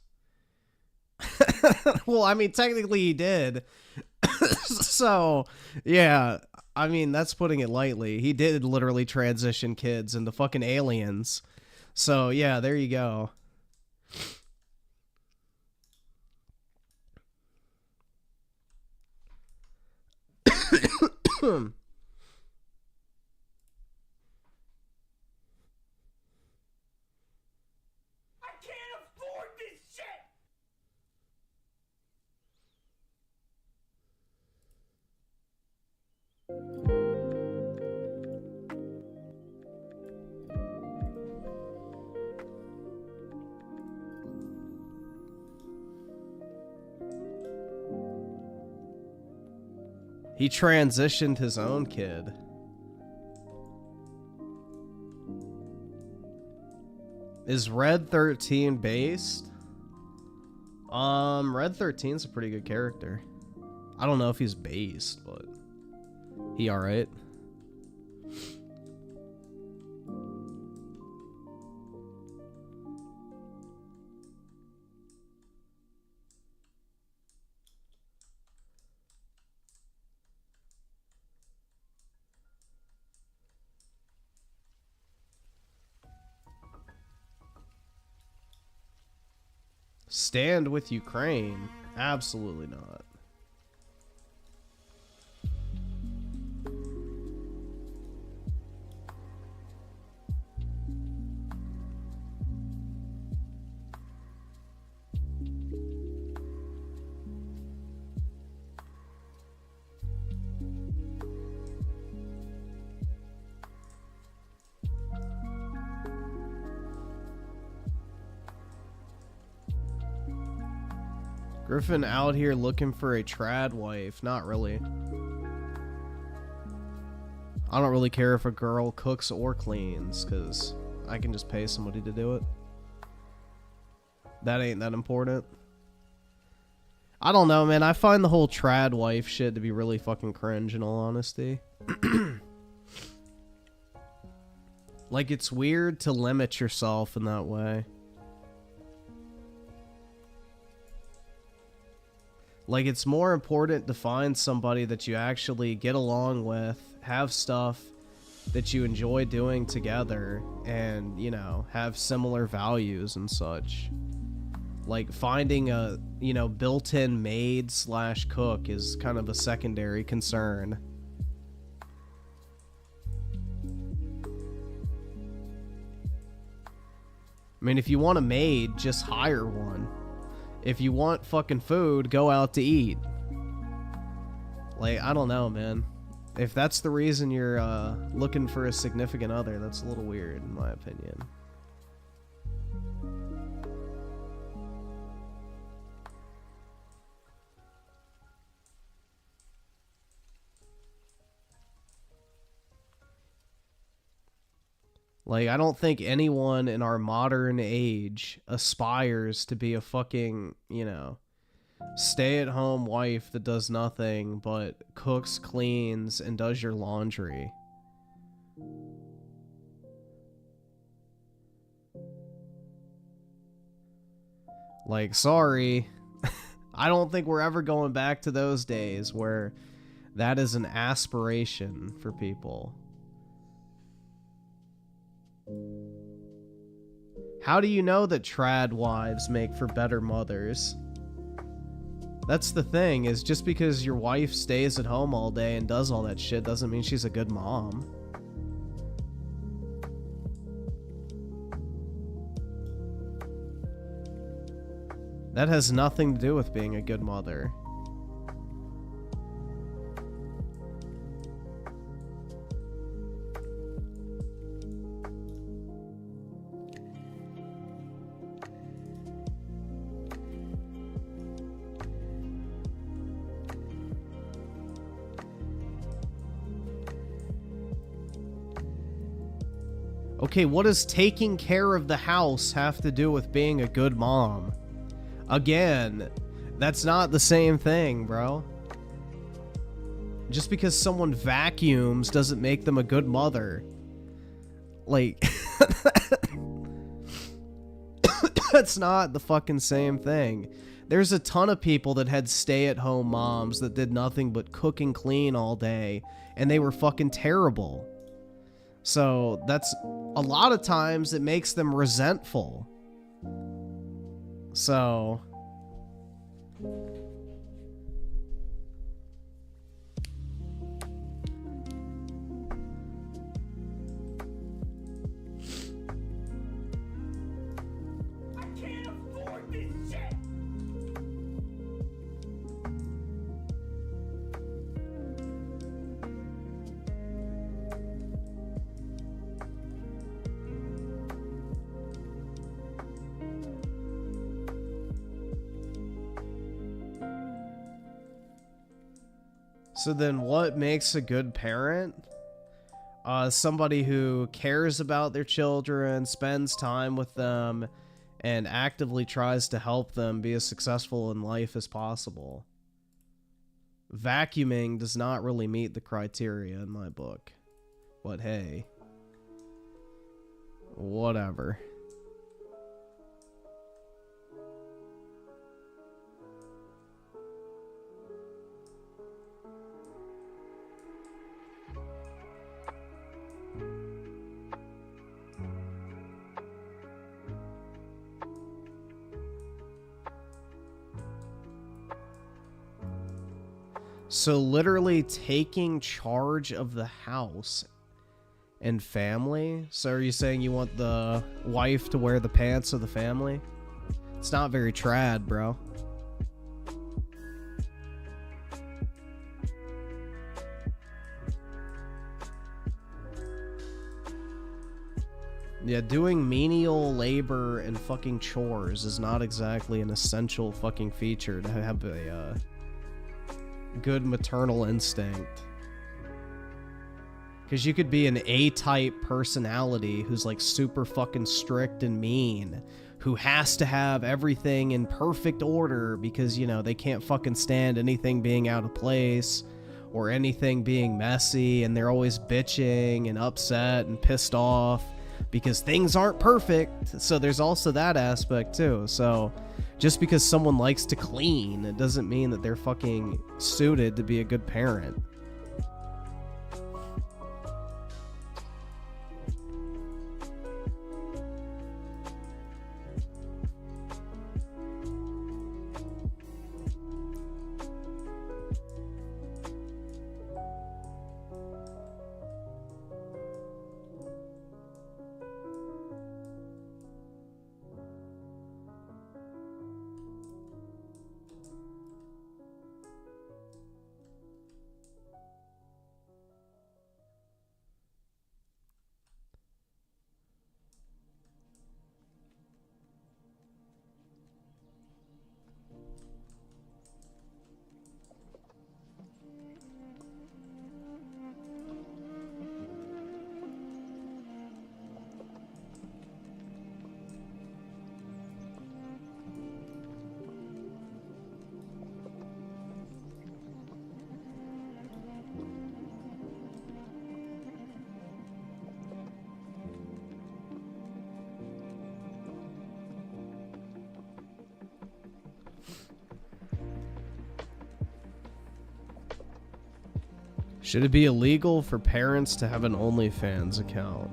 Well, I mean, technically he did. So, yeah, I mean, that's putting it lightly. He did literally transition kids into fucking aliens. So, yeah, there you go. He transitioned his own kid. Is Red 13 based? Red 13's a pretty good character. I don't know if he's based, but he alright. Stand with Ukraine? Absolutely not. Griffin out here looking for a trad wife. Not really. I don't really care if a girl cooks or cleans, because I can just pay somebody to do it. That ain't that important. I don't know, man. I find the whole trad wife shit to be really fucking cringe, in all honesty. Like, it's weird to limit yourself in that way. Like, it's more important to find somebody that you actually get along with, have stuff that you enjoy doing together, and, you know, have similar values and such. Like, finding a, you know, built-in maid slash cook is kind of a secondary concern. I mean, if you want a maid, just hire one. If you want fucking food, go out to eat. Like, I don't know, man. If that's the reason you're looking for a significant other, that's a little weird, in my opinion. Like, I don't think anyone in our modern age aspires to be a fucking, you know, stay-at-home wife that does nothing but cooks, cleans, and does your laundry. Like, sorry. I don't think we're ever going back to those days where that is an aspiration for people. How do you know that trad wives make for better mothers? That's the thing, is just because your wife stays at home all day and does all that shit doesn't mean she's a good mom. That has nothing to do with being a good mother. Okay, what does taking care of the house have to do with being a good mom? Again, that's not the same thing, bro. Just because someone vacuums doesn't make them a good mother. Like, that's not the fucking same thing. There's a ton of people that had stay-at-home moms that did nothing but cook and clean all day, and they were fucking terrible. So that's a lot of times it makes them resentful. So I can't afford this shit! So then what makes a good parent? Somebody who cares about their children, spends time with them, and actively tries to help them be as successful in life as possible. Vacuuming does not really meet the criteria in my book. But hey, whatever. So literally taking charge of the house and family. So are you saying you want the wife to wear the pants of the family? It's not very trad, bro. Yeah, doing menial labor and fucking chores is not exactly an essential fucking feature to have a good maternal instinct. Because you could be an A-type personality who's like super fucking strict and mean, who has to have everything in perfect order because, you know, they can't fucking stand anything being out of place or anything being messy, and they're always bitching and upset and pissed off because things aren't perfect. So there's also that aspect too. So just because someone likes to clean, it doesn't mean that they're fucking suited to be a good parent. Should it be illegal for parents to have an OnlyFans account?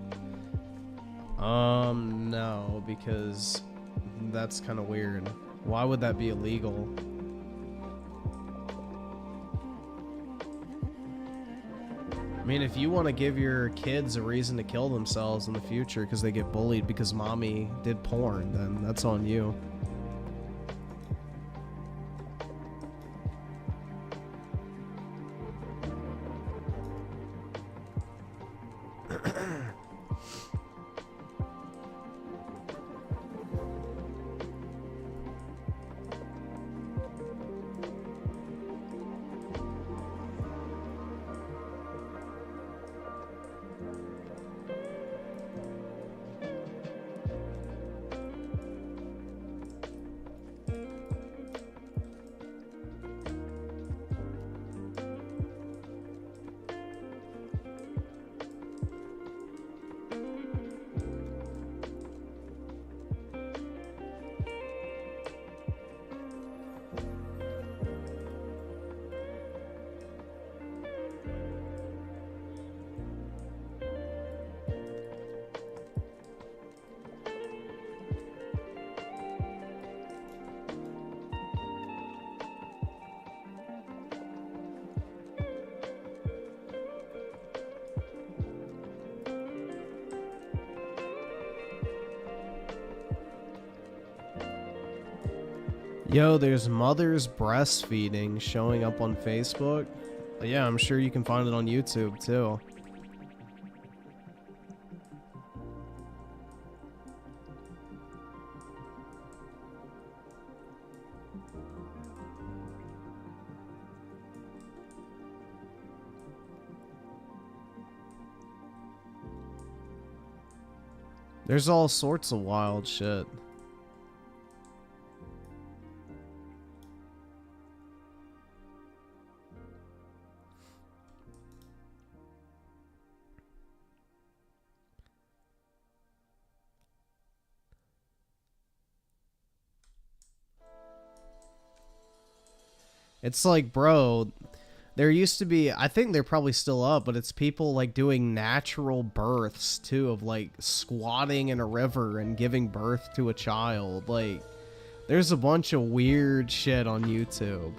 No, because that's kind of weird. Why would that be illegal? I mean, if you want to give your kids a reason to kill themselves in the future because they get bullied because mommy did porn, then that's on you. Yo, there's mothers breastfeeding showing up on Facebook. Yeah, I'm sure you can find it on YouTube too. There's all sorts of wild shit. It's like, bro, there used to be, I think they're probably still up, but it's people like doing natural births too, of like squatting in a river and giving birth to a child. Like, there's a bunch of weird shit on YouTube.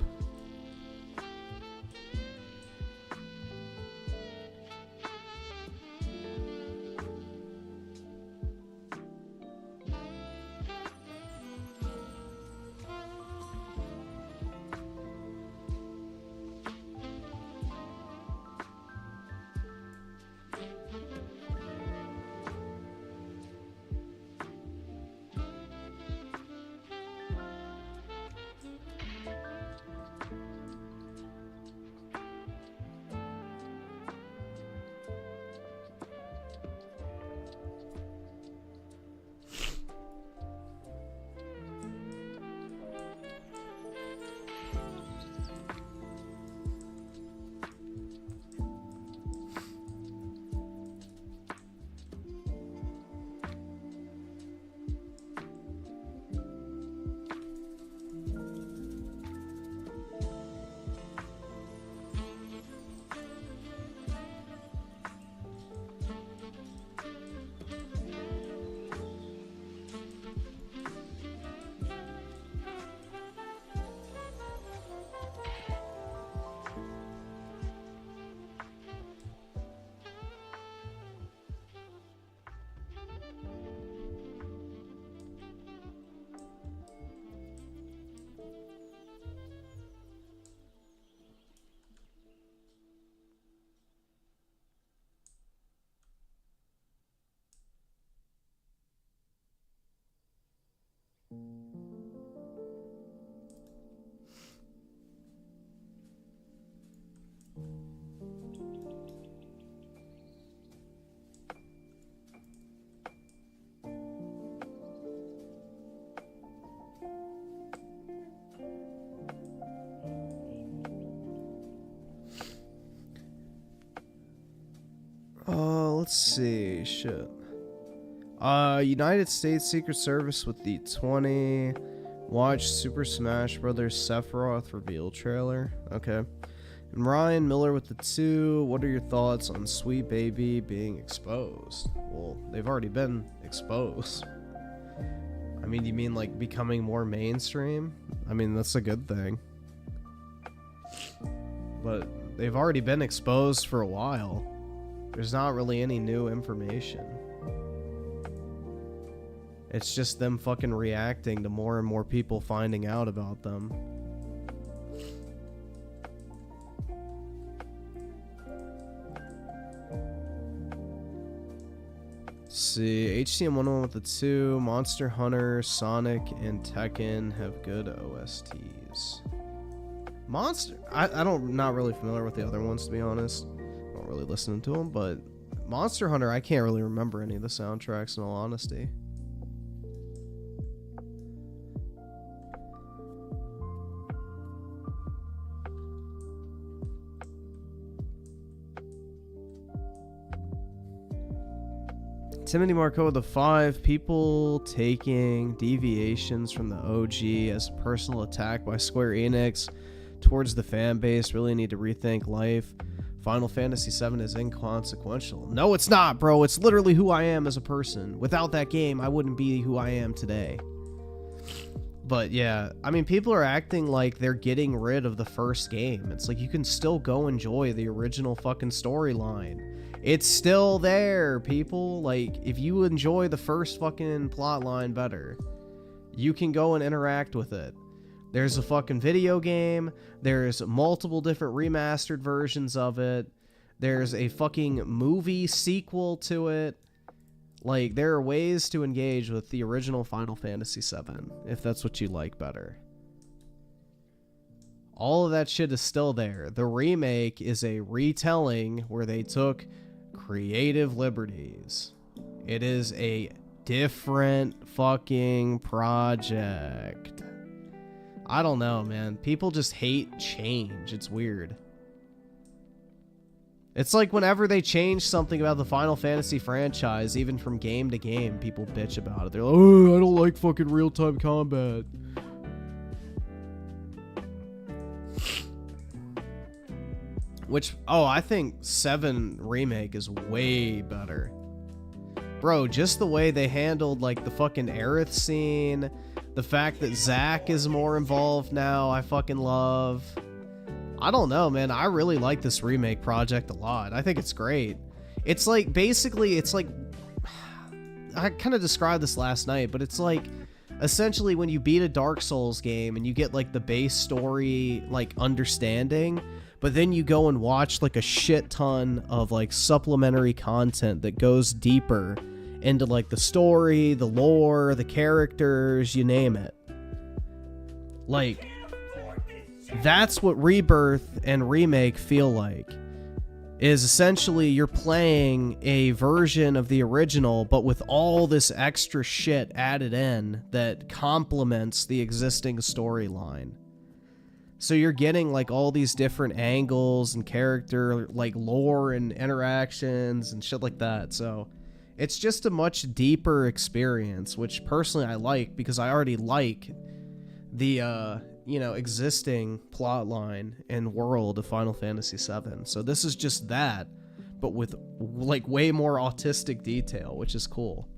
Let's see, shit. United States Secret Service with the 20. Watch Super Smash Bros. Sephiroth reveal trailer. Okay. And Ryan Miller with the 2. What are your thoughts on Sweet Baby being exposed? Well, they've already been exposed. I mean, you mean like becoming more mainstream? I mean, that's a good thing. But they've already been exposed for a while. There's not really any new information. It's just them fucking reacting to more and more people finding out about them. Let's see, HTM101 with the 2. Monster Hunter, Sonic, and Tekken have good OSTs. I'm not really familiar with the other ones, to be honest. I don't really listen to them, but Monster Hunter, I can't really remember any of the soundtracks, in all honesty. Timothy Marco with the 5. People taking deviations from the OG as a personal attack by Square Enix towards the fan base really need to rethink life. Final Fantasy VII is inconsequential. No, it's not, bro. It's literally who I am as a person. Without that game, I wouldn't be who I am today. But yeah, I mean, people are acting like they're getting rid of the first game. It's like you can still go enjoy the original fucking storyline. It's still there, people. Like, if you enjoy the first fucking plotline better, you can go and interact with it. There's a fucking video game. There's multiple different remastered versions of it. There's a fucking movie sequel to it. Like, there are ways to engage with the original Final Fantasy VII, if that's what you like better. All of that shit is still there. The remake is a retelling where they took creative liberties. It is a different fucking project. I don't know, man. People just hate change. It's weird. It's like whenever they change something about the Final Fantasy franchise, even from game to game, people bitch about it. They're like, oh, I don't like fucking real-time combat. Which, oh, I think 7 Remake is way better. Bro, just the way they handled, like, the fucking Aerith scene, the fact that Zack is more involved now, I fucking love. I don't know, man. I really like this remake project a lot. I think it's great. It's like, basically, it's like, I kind of described this last night, but it's like, essentially when you beat a Dark Souls game and you get like the base story, like, understanding, but then you go and watch like a shit ton of like supplementary content that goes deeper into like the story, the lore, the characters, you name it. Like, that's what Rebirth and Remake feel like. Is essentially you're playing a version of the original, but with all this extra shit added in that complements the existing storyline. So you're getting like all these different angles and character like lore and interactions and shit like that. So it's just a much deeper experience, which personally I like because I already like the you know, existing plot line and world of Final Fantasy VII. So this is just that, but with like way more autistic detail, which is cool.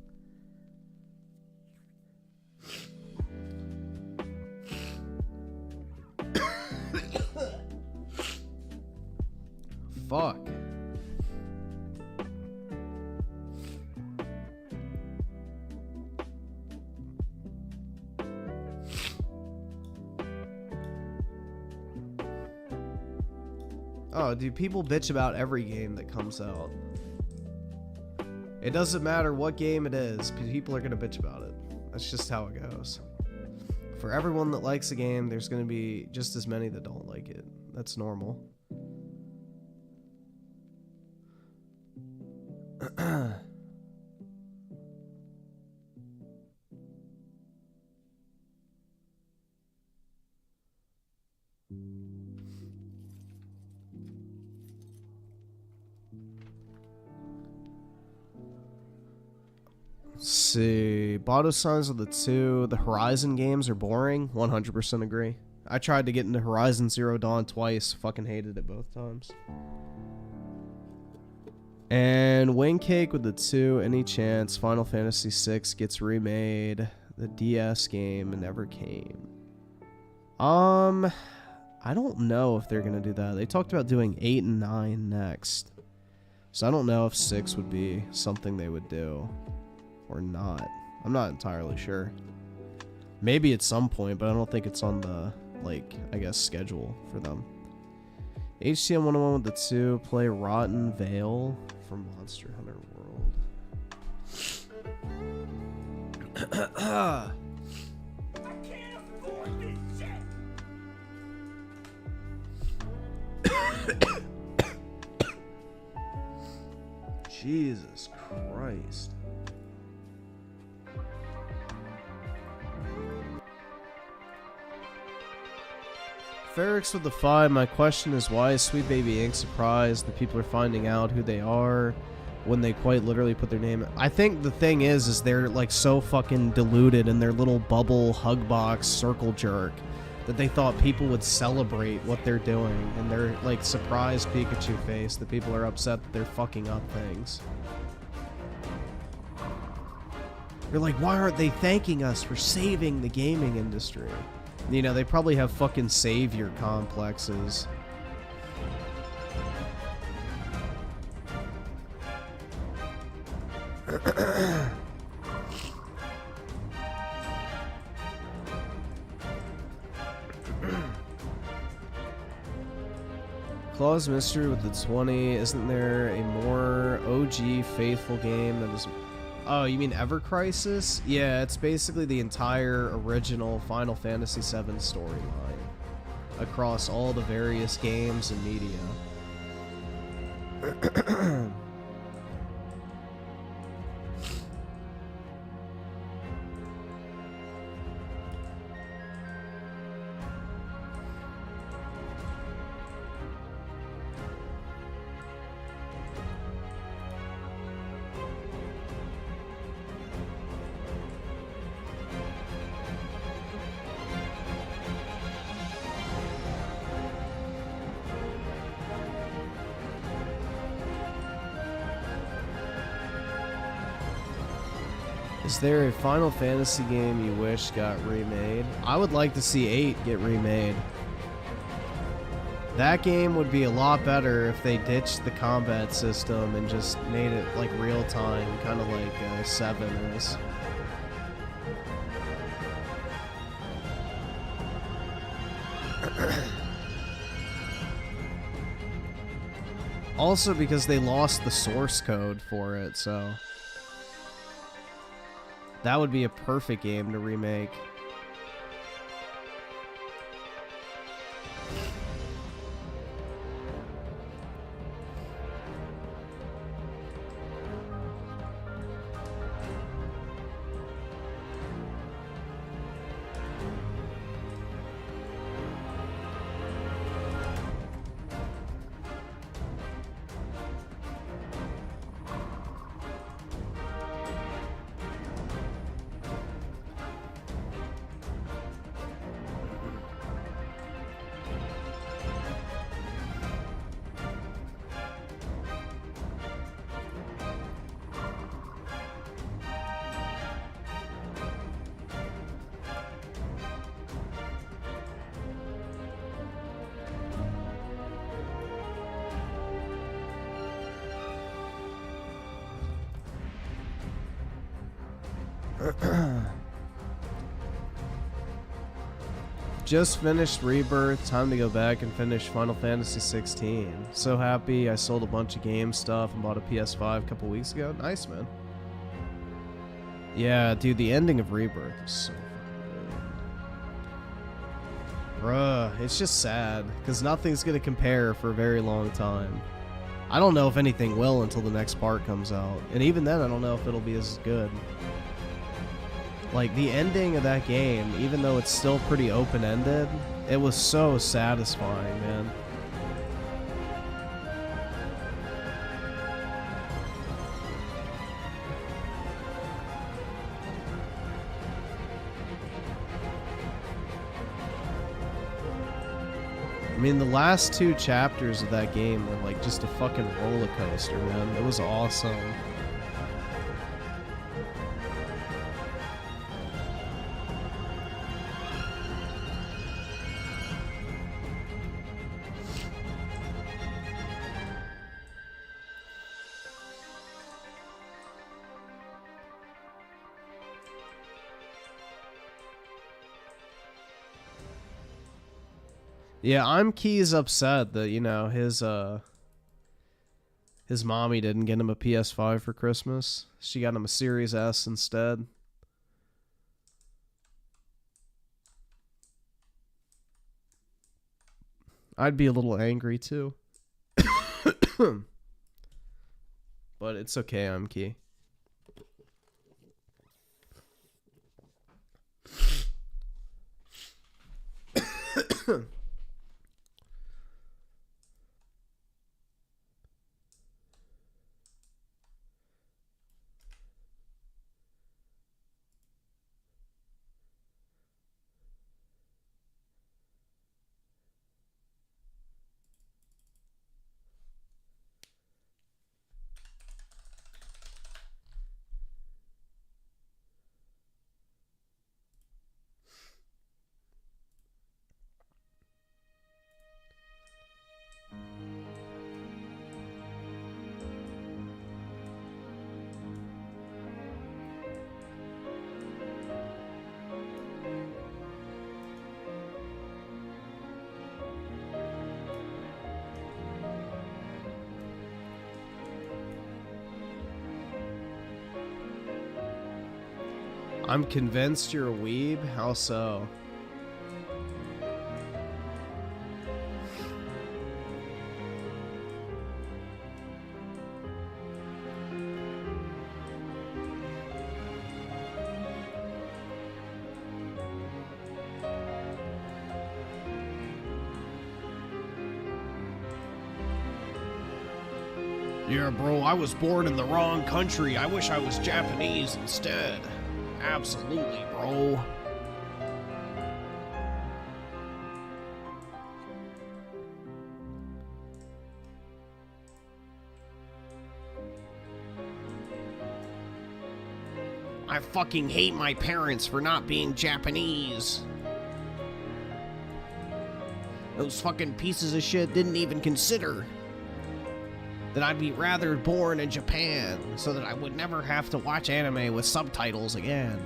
Fuck. Oh, dude, people bitch about every game that comes out. It doesn't matter what game it is, people are gonna bitch about it. That's just how it goes. For everyone that likes a game, there's gonna be just as many that don't like it. That's normal. Let's see. Botto signs of the 2. The Horizon games are boring. 100% agree. I tried to get into Horizon Zero Dawn twice. Fucking hated it both times. And Wing Cake with the 2. Any chance Final Fantasy VI gets remade? The DS game never came. I don't know if they're gonna do that. They talked about doing 8 and 9 next. So I don't know if 6 would be something they would do or not. I'm not entirely sure. Maybe at some point, but I don't think it's on the, like, I guess, schedule for them. HTM 101 with the 2. Play Rotten Vale from Monster Hunter World. I can't afford this shit. Jesus Christ. Ferrix with the 5. My question is, why is Sweet Baby Inc. surprised that people are finding out who they are when they quite literally put their name? I think the thing is they're like so fucking deluded in their little bubble hug box circle jerk that they thought people would celebrate what they're doing, and they're like surprised Pikachu face that people are upset that they're fucking up things. They're like, why aren't they thanking us for saving the gaming industry? You know, they probably have fucking savior complexes. Claw's Mystery with the 20. Isn't there a more OG faithful game that is... Oh, you mean Ever Crisis? Yeah, it's basically the entire original Final Fantasy VII storyline across all the various games and media. Is there a Final Fantasy game you wish got remade? I would like to see 8 get remade. That game would be a lot better if they ditched the combat system and just made it like real time, kind of like 7 is. Also because they lost the source code for it, so... That would be a perfect game to remake. Just finished Rebirth, time to go back and finish Final Fantasy 16. So happy I sold a bunch of game stuff and bought a PS5 a couple weeks ago. Nice, man. Yeah, dude, the ending of Rebirth is so fucking good. Bruh, it's just sad, because nothing's gonna compare for a very long time. I don't know if anything will until the next part comes out, and even then I don't know if it'll be as good. Like, the ending of that game, even though it's still pretty open-ended, it was so satisfying, man. I mean, the last 2 chapters of that game were like just a fucking roller coaster, man. It was awesome. Yeah, I'm Key's upset that, you know, his mommy didn't get him a PS5 for Christmas. She got him a Series S instead. I'd be a little angry too. But it's okay, I'm Key. I'm convinced you're a weeb? How so? Yeah, bro, I was born in the wrong country. I wish I was Japanese instead. Absolutely, bro. I fucking hate my parents for not being Japanese. Those fucking pieces of shit didn't even consider that I'd be rather born in Japan so that I would never have to watch anime with subtitles again.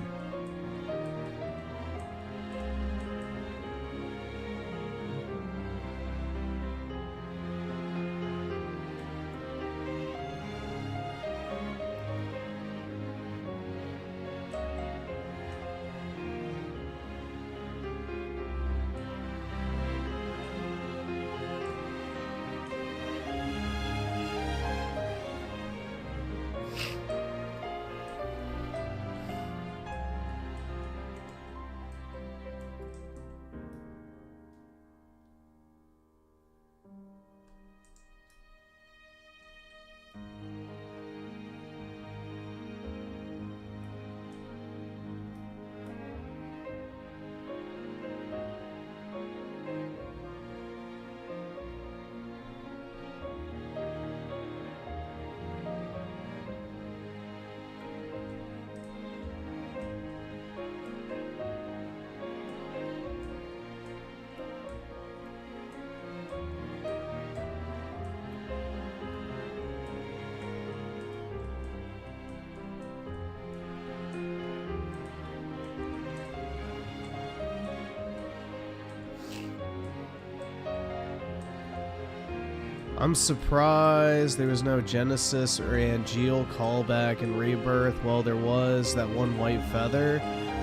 I'm surprised there was no Genesis or Angeal callback in Rebirth. Well, there was that one white feather.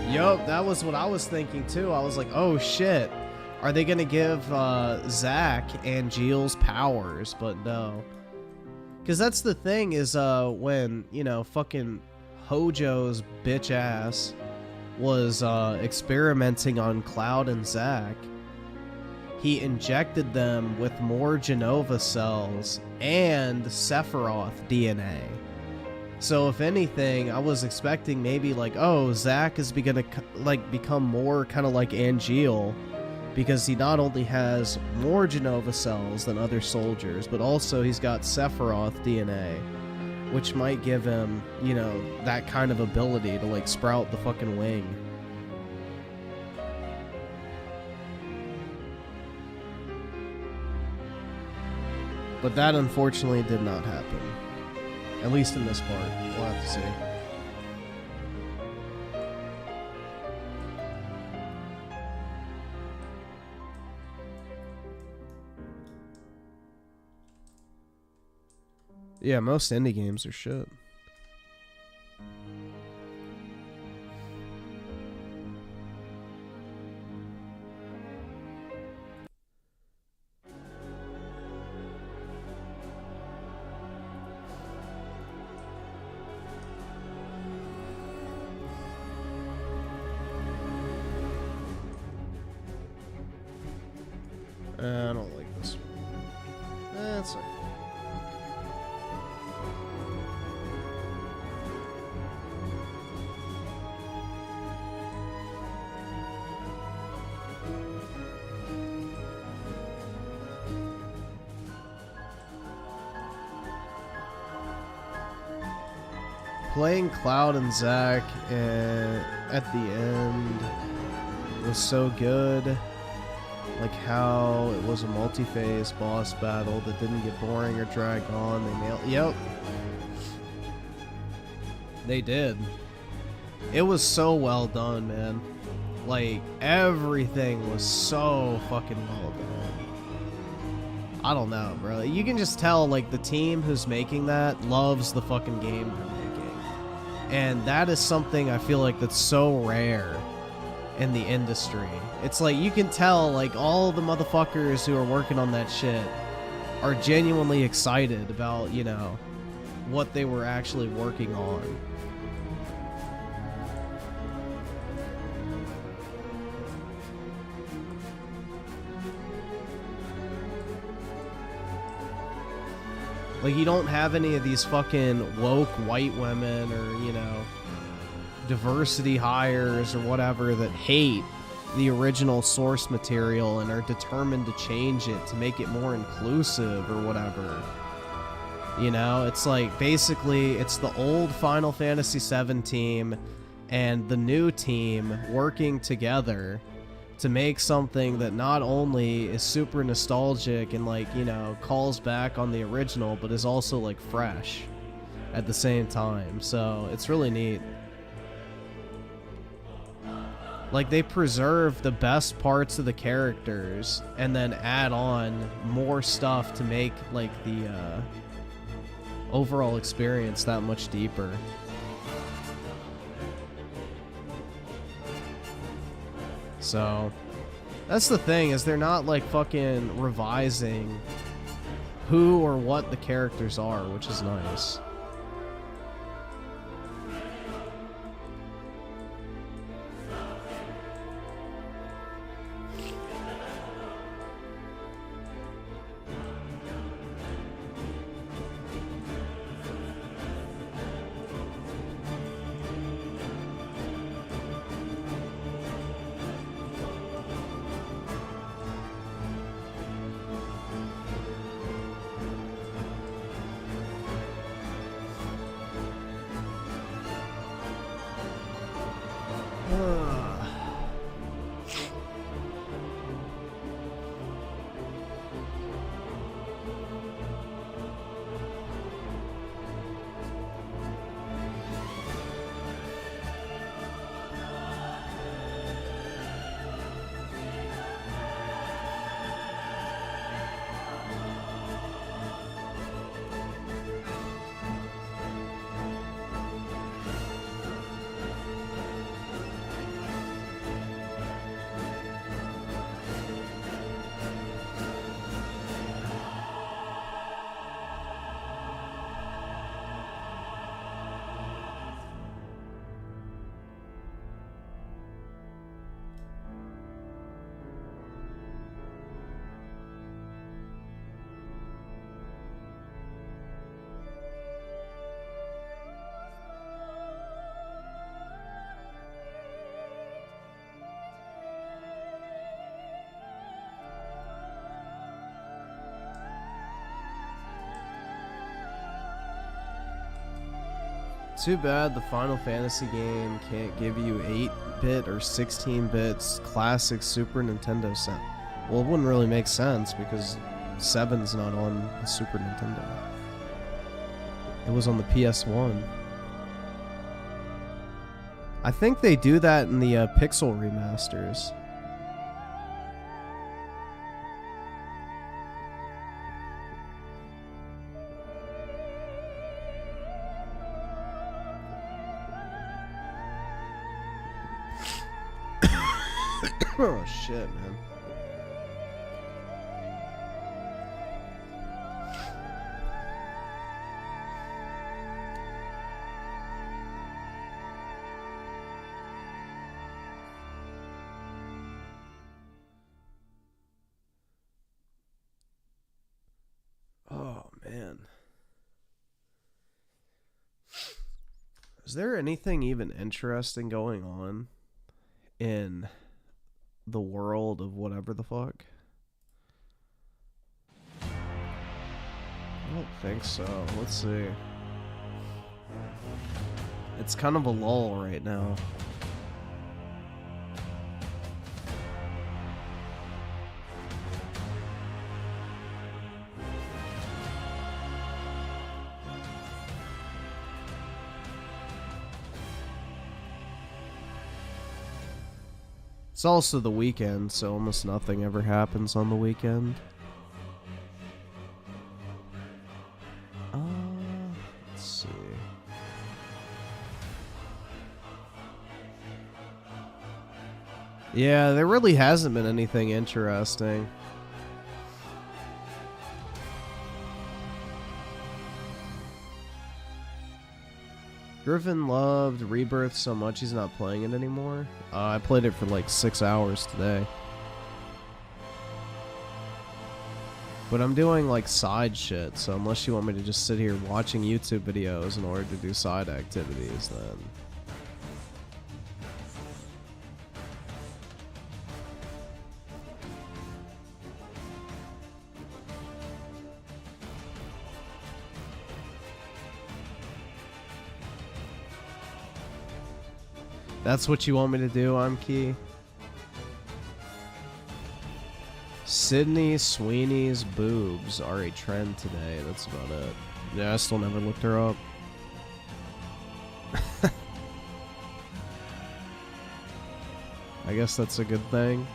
Yup, that was what I was thinking too. I was like, oh shit. Are they gonna give Zack Angeal's powers? But no. Because that's the thing is when, you know, fucking Hojo's bitch ass was experimenting on Cloud and Zack, he injected them with more Genova cells and Sephiroth DNA. So if anything, I was expecting maybe like, oh, Zack is gonna like become more kind of like Angeal because he not only has more Genova cells than other soldiers, but also he's got Sephiroth DNA, which might give him, you know, that kind of ability to, like, sprout the fucking wing. But that unfortunately did not happen. At least in this part. We'll have to see. Yeah, most indie games are shit. I don't like this one. That's all right. Playing Cloud and Zack at the end was so good. Like how it was a multi-phase boss battle that didn't get boring or drag on. They nailed. Yep. They did. It was so well done, man. Like, everything was so fucking well done. I don't know, bro. You can just tell, like, the team who's making that loves the fucking game they're making. And that is something I feel like that's so rare in the industry. It's like, you can tell, like, all the motherfuckers who are working on that shit are genuinely excited about, you know, what they were actually working on. Like, you don't have any of these fucking woke white women or, you know, diversity hires or whatever that hate the original source material and are determined to change it to make it more inclusive or whatever. You know, it's like, basically, it's the old Final Fantasy VII team and the new team working together to make something that not only is super nostalgic and, like, you know, calls back on the original, but is also, like, fresh at the same time. So it's really neat. Like, they preserve the best parts of the characters and then add on more stuff to make, like, the overall experience that much deeper. So, that's the thing, is they're not, like, fucking revising who or what the characters are, which is nice. Too bad the Final Fantasy game can't give you 8-bit or 16-bit classic Super Nintendo set. Well, it wouldn't really make sense because 7's not on the Super Nintendo. It was on the PS1. I think they do that in the Pixel remasters. Oh shit, man. Oh man. Is there anything even interesting going on in the world of whatever the fuck? I don't think so. Let's see. It's kind of a lull right now. It's also the weekend, so almost nothing ever happens on the weekend. Let's see. Yeah, there really hasn't been anything interesting. Griffin loved Rebirth so much he's not playing it anymore. I played it for like 6 hours today. But I'm doing like side shit, so unless you want me to just sit here watching YouTube videos in order to do side activities, then... That's what you want me to do, I'm Key? Sydney Sweeney's boobs are a trend today. That's about it. Yeah, I still never looked her up. I guess that's a good thing.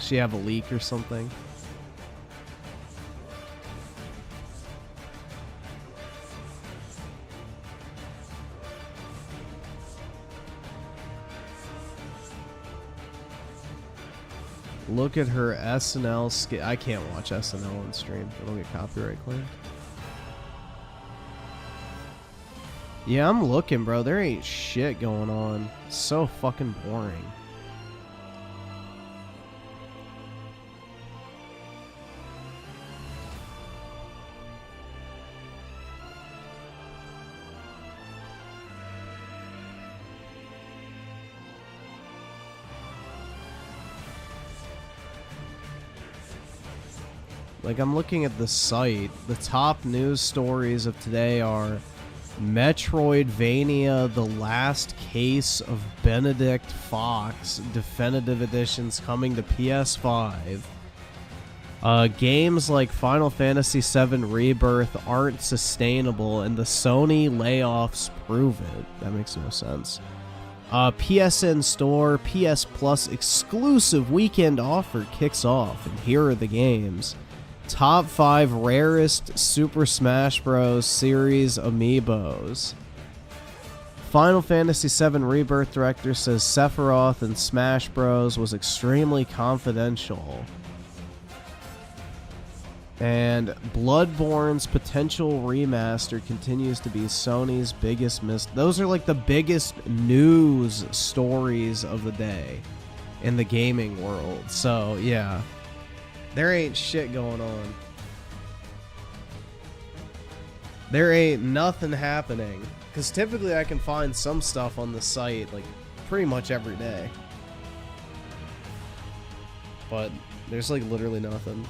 She have a leak or something? Look at her SNL skit. I can't watch SNL on stream. It'll get copyright claimed. Yeah, I'm looking, bro. There ain't shit going on. It's so fucking boring. Like, I'm looking at the site. The top news stories of today are Metroidvania, The Last Case of Benedict Fox, Definitive Editions coming to PS5. Games like Final Fantasy VII Rebirth aren't sustainable, and the Sony layoffs prove it. That makes no sense. PSN Store, PS Plus exclusive weekend offer kicks off, and here are the games. Top 5 rarest Super Smash Bros. Series amiibos. Final Fantasy VII Rebirth director says Sephiroth in Smash Bros. Was extremely confidential. And Bloodborne's potential remaster continues to be Sony's biggest miss. Those are like the biggest news stories of the day in the gaming world. So, yeah. There ain't shit going on. There ain't nothing happening. Because typically I can find some stuff on the site, like, pretty much every day. But there's, like, literally nothing.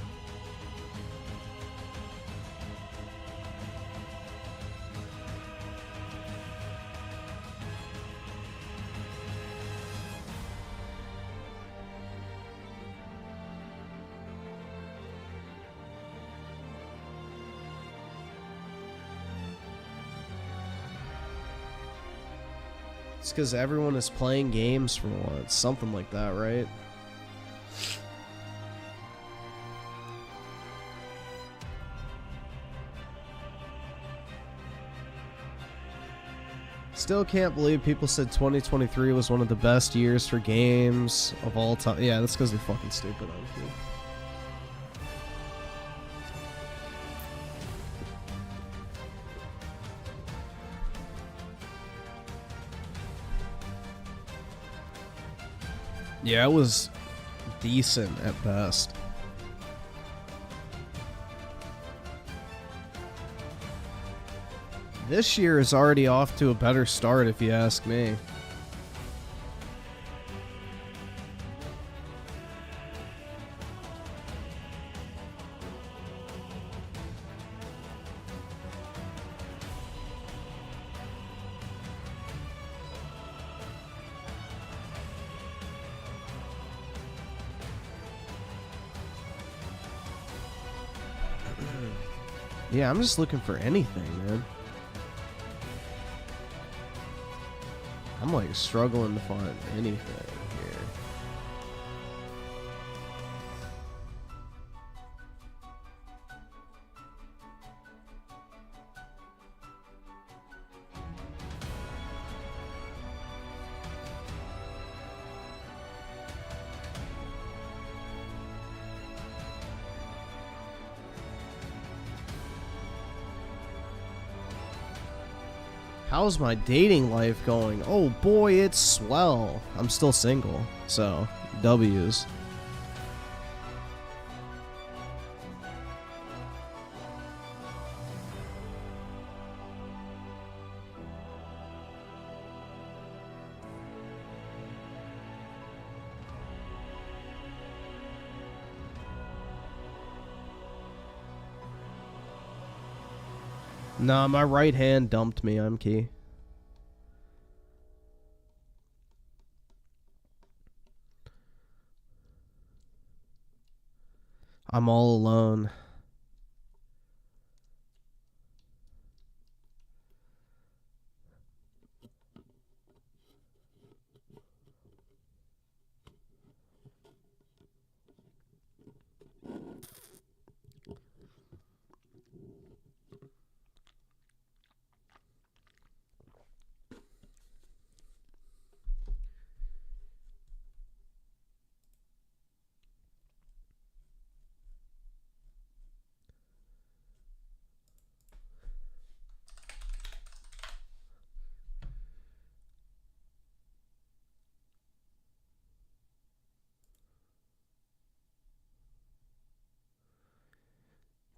It's because everyone is playing games for once. Something like that, right? Still can't believe people said 2023 was one of the best years for games of all time. Yeah, that's because they're fucking stupid, honestly. Yeah, it was decent at best. This year is already off to a better start, if you ask me. Yeah, I'm just looking for anything, man. I'm like struggling to find anything here. How's my dating life going? Oh boy, it's swell. I'm still single, so W's. Nah, my right hand dumped me, I'm key. I'm all alone.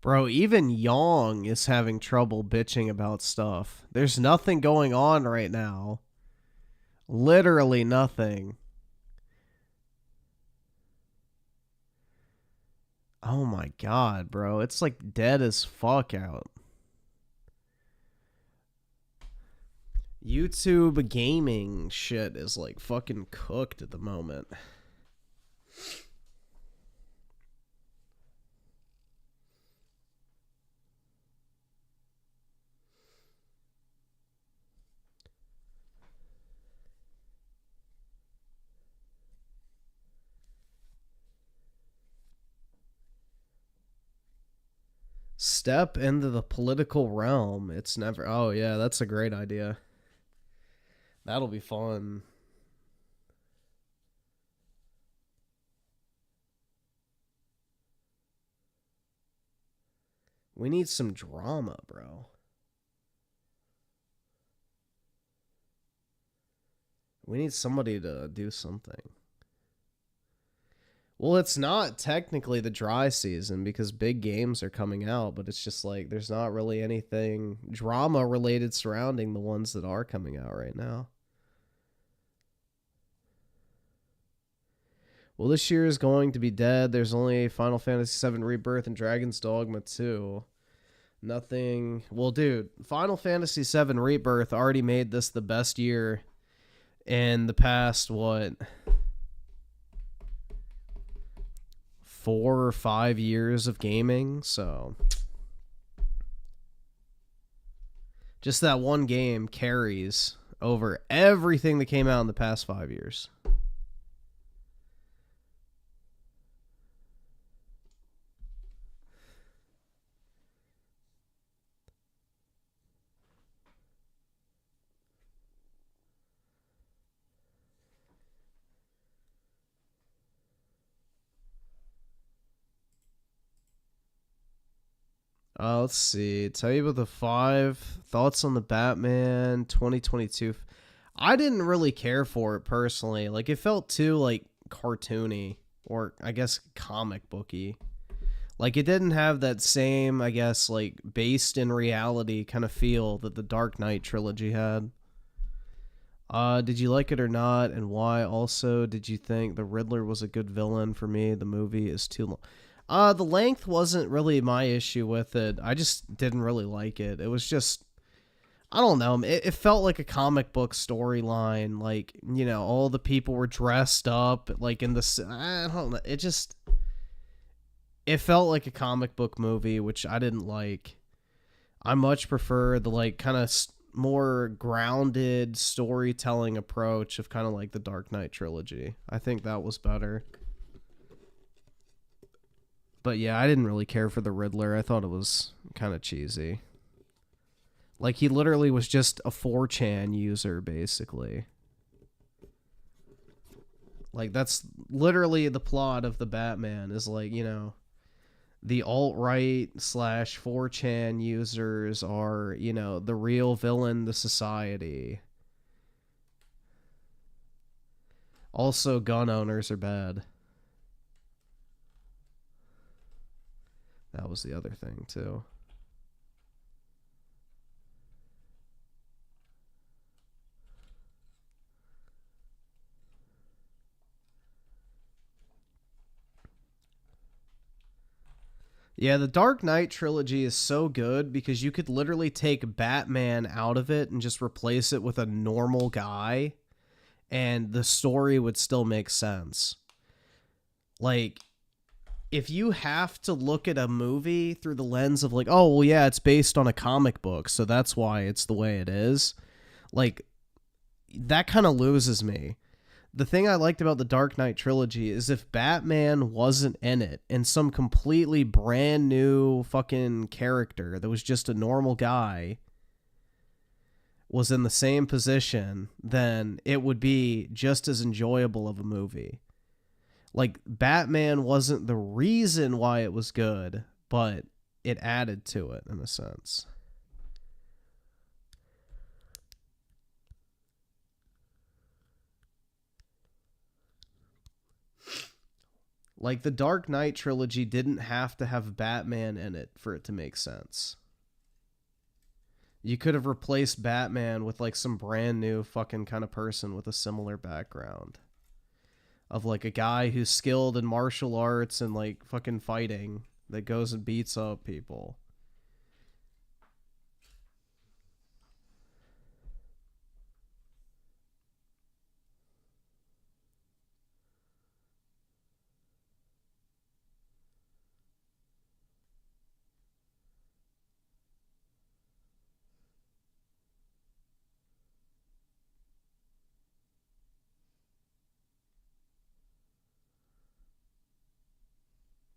Bro, even Yong is having trouble bitching about stuff. There's nothing going on right now. Literally nothing. Oh my god, bro. It's like dead as fuck out. YouTube gaming shit is like fucking cooked at the moment. Step into the political realm. It's never... Oh, yeah, that's a great idea. That'll be fun. We need some drama, bro. We need somebody to do something. Well, it's not technically the dry season because big games are coming out, but it's just like there's not really anything drama related surrounding the ones that are coming out right now. Well, this year is going to be dead. There's only Final Fantasy VII Rebirth and Dragon's Dogma 2. Nothing. Well, dude, Final Fantasy VII Rebirth already made this the best year in the past, what, 4 or 5 years of gaming, so just that one game carries over everything that came out in the past 5 years. Let's see. Tell you about the 5 thoughts on the Batman 2022. I didn't really care for it personally. Like, it felt too, like, cartoony, or I guess comic booky. Like, it didn't have that same, I guess, like, based in reality kind of feel that the Dark Knight trilogy had. Did you like it or not, and why? Also, did you think the Riddler was a good villain? For me, the movie is too long. The length wasn't really my issue with it. I just didn't really like it. It was just, I don't know. It felt like a comic book storyline. Like, you know, all the people were dressed up, like in the, I don't know. It felt like a comic book movie, which I didn't like. I much prefer the, like, kind of more grounded storytelling approach of kind of like the Dark Knight trilogy. I think that was better. But yeah, I didn't really care for the Riddler. I thought it was kind of cheesy. Like, he literally was just a 4chan user, basically. Like, that's literally the plot of the Batman, is like, you know, the alt-right / 4chan users are, you know, the real villain to society. Also, gun owners are bad. That was the other thing, too. Yeah, the Dark Knight trilogy is so good because you could literally take Batman out of it and just replace it with a normal guy, and the story would still make sense. Like, if you have to look at a movie through the lens of like, oh, well, yeah, it's based on a comic book, so that's why it's the way it is, like, that kind of loses me. The thing I liked about the Dark Knight trilogy is if Batman wasn't in it and some completely brand new fucking character that was just a normal guy was in the same position, then it would be just as enjoyable of a movie. Like, Batman wasn't the reason why it was good, but it added to it in a sense. Like, the Dark Knight trilogy didn't have to have Batman in it for it to make sense. You could have replaced Batman with, like, some brand new fucking kind of person with a similar background. Of, like, a guy who's skilled in martial arts and, like, fucking fighting that goes and beats up people.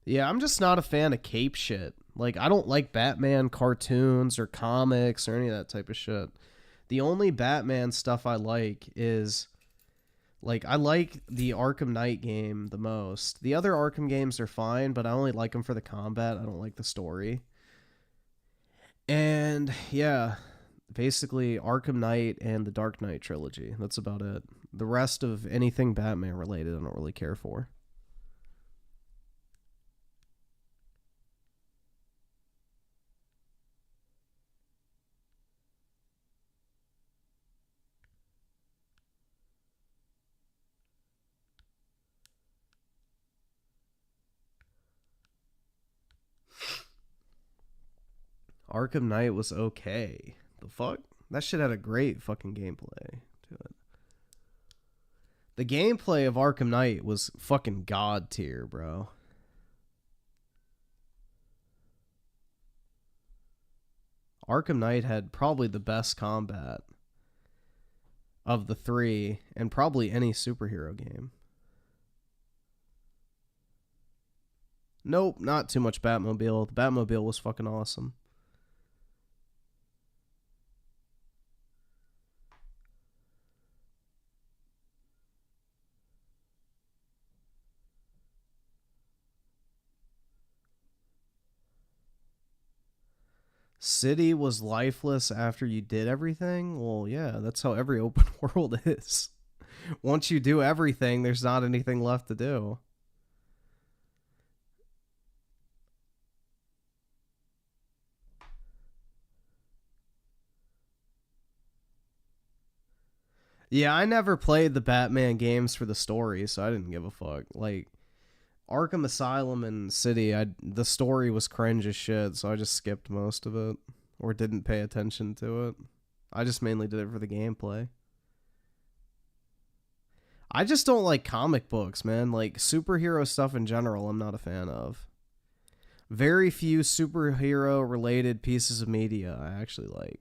Yeah, I'm just not a fan of cape shit. Like, I don't like Batman cartoons or comics or any of that type of shit. The only Batman stuff I like is, like, I like the Arkham Knight game the most. The other Arkham games are fine, but I only like them for the combat. I don't like the story. And, yeah, basically Arkham Knight and the Dark Knight trilogy. That's about it. The rest of anything Batman related I don't really care for. Arkham Knight was okay. The fuck? That shit had a great fucking gameplay to it. The gameplay of Arkham Knight was fucking god tier, bro. Arkham Knight had probably the best combat. of the three, and probably any superhero game. Nope, not too much Batmobile. The Batmobile was fucking awesome. City was lifeless after you did everything? Well, yeah, that's how every open world is. Once you do everything, there's not anything left to do. Yeah, I never played the Batman games for the story, so I didn't give a fuck. Like, Arkham Asylum and City, the story was cringe as shit, so I just skipped most of it. Or didn't pay attention to it. I just mainly did it for the gameplay. I just don't like comic books, man. Like, superhero stuff in general, I'm not a fan of. Very few superhero-related pieces of media I actually like.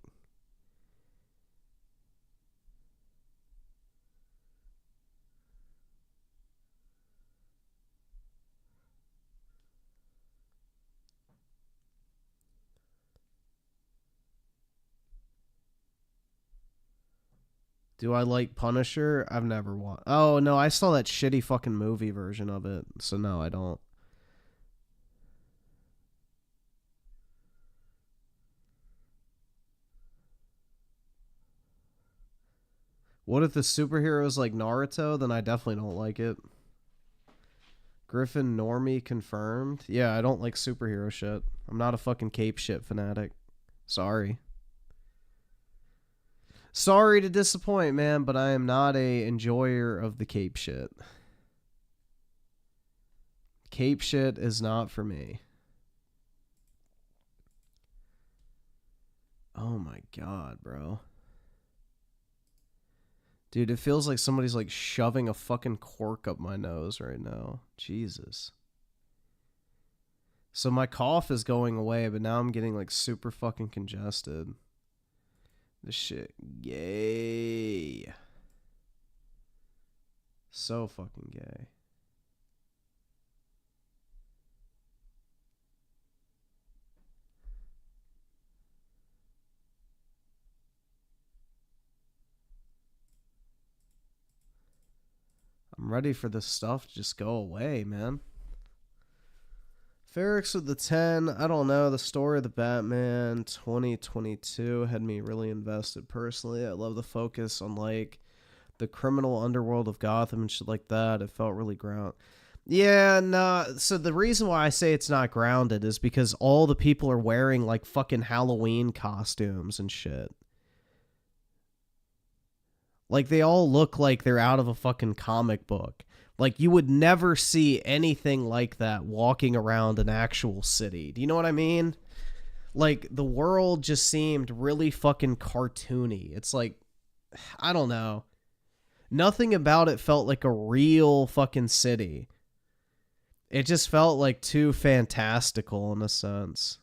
Do I like Punisher? I've never watched. Oh, no, I saw that shitty fucking movie version of it. So, no, I don't. What if the superhero is like Naruto? Then I definitely don't like it. Griffin normie confirmed. Yeah, I don't like superhero shit. I'm not a fucking cape shit fanatic. Sorry. Sorry to disappoint, man, but I am not a enjoyer of the cape shit. Cape shit is not for me. Oh my god, bro. Dude, it feels like somebody's like shoving a fucking cork up my nose right now. Jesus. So my cough is going away, but now I'm getting like super fucking congested. This shit gay. So fucking gay. I'm ready for this stuff to just go away, man. Ferrix with the 10. I don't know. The story of the Batman 2022 had me really invested personally. I love the focus on like the criminal underworld of Gotham and shit like that. It felt really grounded. Yeah, nah. So the reason why I say it's not grounded is because all the people are wearing like fucking Halloween costumes and shit. Like they all look like they're out of a fucking comic book. Like, you would never see anything like that walking around an actual city. Do you know what I mean? Like, the world just seemed really fucking cartoony. It's like, I don't know. Nothing about it felt like a real fucking city. It just felt like too fantastical in a sense.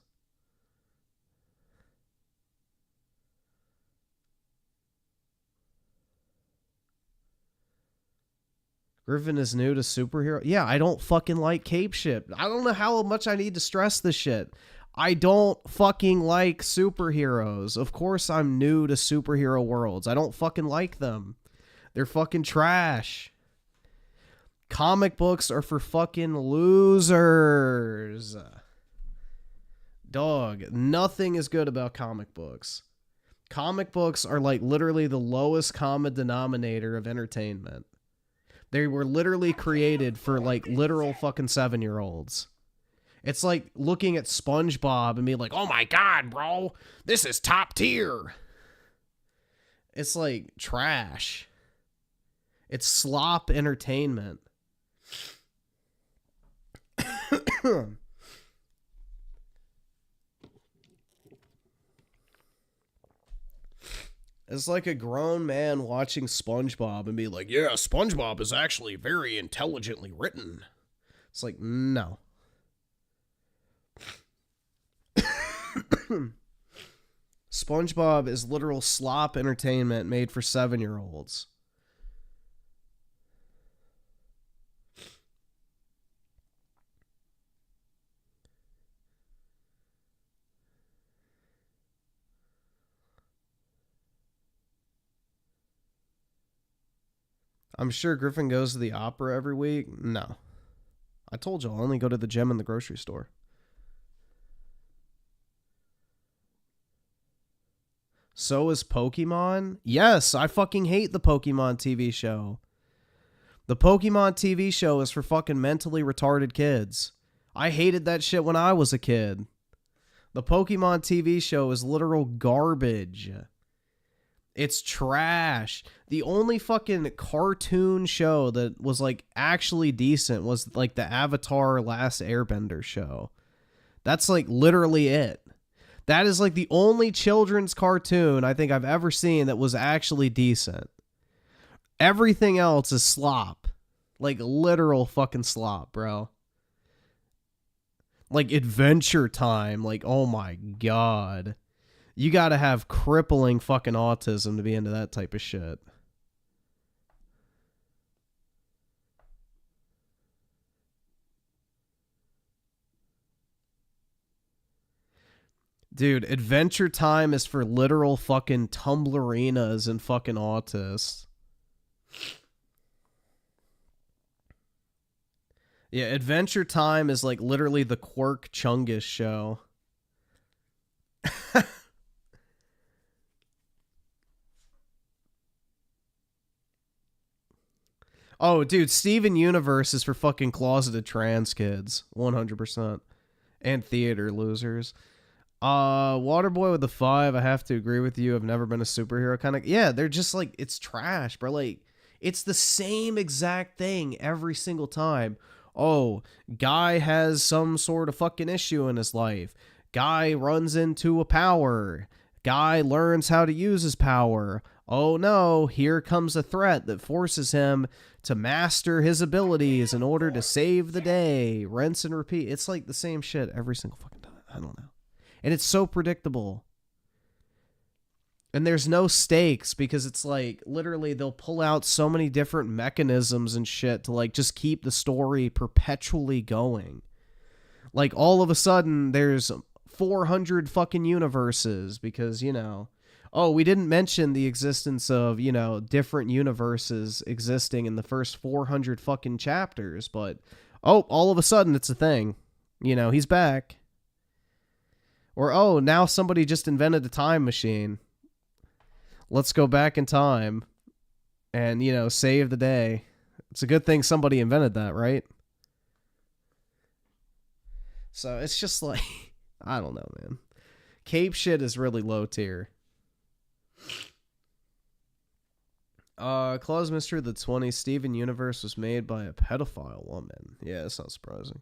Griffin is new to superhero. Yeah, I don't fucking like cape shit. I don't know how much I need to stress this shit. I don't fucking like superheroes. Of course I'm new to superhero worlds. I don't fucking like them. They're fucking trash. Comic books are for fucking losers. Dog, nothing is good about comic books. Comic books are like literally the lowest common denominator of entertainment. They were literally created for like literal fucking 7-year-olds. It's like looking at SpongeBob and being like, oh my god, bro, this is top tier. It's like trash. It's slop entertainment. It's like a grown man watching SpongeBob and be like, yeah, SpongeBob is actually very intelligently written. It's like, no. SpongeBob is literal slop entertainment made for 7-year-olds. I'm sure Griffin goes to the opera every week. No. I told you, I'll only go to the gym and the grocery store. So is Pokemon? Yes, I fucking hate the Pokemon TV show. The Pokemon TV show is for fucking mentally retarded kids. I hated that shit when I was a kid. The Pokemon TV show is literal garbage. It's trash. The only fucking cartoon show that was like actually decent was like the Avatar Last Airbender show. That's like literally it. That is like the only children's cartoon I think I've ever seen that was actually decent. Everything else is slop. Like literal fucking slop, bro. Like Adventure Time. Like, oh my god. You gotta have crippling fucking autism to be into that type of shit. Dude, Adventure Time is for literal fucking Tumblerinas and fucking autists. Yeah, Adventure Time is like literally the Quirk Chungus show. Oh, dude, Steven Universe is for fucking closeted trans kids. 100%. And theater losers. Waterboy with the 5, I have to agree with you. I've never been a superhero kind of. Yeah, they're just like, it's trash, bro. Like, it's the same exact thing every single time. Oh, guy has some sort of fucking issue in his life. Guy runs into a power. Guy learns how to use his power. Oh no, here comes a threat that forces him to master his abilities in order to save the day. Rinse and repeat. It's like the same shit every single fucking time. I don't know. And it's so predictable. And there's no stakes because it's like literally they'll pull out so many different mechanisms and shit to like just keep the story perpetually going. Like all of a sudden there's 400 fucking universes because, you know, oh, we didn't mention the existence of, you know, different universes existing in the first 400 fucking chapters, but oh, all of a sudden it's a thing. You know, he's back. Or, oh, now somebody just invented a time machine. Let's go back in time and, you know, save the day. It's a good thing somebody invented that, right? So it's just like, I don't know, man. Cape shit is really low tier. Claus Mystery of the 20s, Steven Universe was made by a pedophile woman. Yeah, that's not surprising.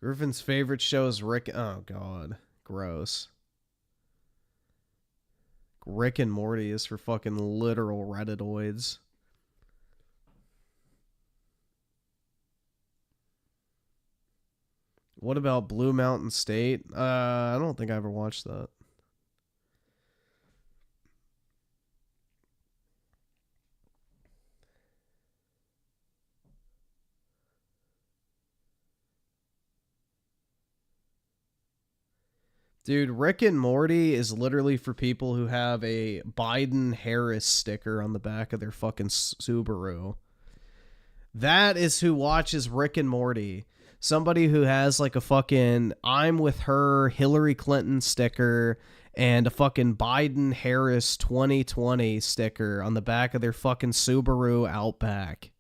Griffin's favorite show is Rick. Oh, God. Gross. Rick and Morty is for fucking literal Redditoids. What about Blue Mountain State? I don't think I ever watched that. Dude, Rick and Morty is literally for people who have a Biden-Harris sticker on the back of their fucking Subaru. That is who watches Rick and Morty. Somebody who has like a fucking I'm with her Hillary Clinton sticker and a fucking Biden-Harris 2020 sticker on the back of their fucking Subaru Outback.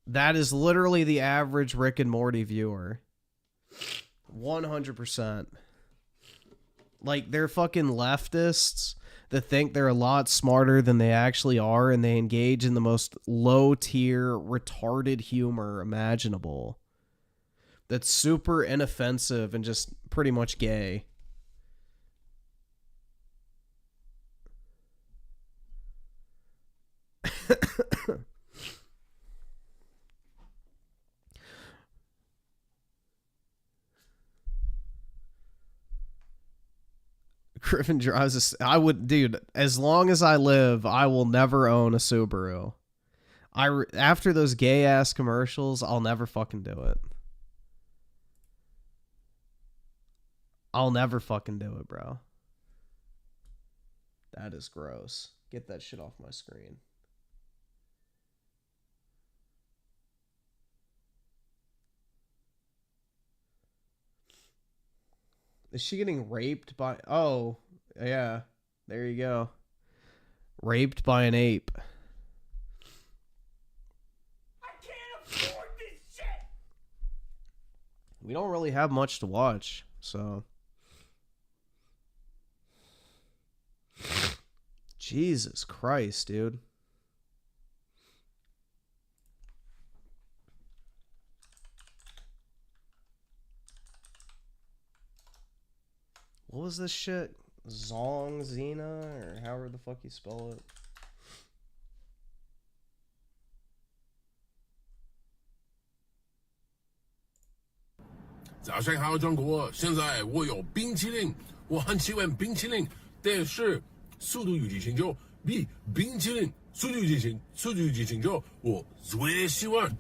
That is literally the average Rick and Morty viewer. 100%. Like, they're fucking leftists that think they're a lot smarter than they actually are, and they engage in the most low-tier, retarded humor imaginable. that's super inoffensive and just pretty much gay. Griffin drives a... I would... Dude, as long as I live, I will never own a Subaru. After those gay-ass commercials, I'll never fucking do it. I'll never fucking do it, bro. That is gross. Get that shit off my screen. Is she getting raped by... Oh, yeah. There you go. Raped by an ape. I can't afford this shit! We don't really have much to watch, so... Jesus Christ, dude. What was this shit? Zena, or however the fuck you spell it. 早上好，中国！现在我有冰淇淋，我很喜欢冰淇淋，但是速度与激情就比冰淇淋速度与激情就我最喜欢，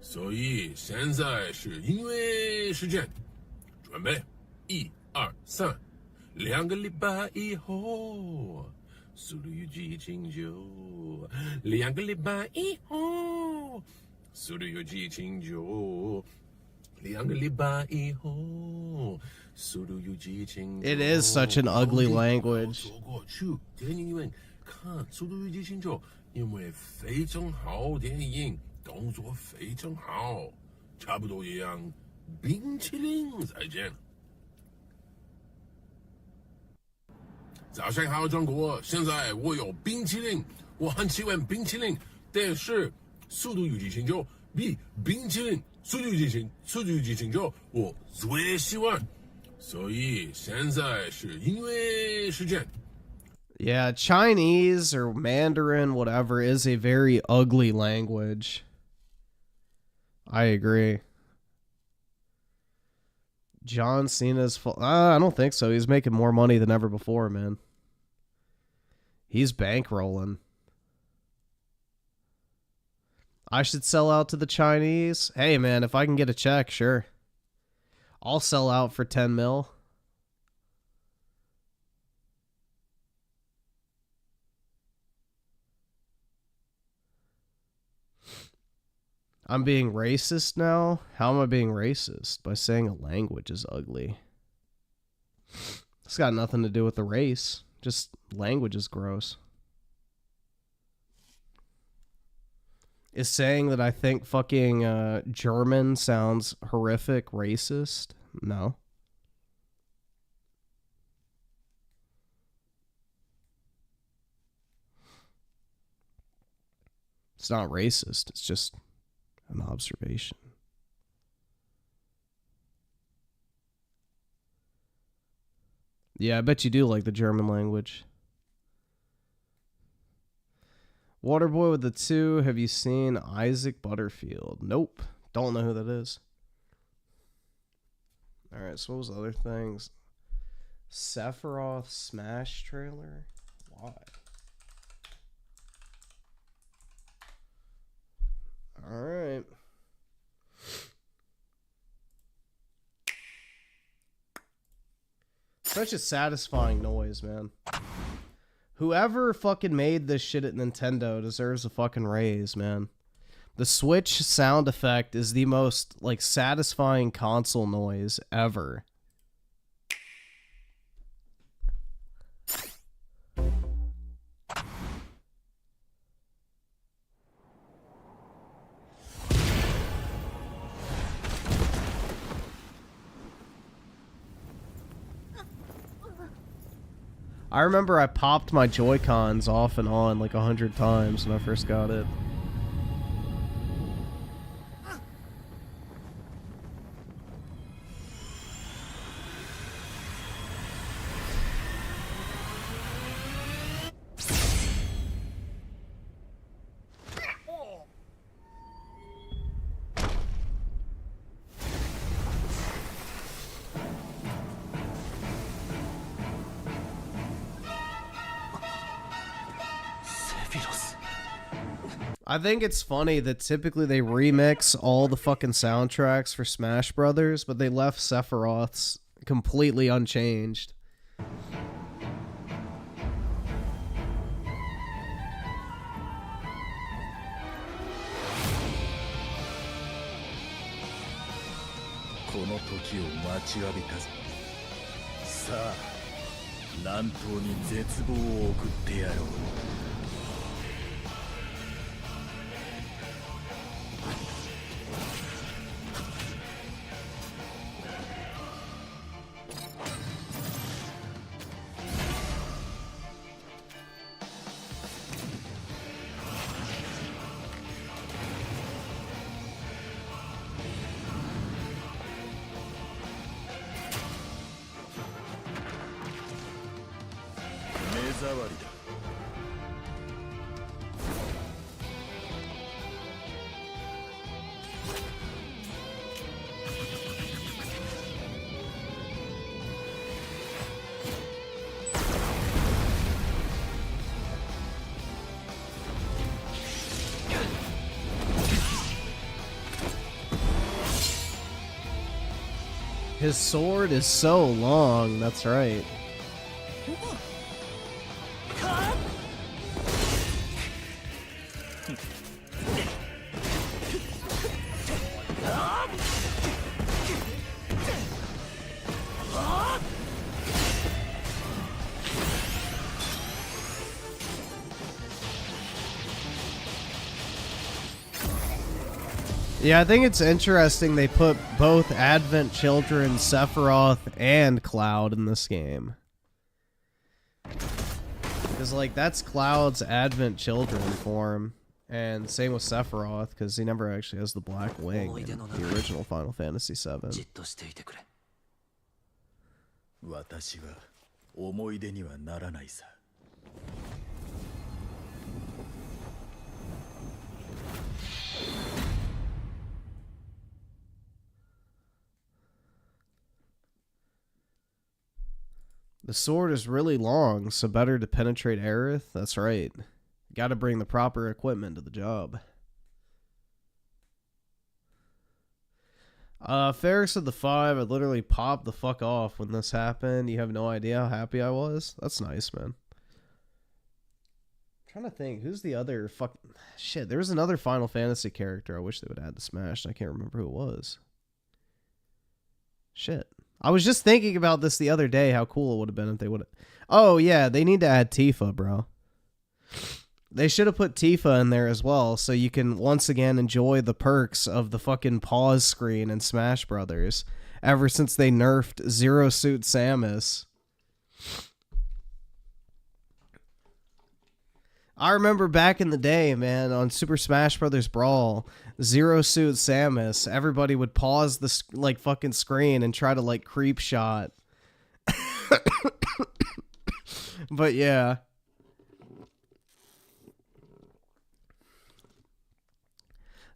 所以现在是音乐时间，准备1、2、3。2个礼拜以后，速度与激情就2个礼拜以后，速度与激情就2个礼拜以后，速度与激情就。 It is such an ugly language. 走过去电影院看《速度与激情》就因为非常好电影，动作非常好，差不多一样。冰淇淋再见。早上好，中国！现在我有冰淇淋，我很喜欢冰淇淋，但是《速度与激情》就比冰淇淋速度与激情就我最喜欢，所以现在是音乐时间。 Yeah, Chinese or Mandarin, whatever, is a very ugly language. I agree. John Cena's full... I don't think so. He's making more money than ever before, man. He's bankrolling. I should sell out to the Chinese. Hey, man, if I can get a check, sure. I'll sell out for 10 mil. I'm being racist now? How am I being racist? By saying a language is ugly. It's got nothing to do with the race. Just language is gross. Is saying that I think fucking German sounds horrific racist? No. It's not racist. It's just an observation. Yeah, I bet you do like the German language. Waterboy with the 2. Have you seen Isaac Butterfield? Nope. Don't know who that is. Alright, so what was the other things? Sephiroth Smash trailer? Why? Alright. Such a satisfying noise, man. Whoever fucking made this shit at Nintendo deserves a fucking raise, man. The Switch sound effect is the most, like, satisfying console noise ever. I remember I popped my Joy-Cons off and on like 100 times when I first got it. I think it's funny that typically they remix all the fucking soundtracks for Smash Brothers, but they left Sephiroth's completely unchanged. His sword is so long, that's right. Yeah, I think it's interesting they put both Advent Children, Sephiroth, and Cloud in this game. Because, like, that's Cloud's Advent Children form. And same with Sephiroth, because he never actually has the black wing in the original Final Fantasy VII. 私は思い出にはならないさ。The sword is really long, so better to penetrate Aerith? That's right. Gotta bring the proper equipment to the job. Ferris of the Five, I literally popped the fuck off when this happened. You have no idea how happy I was? That's nice, man. I'm trying to think, who's the other fucking... Shit, there was another Final Fantasy character I wish they would add to Smash. I can't remember who it was. Shit. I was just thinking about this the other day, how cool it would have been if they would have... Oh, yeah, they need to add Tifa, bro. They should have put Tifa in there as well, so you can once again enjoy the perks of the fucking pause screen in Smash Brothers, ever since they nerfed Zero Suit Samus. I remember back in the day, man, on Super Smash Brothers Brawl, Zero Suit Samus, everybody would pause the like fucking screen and try to like creep shot. But yeah.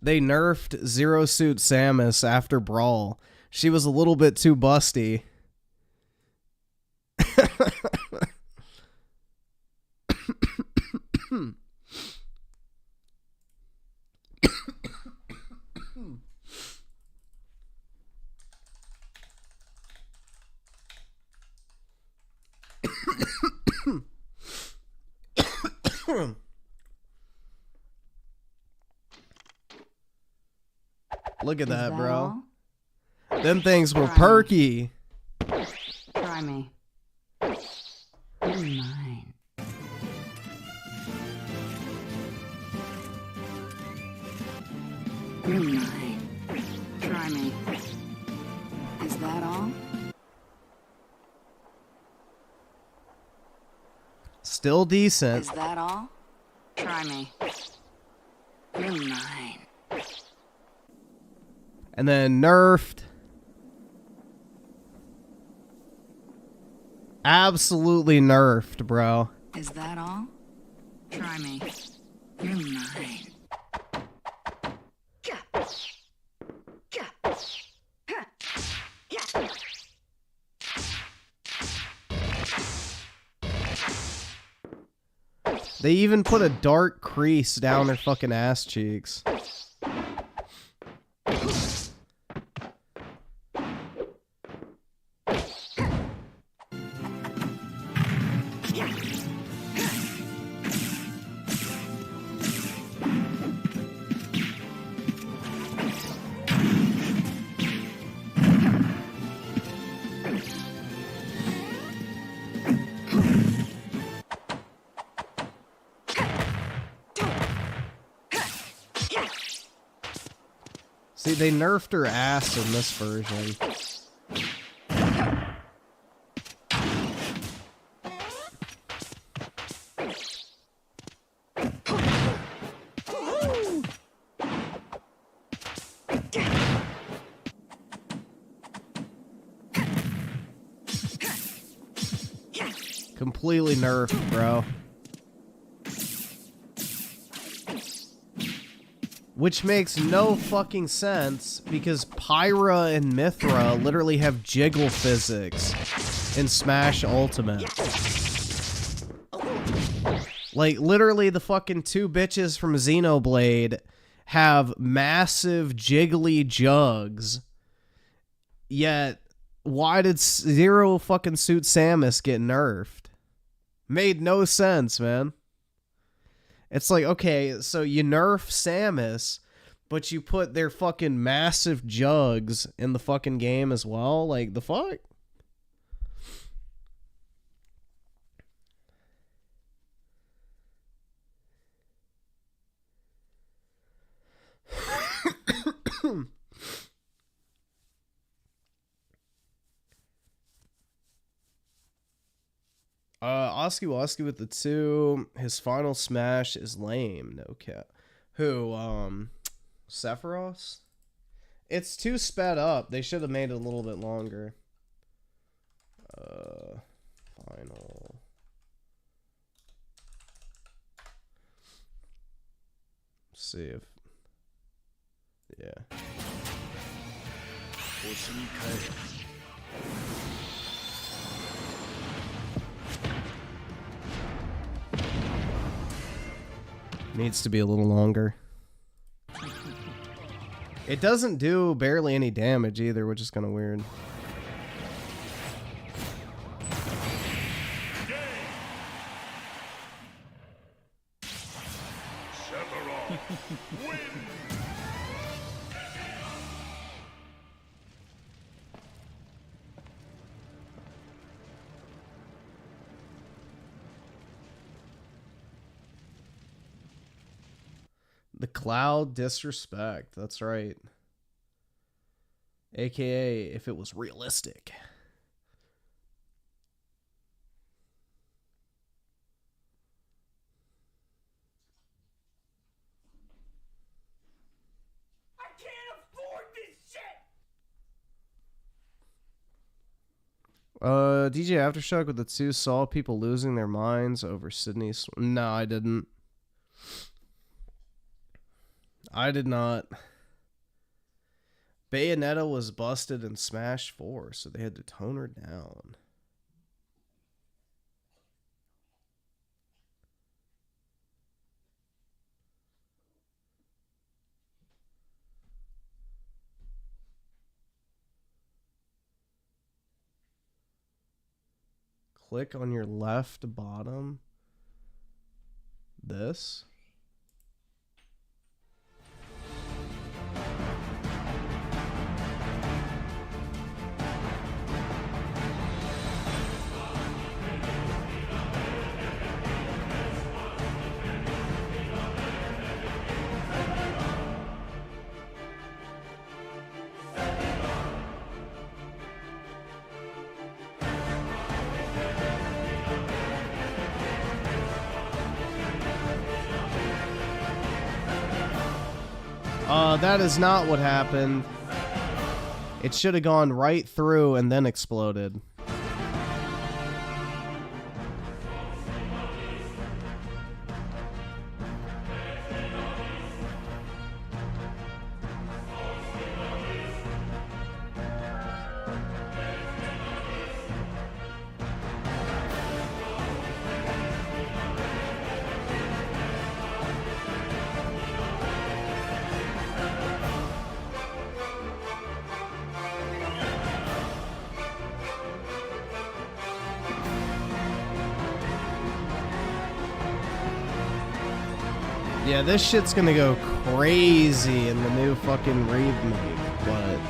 They nerfed Zero Suit Samus after Brawl. She was a little bit too busty. Look at that, bro. All? Them things were perky. Try me. You're mine. You're mine. Try me. Is that all? Still decent. Is that all? Try me. You're mine. And then nerfed. Absolutely nerfed, bro. Is that all? Try me. You're mine. They even put a dark crease down their fucking ass cheeks. See, they nerfed her ass in this version. Completely nerfed, bro. Which makes no fucking sense because Pyra and Mithra literally have jiggle physics in Smash Ultimate. Like, literally the fucking two bitches from Xenoblade have massive jiggly jugs. Yet, why did Zero fucking Suit Samus get nerfed? Made no sense, man. It's like, okay, so you nerf Samus, but you put their fucking massive jugs in the fucking game as well? Like, the fuck? Oski with the 2. His final smash is lame. No cap. Who? Sephiroth? It's too sped up. They should have made it a little bit longer. Final. Let's see if. Yeah. Needs to be a little longer. It doesn't do barely any damage either, which is kind of weird. The Cloud Disrespect, that's right. AKA if it was realistic. I can't afford this shit! DJ Aftershock with the 2 saw people losing their minds over Sydney. No, I didn't. I did not. Bayonetta was busted in Smash 4, so they had to tone her down. Click on your left bottom. This. That is not what happened. It should have gone right through and then exploded. Yeah, this shit's gonna go crazy in the new fucking remake, but...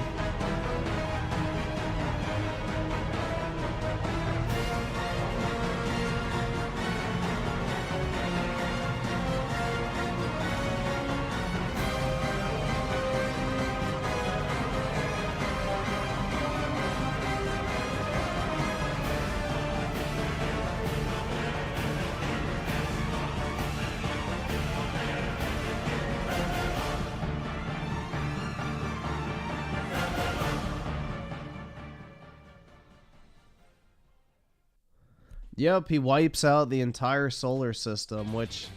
Yep, he wipes out the entire solar system, which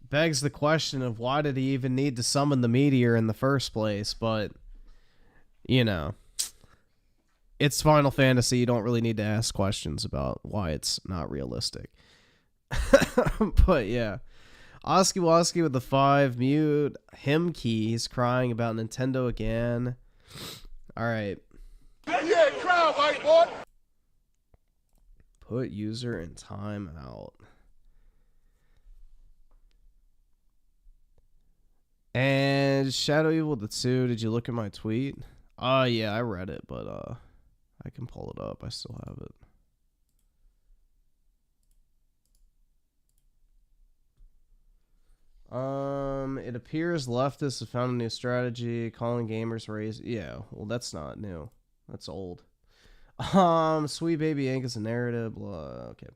begs the question of why did he even need to summon the meteor in the first place, but, you know, it's Final Fantasy, you don't really need to ask questions about why it's not realistic. But yeah, Oski Woski with the 5, mute, him keys, crying about Nintendo again. Alright. Yeah, crowd, white boy. Put user in timeout. And Shadow Evil the 2, did you look at my tweet? Yeah, I read it, but I can pull it up. I still have it. It appears leftists have found a new strategy, calling gamers raise. Yeah, well, that's not new. That's old. Sweet Baby Ink is a narrative. Blah. Okay.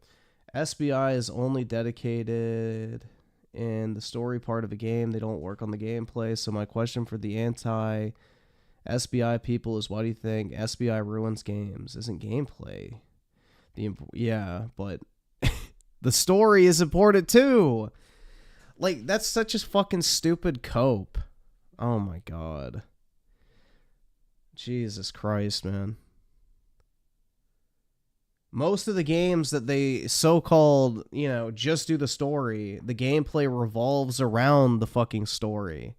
SBI is only dedicated in the story part of a game. They don't work on the gameplay. So my question for the anti-SBI people is, why do you think SBI ruins games? Isn't gameplay yeah, but the story is important too. Like, that's such a fucking stupid cope. Oh my god. Jesus Christ, man. Most of the games that they so-called, you know, just do the story, the gameplay revolves around the fucking story.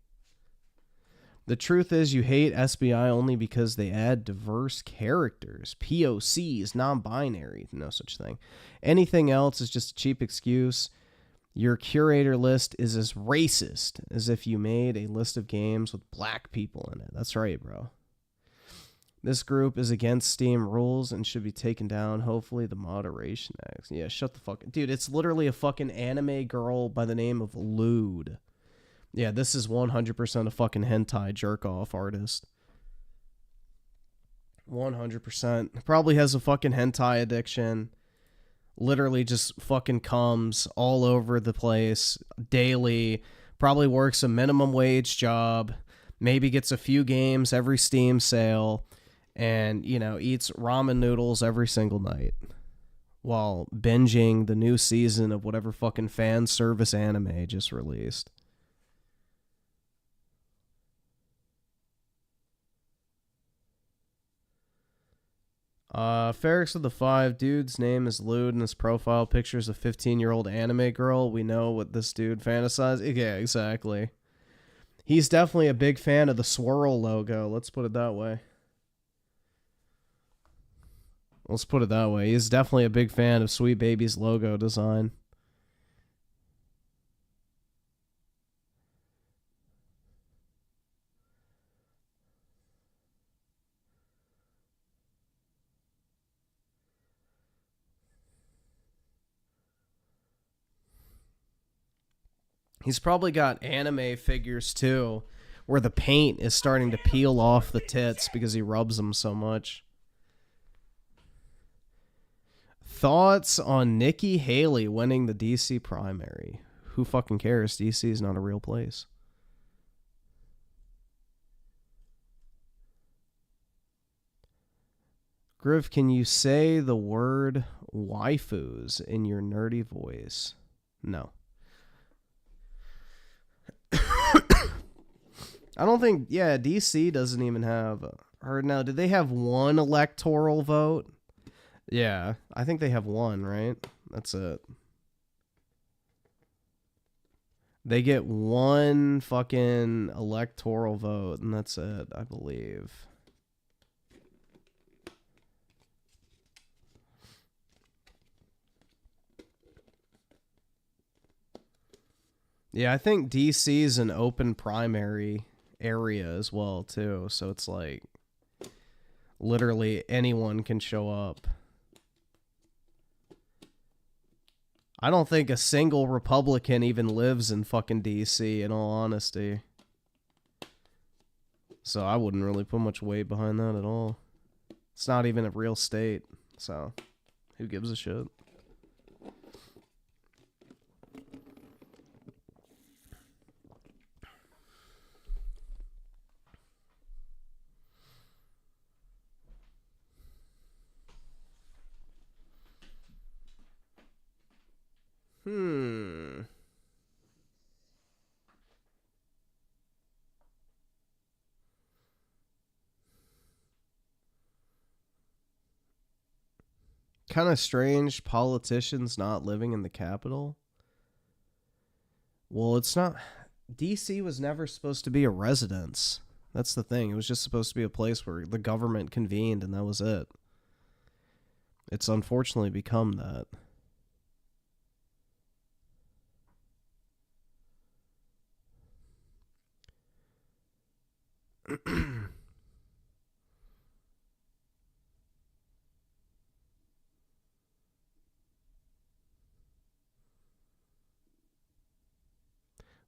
The truth is you hate SBI only because they add diverse characters, POCs, non-binary, no such thing. Anything else is just a cheap excuse. Your curator list is as racist as if you made a list of games with black people in it. That's right, bro. This group is against Steam rules and should be taken down. Hopefully the moderation acts. Yeah, shut the fuck... Dude, it's literally a fucking anime girl by the name of Lude. Yeah, this is 100% a fucking hentai jerk-off artist. 100%. Probably has a fucking hentai addiction. Literally just fucking comes all over the place daily. Probably works a minimum wage job. Maybe gets a few games every Steam sale. And, you know, eats ramen noodles every single night. While binging the new season of whatever fucking fan service anime just released. Ferrex of the 5, dude's name is Lude, and his profile picture is a 15-year-old anime girl. We know what this dude fantasizes. Yeah, exactly. He's definitely a big fan of the swirl logo. Let's put it that way. Let's put it that way. He's definitely a big fan of Sweet Baby's logo design. He's probably got anime figures too, where the paint is starting to peel off the tits because he rubs them so much. Thoughts on Nikki Haley winning the DC primary? Who fucking cares? DC is not a real place. Griff, can you say the word waifus in your nerdy voice? No. I don't think, yeah, DC doesn't even have, or no, did they have one electoral vote? Yeah, I think they have one, right? That's it. They get one fucking electoral vote, and that's it, I believe. Yeah, I think DC is an open primary area as well, too. So it's like literally anyone can show up. I don't think a single Republican even lives in fucking DC, in all honesty. So I wouldn't really put much weight behind that at all. It's not even a real state, so who gives a shit? Kind of strange politicians not living in the capital. Well, it's not. DC was never supposed to be a residence. That's the thing. It was just supposed to be a place where the government convened and that was it. It's unfortunately become that.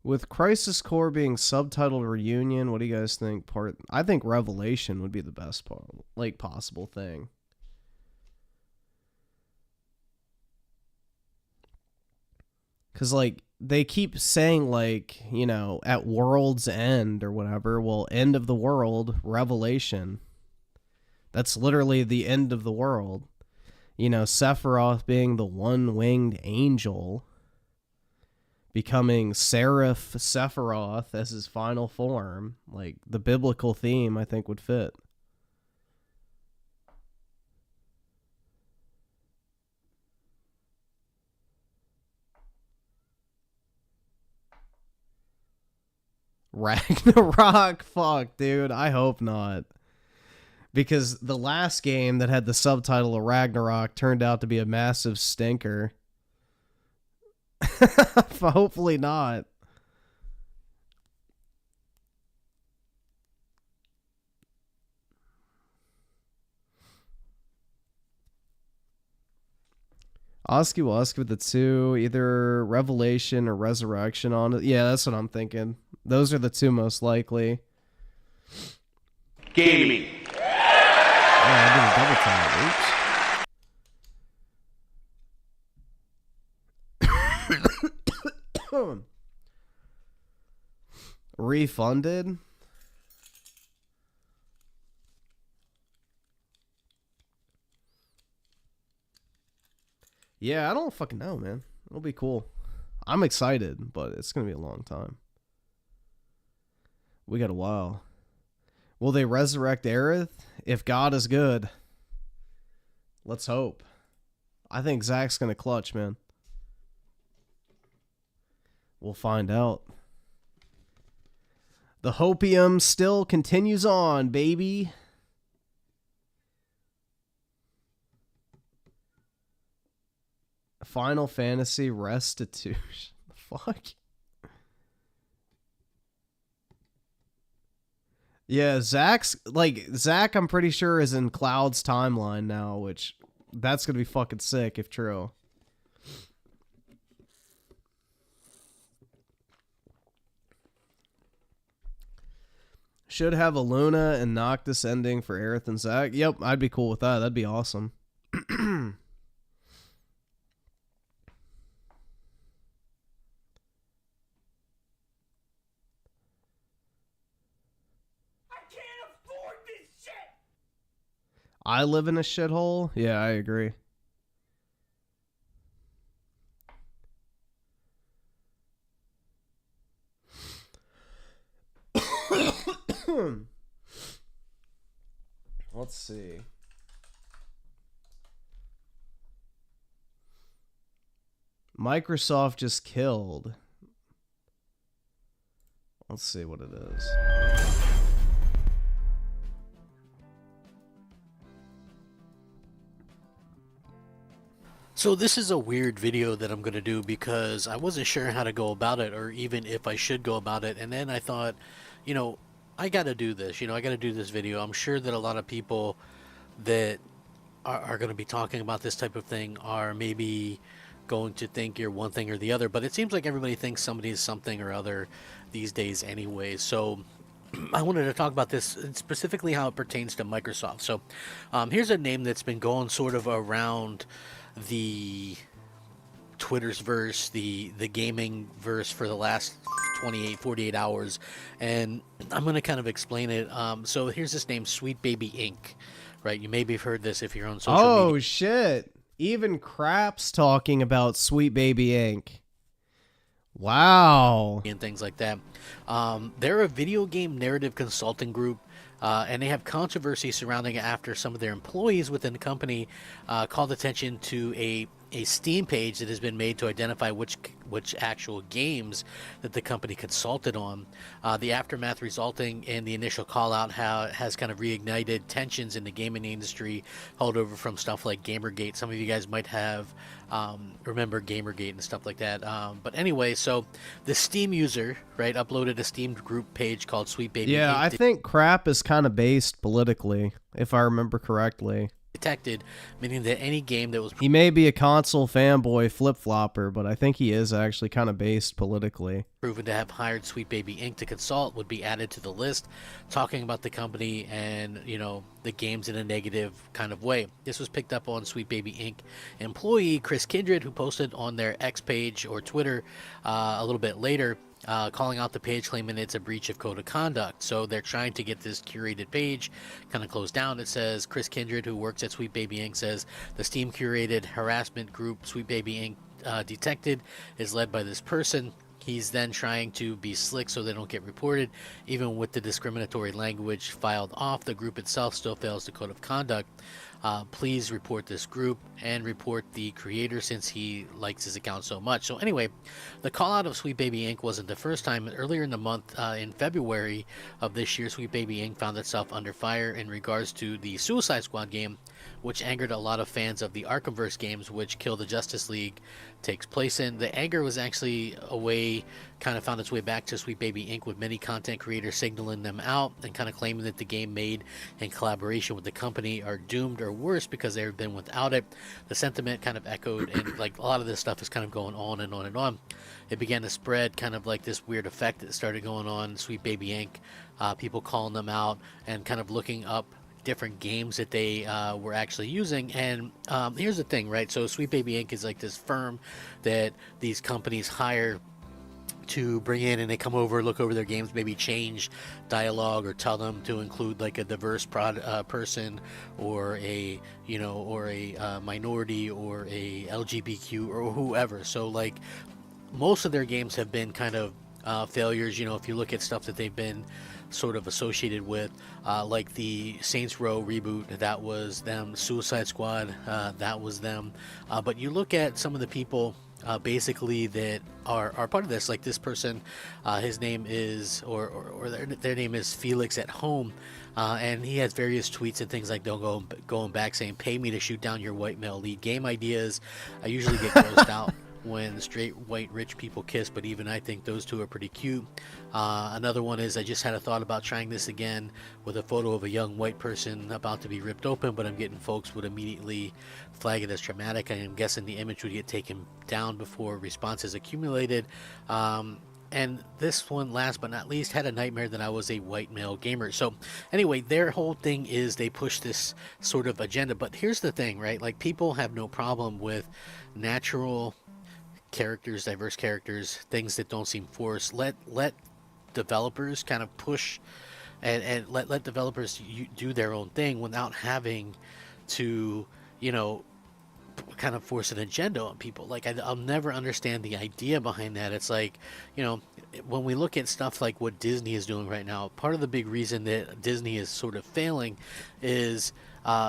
With Crisis Core being subtitled Reunion, what do you guys think? I think Revelation would be the best part, like possible thing. Cause like they keep saying like, you know, at world's end or whatever. Well, end of the world, Revelation. That's literally the end of the world. You know, Sephiroth being the one-winged angel, becoming Seraph Sephiroth as his final form. Like, the biblical theme, I think, would fit. Ragnarok? Fuck, dude. I hope not. Because the last game that had the subtitle of Ragnarok turned out to be a massive stinker. Hopefully not. Oski Woski with the 2, either Revelation or Resurrection on it. Yeah, that's what I'm thinking. Those are the 2 most likely. Gaming. Oh, I did a double time. Oops. Refunded? Yeah, I don't fucking know, man. It'll be cool. I'm excited, but it's going to be a long time. We got a while. Will they resurrect Aerith? If God is good. Let's hope. I think Zach's going to clutch, man. We'll find out. The hopium still continues on, baby. Final Fantasy Restitution. Fuck. Yeah, Zach, I'm pretty sure is in Cloud's timeline now, which that's going to be fucking sick if true. Should have a Luna and Noctis ending for Aerith and Zach. Yep, I'd be cool with that. That'd be awesome. I live in a shithole? Yeah, I agree. Let's see. Microsoft just killed. Let's see what it is. So this is a weird video that I'm going to do because I wasn't sure how to go about it or even if I should go about it. And then I thought, you know, I got to do this. You know, I got to do this video. I'm sure that a lot of people that are going to be talking about this type of thing are maybe going to think you're one thing or the other. But it seems like everybody thinks somebody is something or other these days anyway. So I wanted to talk about this and specifically how it pertains to Microsoft. So here's a name that's been going sort of around the Twitter's verse, the gaming verse for the last 48 hours, and I'm going to kind of explain it. So here's this name, Sweet Baby Inc. Right? You maybe have heard this if you're on social media. Oh shit! Even Crap's talking about Sweet Baby Inc. Wow. And things like that. They're a video game narrative consulting group. And they have controversy surrounding it after some of their employees within the company called attention to a Steam page that has been made to identify which actual games that the company consulted on. The aftermath resulting in the initial call out has kind of reignited tensions in the gaming industry held over from stuff like Gamergate. Some of you guys might have remember Gamergate and stuff like that. But anyway, so the Steam user, right, uploaded a Steam group page called Sweet Baby. Yeah, Inc. I think Crap is kind of based politically, if I remember correctly. Detected, meaning that any game that was He may be a console fanboy flip-flopper, but I think he is actually kind of based politically. proven to have hired Sweet Baby Inc. to consult would be added to the list, talking about the company and, you know, the games in a negative kind of way. This was picked up on Sweet Baby Inc. employee Chris Kindred, who posted on their X page or Twitter a little bit later, calling out the page, claiming it's a breach of code of conduct. So they're trying to get this curated page kind of closed down. It says Chris Kindred, who works at Sweet Baby Inc., says the Steam curated harassment group Sweet Baby Inc. Detected is led by this person. He's then trying to be slick so they don't get reported. Even with the discriminatory language filed off, the group itself still fails the code of conduct. Please report this group and report the creator since he likes his account so much. So anyway, the call out of Sweet Baby Inc. wasn't the first time. Earlier in the month, in February of this year, Sweet Baby Inc. found itself under fire in regards to the Suicide Squad game, which angered a lot of fans of the Arkhamverse games, which Kill the Justice League takes place in. The anger was actually kind of found its way back to Sweet Baby Inc., with many content creators signaling them out and kind of claiming that the game made in collaboration with the company are doomed or worse because they've been without it. The sentiment kind of echoed, and like a lot of this stuff is kind of going on and on and on. It began to spread, kind of like this weird effect that started going on Sweet Baby Inc. People calling them out and kind of looking up different games that they were actually using. And here's the thing, right? So Sweet Baby Inc. is like this firm that these companies hire to bring in, and they come over, look over their games, maybe change dialogue or tell them to include like a diverse person or a minority or a LGBTQ or whoever. So like most of their games have been kind of failures. You know, if you look at stuff that they've been sort of associated with, like the Saints Row reboot, that was them. Suicide Squad, that was them. But you look at some of the people basically that are part of this, like this person, his name is, or their name is Felix at Home, and he has various tweets and things like going back saying, "Pay me to shoot down your white male lead game ideas. I usually get grossed out when straight white rich people kiss, but even I think those two are pretty cute." Another one is, "I just had a thought about trying this again," with a photo of a young white person about to be ripped open, but I'm getting folks would immediately flag it as traumatic. I am guessing the image would get taken down before responses accumulated. And this one, last but not least, had a nightmare that I was a white male gamer. So anyway, their whole thing is they push this sort of agenda. But here's the thing, right? Like, people have no problem with natural characters, diverse characters, things that don't seem forced. Let developers kind of push and let developers do their own thing without having to, you know, kind of force an agenda on people. Like, I'll never understand the idea behind that. It's like, you know, when we look at stuff like what Disney is doing right now, part of the big reason that Disney is sort of failing is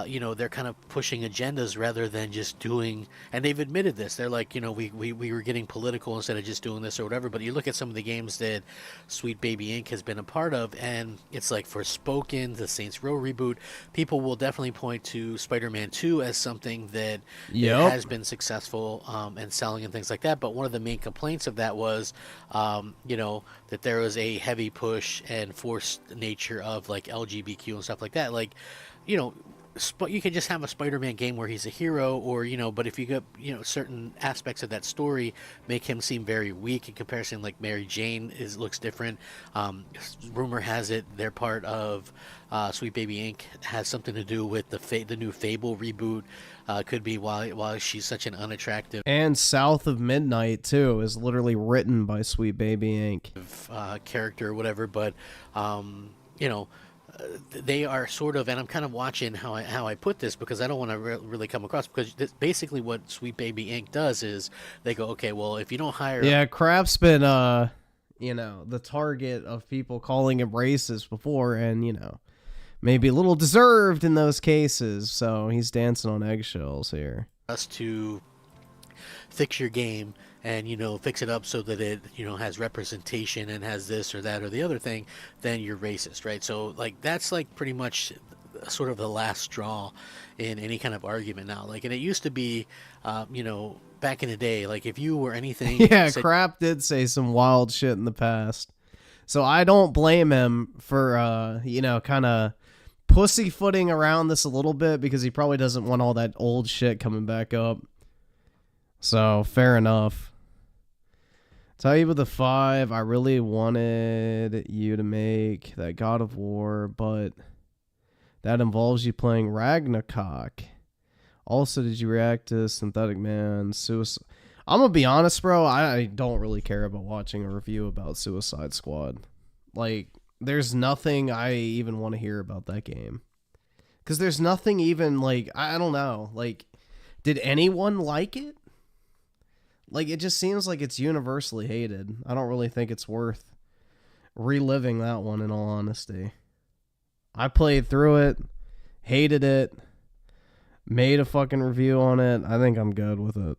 you know, they're kind of pushing agendas rather than just doing, and they've admitted this. They're like, you know, we were getting political instead of just doing this or whatever. But you look at some of the games that Sweet Baby Inc. has been a part of, and it's like Forspoken, the Saints Row reboot, people will definitely point to Spider-Man 2 as something that Yep. has been successful and selling and things like that. But one of the main complaints of that was, you know, that there was a heavy push and forced nature of like LGBTQ and stuff like that. Like, you know, you could just have a Spider-Man game where he's a hero, or, you know, but if you get, you know, certain aspects of that story make him seem very weak in comparison, like Mary Jane looks different. Rumor has it they're part of Sweet Baby Inc. has something to do with the new Fable reboot. Could be why she's such an unattractive And South of Midnight too is literally written by Sweet Baby Inc. Character or whatever, but you know, they are sort of, and I'm kind of watching how I put this because I don't want to really come across, because basically what Sweet Baby Inc. does is they go, okay, well, if you don't hire, Yeah, Crap's been you know, the target of people calling him racist before, and you know, maybe a little deserved in those cases. So he's dancing on eggshells here. us to fix your game and, you know, fix it up so that it, you know, has representation and has this or that or the other thing, then you're racist, right? So like that's like pretty much sort of the last straw in any kind of argument now. Like, and it used to be, you know, back in the day, like if you were anything, Yeah, Crap did say some wild shit in the past, so I don't blame him for you know, kind of pussyfooting around this a little bit, because he probably doesn't want all that old shit coming back up. So fair enough. Tell you about the 5. I really wanted you to make that God of War, but that involves you playing Ragnarok. Also, did you react to Synthetic Man Suicide? I'm gonna be honest, bro. I don't really care about watching a review about Suicide Squad. Like, there's nothing I even want to hear about that game, because there's nothing even, like, I don't know. Like, did anyone like it? Like, it just seems like it's universally hated. I don't really think it's worth reliving that one, in all honesty. I played through it, hated it, made a fucking review on it. I think I'm good with it.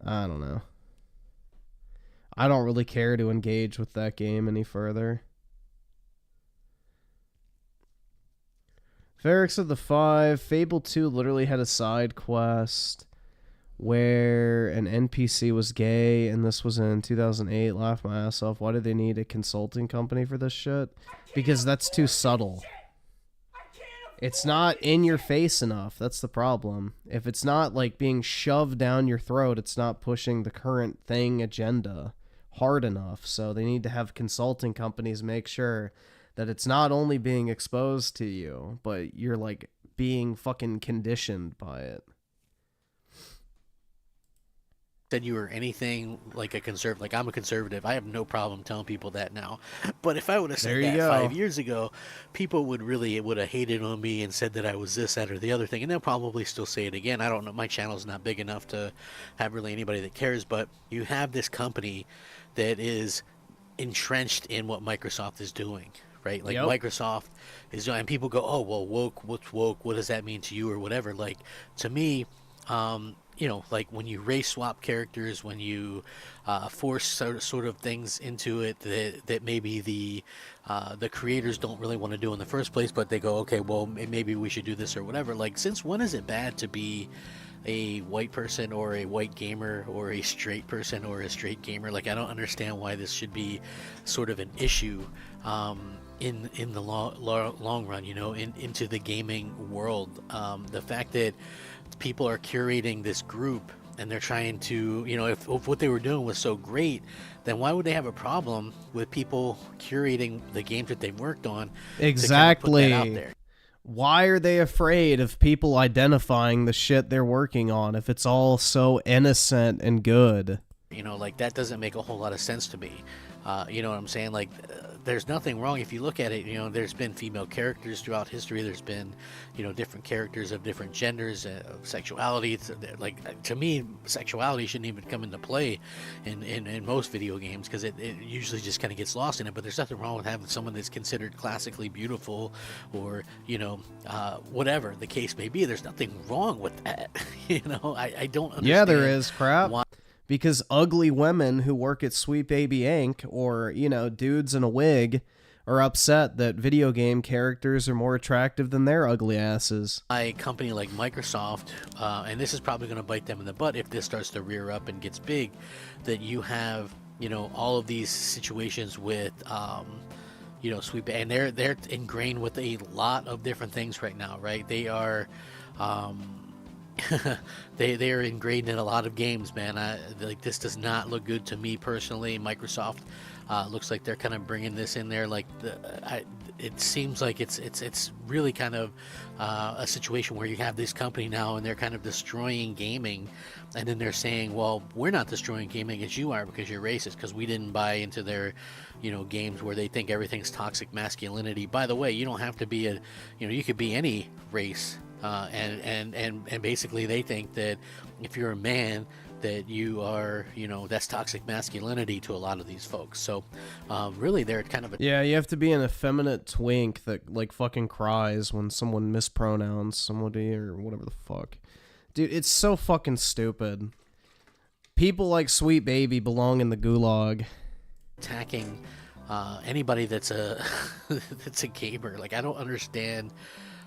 I don't know. I don't really care to engage with that game any further. Ferrex of the 5. Fable 2 literally had a side quest where an NPC was gay, and this was in 2008. Laugh my ass off. Why do they need a consulting company for this shit? Because that's too subtle. It's not in your face enough. That's the problem. If it's not like being shoved down your throat, it's not pushing the current thing agenda hard enough. So they need to have consulting companies make sure that it's not only being exposed to you, but you're like being fucking conditioned by it. Said you were anything like a conservative, like I'm a conservative, I have no problem telling people that now. But if I would have said that 5 years ago, people would have hated on me and said that I was this, that, or the other thing, and they'll probably still say it again. I don't know. My channel's not big enough to have really anybody that cares. But you have this company that is entrenched in what Microsoft is doing, right? Like, Yep. Microsoft is doing, and people go, "Oh, well, woke. What's woke? What does that mean to you, or whatever?" Like, to me, you know, like when you race swap characters, when you force sort of things into it that maybe the creators don't really want to do in the first place, but they go, okay, well, maybe we should do this or whatever. Like, since when is it bad to be a white person or a white gamer or a straight person or a straight gamer? Like, I don't understand why this should be sort of an issue in the long run, you know, into the gaming world. The fact that people are curating this group and they're trying to, you know, if what they were doing was so great, then why would they have a problem with people curating the games that they've worked on? Exactly. To kind of put that out there? Why are they afraid of people identifying the shit they're working on if it's all so innocent and good? You know, like, that doesn't make a whole lot of sense to me. You know what I'm saying? Like, there's nothing wrong if you look at it. There's been female characters throughout history. There's been, different characters of different genders, of sexuality. It's, like, to me, sexuality shouldn't even come into play in most video games, because it usually just kind of gets lost in it. But there's nothing wrong with having someone that's considered classically beautiful, or whatever the case may be. There's nothing wrong with that. I don't understand. Yeah, there is, crap. Because ugly women who work at Sweet Baby Inc. or, dudes in a wig are upset that video game characters are more attractive than their ugly asses. A company like Microsoft, and this is probably going to bite them in the butt if this starts to rear up and gets big, that you have, all of these situations with, Sweet Baby, and they're ingrained with a lot of different things right now, right? They are... they are ingrained in a lot of games, man. This does not look good to me personally. Microsoft looks like they're kind of bringing this in there. It seems like it's really kind of a situation where you have this company now, and they're kind of destroying gaming, and then they're saying, well, we're not destroying gaming as you are because you're racist, because we didn't buy into their games where they think everything's toxic masculinity. By the way, you don't have to be you could be any race. And basically they think that if you're a man, that you are, that's toxic masculinity to a lot of these folks. So really they're kind of yeah, you have to be an effeminate twink that like fucking cries when someone mispronouns somebody or whatever the fuck. Dude, it's so fucking stupid. People like Sweet Baby belong in the gulag. Attacking anybody that's a that's a gamer. Like, I don't understand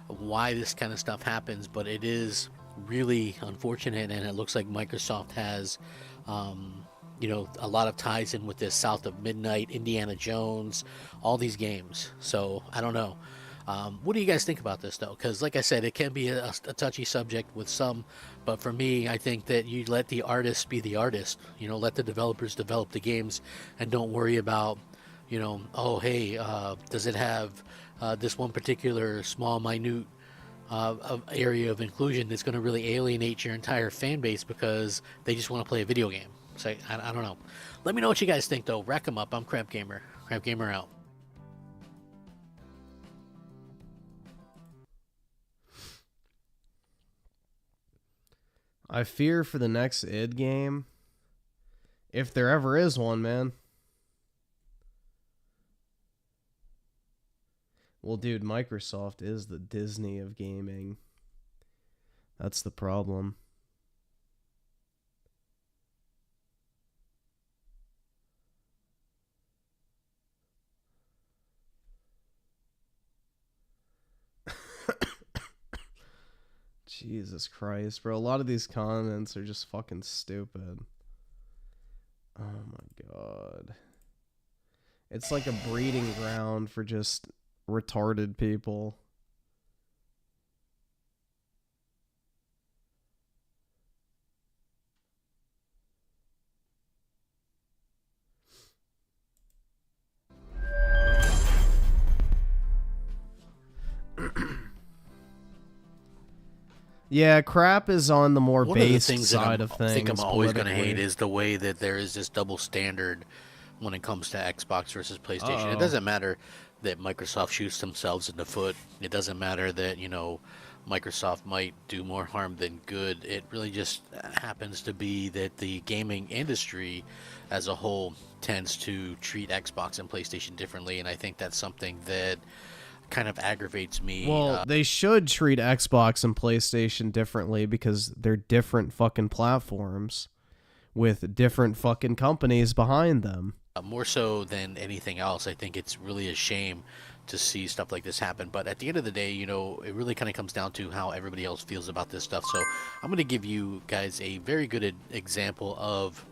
why this kind of stuff happens, but it is really unfortunate, and it looks like Microsoft has a lot of ties in with this South of Midnight, Indiana Jones, all these games. So I don't know. What do you guys think about this, though? Because like I said, it can be a touchy subject with some, but for me, I think that you let the artists be the artist. Let the developers develop the games, and don't worry about oh, hey, does it have this one particular small, minute area of inclusion that's going to really alienate your entire fan base because they just want to play a video game. So I don't know. Let me know what you guys think, though. Rack 'em up. I'm Crap Gamer. Crap Gamer out. I fear for the next id game, if there ever is one, man. Well, dude, Microsoft is the Disney of gaming. That's the problem. Jesus Christ, bro. A lot of these comments are just fucking stupid. Oh my god. It's like a breeding ground for just retarded people. Yeah, crap is on the more base side of things. I think I'm always going to hate is the way that there is this double standard when it comes to Xbox versus PlayStation. It doesn't matter that Microsoft shoots themselves in the foot. It doesn't matter that, Microsoft might do more harm than good. It really just happens to be that the gaming industry as a whole tends to treat Xbox and PlayStation differently, and I think that's something that kind of aggravates me. Well, they should treat Xbox and PlayStation differently because they're different fucking platforms with different fucking companies behind them. More so than anything else, I think it's really a shame to see stuff like this happen. But at the end of the day, it really kind of comes down to how everybody else feels about this stuff. So I'm going to give you guys a very good example of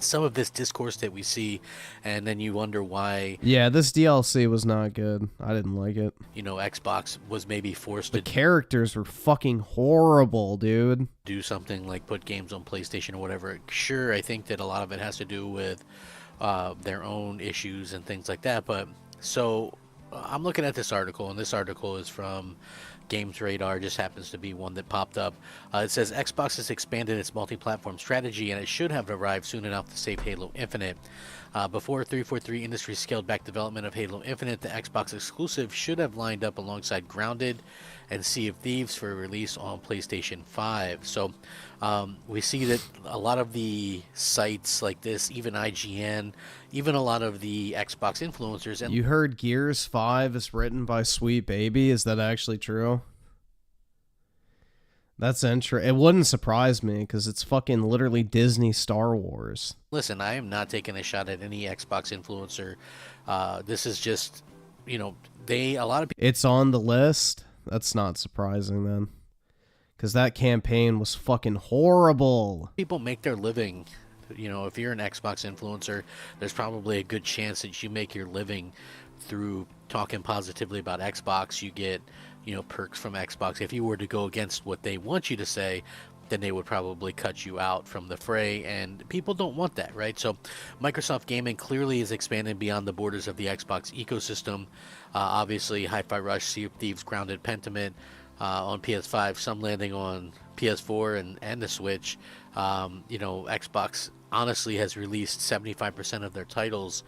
some of this discourse that we see, and then you wonder why. Yeah, this DLC was not good. I didn't like it. Xbox was maybe forced to... The characters were fucking horrible, dude. Do something like put games on PlayStation or whatever. Sure, I think that a lot of it has to do with their own issues and things like that. But so I'm looking at this article, and this article is from Games Radar just happens to be one that popped up. It says Xbox has expanded its multi-platform strategy, and it should have arrived soon enough to save Halo Infinite. Before 343 Industries scaled back development of Halo Infinite, the Xbox exclusive should have lined up alongside Grounded and Sea of Thieves for release on PlayStation 5. So we see that a lot of the sites like this, even IGN, even a lot of the Xbox influencers. And you heard Gears 5 is written by Sweet Baby? Is that actually true? That's interesting. It wouldn't surprise me because it's fucking literally Disney Star Wars. Listen, I am not taking a shot at any Xbox influencer. This is just, a lot of people. It's on the list. That's not surprising then, because that campaign was fucking horrible. People make their living. If you're an Xbox influencer, there's probably a good chance that you make your living through talking positively about Xbox. You get, perks from Xbox. If you were to go against what they want you to say, then they would probably cut you out from the fray, and people don't want that, right? So Microsoft Gaming clearly is expanding beyond the borders of the Xbox ecosystem. Obviously, Hi-Fi Rush, Sea of Thieves, Grounded, Pentiment on PS5, some landing on PS4 and the Switch. Xbox honestly has released 75% of their titles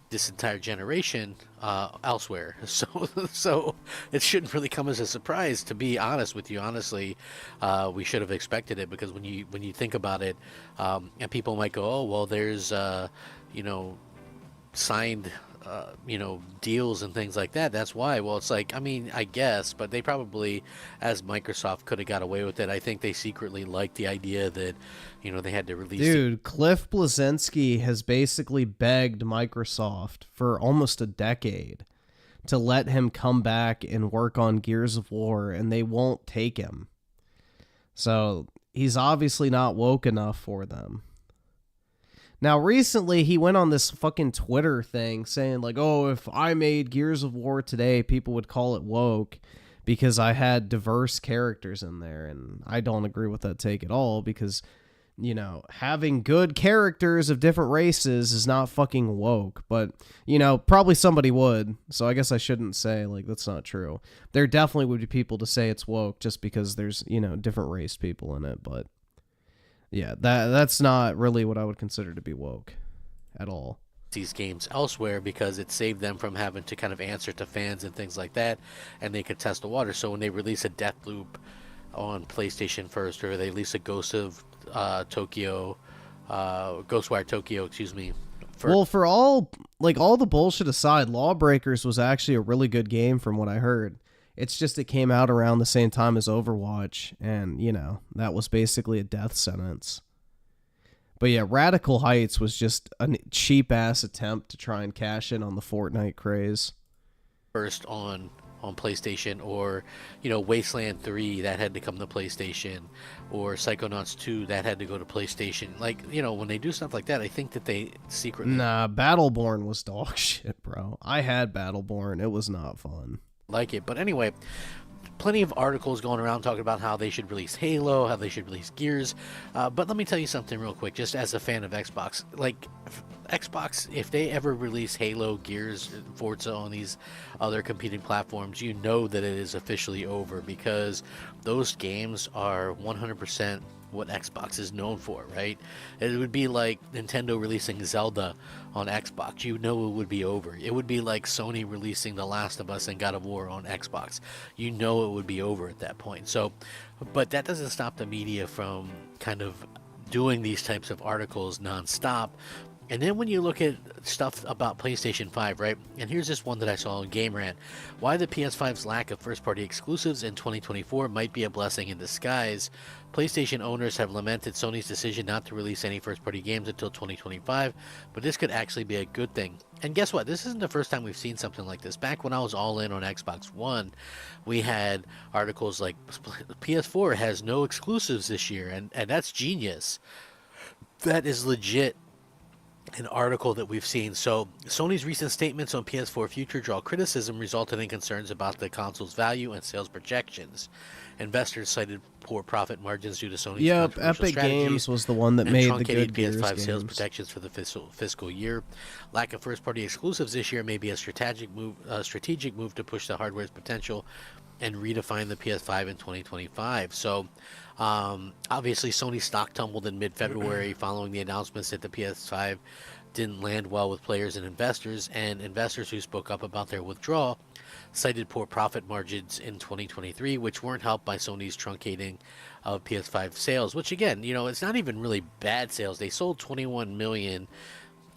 this entire generation elsewhere, so it shouldn't really come as a surprise, to be honest with you. Honestly, we should have expected it, because when you think about it, and people might go, oh well, there's signed deals and things like that. That's why. Well, it's like, I guess, but they probably, as Microsoft, could have got away with it. I think they secretly liked the idea that, they had to release. Dude, Cliff Bleszinski has basically begged Microsoft for almost a decade to let him come back and work on Gears of War, and they won't take him. So he's obviously not woke enough for them. Now, recently, he went on this fucking Twitter thing saying, like, oh, if I made Gears of War today, people would call it woke because I had diverse characters in there. And I don't agree with that take at all, because, having good characters of different races is not fucking woke. But, probably somebody would. So I guess I shouldn't say, like, that's not true. There definitely would be people to say it's woke just because there's, different race people in it, but... yeah, that's not really what I would consider to be woke at all. These games elsewhere, because it saved them from having to kind of answer to fans and things like that, and they could test the water. So when they release a Deathloop on PlayStation first, or they release a Ghostwire Tokyo, excuse me. For all the bullshit aside, Lawbreakers was actually a really good game from what I heard. It's just it came out around the same time as Overwatch, and, that was basically a death sentence. But yeah, Radical Heights was just a cheap-ass attempt to try and cash in on the Fortnite craze. First on PlayStation, or, Wasteland 3, that had to come to PlayStation, or Psychonauts 2, that had to go to PlayStation. Like, when they do stuff like that, I think that they secretly... Nah, Battleborn was dog shit, bro. I had Battleborn. It was not fun. Like it. But anyway, plenty of articles going around talking about how they should release Halo, how they should release Gears. But let me tell you something real quick, just as a fan of Xbox. Like, Xbox, if they ever release Halo, Gears, Forza on these other competing platforms, you know that it is officially over, because those games are 100% what Xbox is known for, right? It would be like Nintendo releasing Zelda on Xbox. You know it would be over. It would be like Sony releasing The Last of Us and God of War on Xbox. You know it would be over at that point. So, but that doesn't stop the media from kind of doing these types of articles nonstop. And then when you look at stuff about PlayStation 5, right? And here's this one that I saw on Game Rant. Why the PS5's lack of first-party exclusives in 2024 might be a blessing in disguise. PlayStation owners have lamented Sony's decision not to release any first-party games until 2025, but this could actually be a good thing. And guess what? This isn't the first time we've seen something like this. Back when I was all in on Xbox One, we had articles like PS4 has no exclusives this year, and that's genius. That is legit an article that we've seen. So Sony's recent statements on PS4 future draw criticism, resulted in concerns about the console's value and sales projections. Investors cited poor profit margins due to Sony's Epic Games was the one that made the good PS5 Gears sales games. projections for the fiscal year. Lack of first-party exclusives this year may be a strategic move to push the hardware's potential. and redefine the PS5 in 2025. So obviously Sony stock tumbled in mid-February following the announcements that the PS5 didn't land well with players and investors who spoke up about their withdrawal cited poor profit margins in 2023, which weren't helped by Sony's truncating of PS5 sales, which again, it's not even really bad sales. They sold 21 million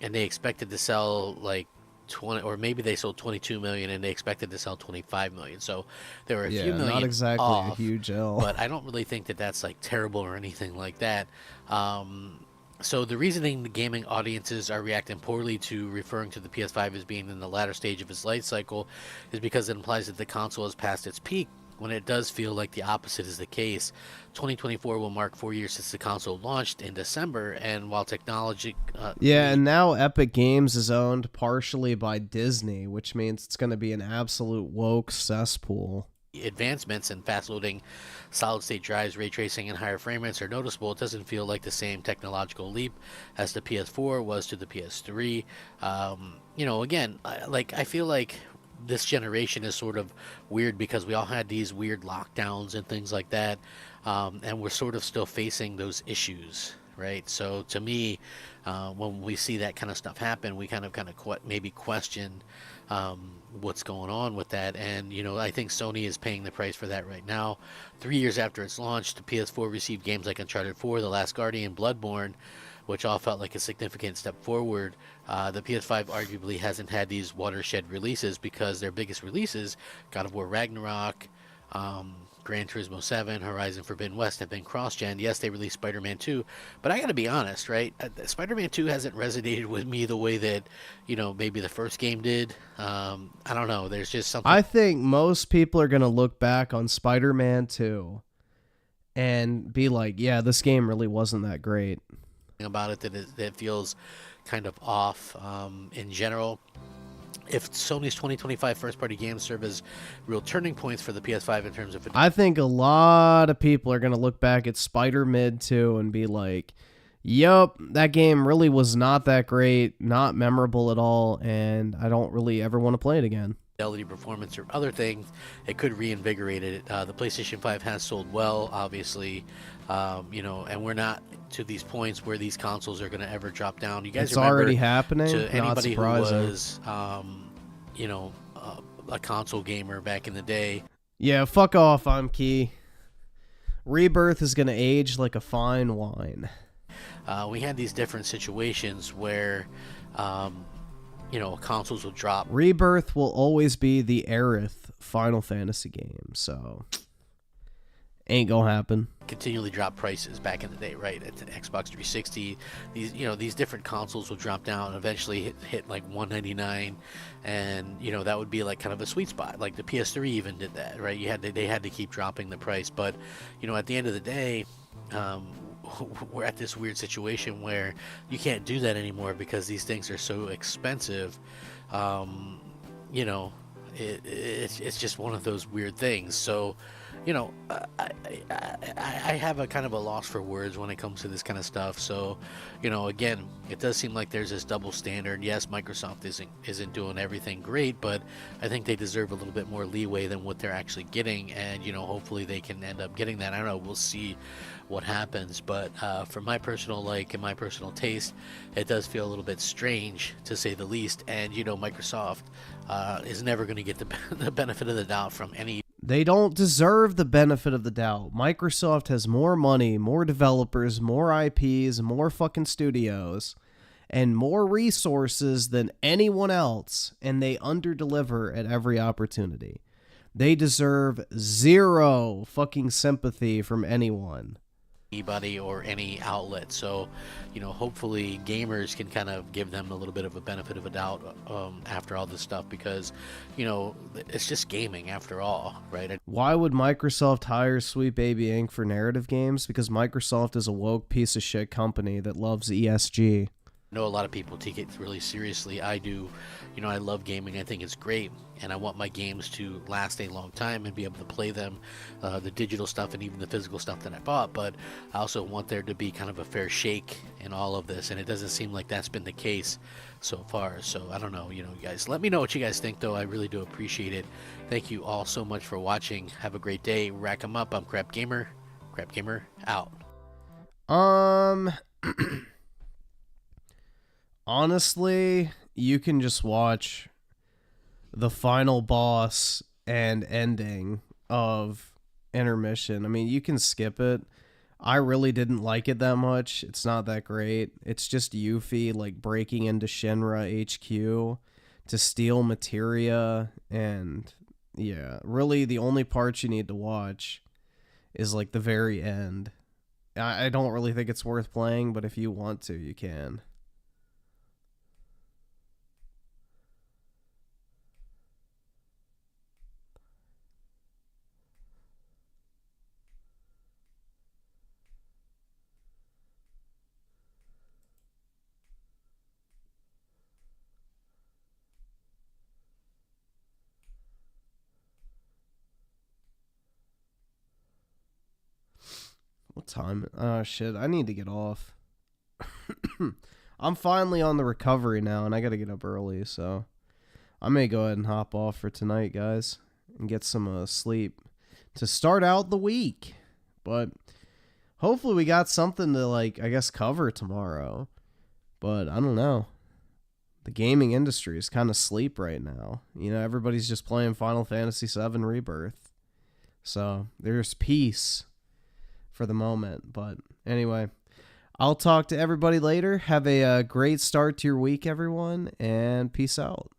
and they expected to sell like 20, or maybe they sold 22 million and they expected to sell 25 million. So there were a few million not exactly off, a huge L. but I don't really think that that's like terrible or anything like that. So the reasoning the gaming audiences are reacting poorly to referring to the PS5 as being in the latter stage of its life cycle is because it implies that the console has passed its peak, when it does feel like the opposite is the case. 2024 will mark 4 years since the console launched in December, and while technology... and now Epic Games is owned partially by Disney, which means it's going to be an absolute woke cesspool. Advancements in fast-loading solid-state drives, ray tracing, and higher frame rates are noticeable. It doesn't feel like the same technological leap as the PS4 was to the PS3. Again, I feel like this generation is sort of weird because we all had these weird lockdowns and things like that, and we're sort of still facing those issues, right? So to me, when we see that kind of stuff happen, we kind of maybe question what's going on with that. And I think Sony is paying the price for that right now. 3 years after its launch, the PS4 received games like Uncharted 4, The Last Guardian, Bloodborne, which all felt like a significant step forward. The PS5 arguably hasn't had these watershed releases because their biggest releases, God of War Ragnarok, Gran Turismo 7, Horizon Forbidden West, have been cross-gen. Yes, they released Spider-Man 2, but I gotta be honest, right? Spider-Man 2 hasn't resonated with me the way that, maybe the first game did. I don't know. There's just something... I think most people are gonna look back on Spider-Man 2 and be like, yeah, this game really wasn't that great. About it that feels kind of off in general. If Sony's 2025 first-party games serve as real turning points for the PS5 in terms of... I think a lot of people are going to look back at Spider-Man 2 and be like, yup, that game really was not that great, not memorable at all, and I don't really ever want to play it again. Fidelity, performance, or other things, it could reinvigorate it. The PlayStation 5 has sold well, obviously, and we're not to these points where these consoles are going to ever drop down. You guys it's remember, already happening. to anybody who surprising. was, a console gamer back in the day. Yeah, fuck off, I'm Key. Rebirth is going to age like a fine wine. We had these different situations where, consoles will drop. Rebirth will always be the Aerith Final Fantasy game, so ain't gonna happen. Continually drop prices back in the day, right? At the Xbox 360, these different consoles will drop down and eventually hit like $199, and that would be like kind of a sweet spot. Like the PS3 even did that, right? They had to keep dropping the price, but at the end of the day, we're at this weird situation where you can't do that anymore because these things are so expensive. It's just one of those weird things. So I have a kind of a loss for words when it comes to this kind of stuff. So, again, it does seem like there's this double standard. Yes, Microsoft isn't doing everything great, but I think they deserve a little bit more leeway than what they're actually getting. And, hopefully they can end up getting that. I don't know. We'll see what happens. But for my personal and my personal taste, it does feel a little bit strange, to say the least. And, Microsoft is never going to get the benefit of the doubt from any... They don't deserve the benefit of the doubt. Microsoft has more money, more developers, more IPs, more fucking studios, and more resources than anyone else, and they underdeliver at every opportunity. They deserve zero fucking sympathy from anyone. Anybody or any outlet. So, hopefully gamers can kind of give them a little bit of a benefit of a doubt after all this stuff, because, it's just gaming after all, right? Why would Microsoft hire Sweet Baby Inc. for narrative games? Because Microsoft is a woke piece of shit company that loves ESG. know a lot of people take it really seriously. I do. You know, I love gaming. I think it's great, and I want my games to last a long time and be able to play them, the digital stuff and even the physical stuff that I bought. But I also want there to be kind of a fair shake in all of this, and it doesn't seem like that's been the case so far. So I don't know, you guys, let me know what you guys think, though. I really do appreciate it. Thank you all so much for watching. Have a great day. Rack 'em up. I'm Crap Gamer. Crap Gamer out. Honestly, you can just watch the final boss and ending of Intermission. I mean, you can skip it. I really didn't like it that much. It's not that great. It's just Yuffie, like, breaking into Shinra HQ to steal materia, and yeah, really the only part you need to watch is, like, the very end. I don't really think it's worth playing, but if you want to, you can. What time? Oh, shit. I need to get off. I'm finally on the recovery now, and I gotta get up early, so I may go ahead and hop off for tonight, guys, and get some sleep to start out the week. But hopefully we got something to, like, I guess, cover tomorrow. But I don't know. The gaming industry is kind of asleep right now. You know, everybody's just playing Final Fantasy VII Rebirth. So there's peace for the moment. But anyway, I'll talk to everybody later. Have a great start to your week, everyone, and peace out.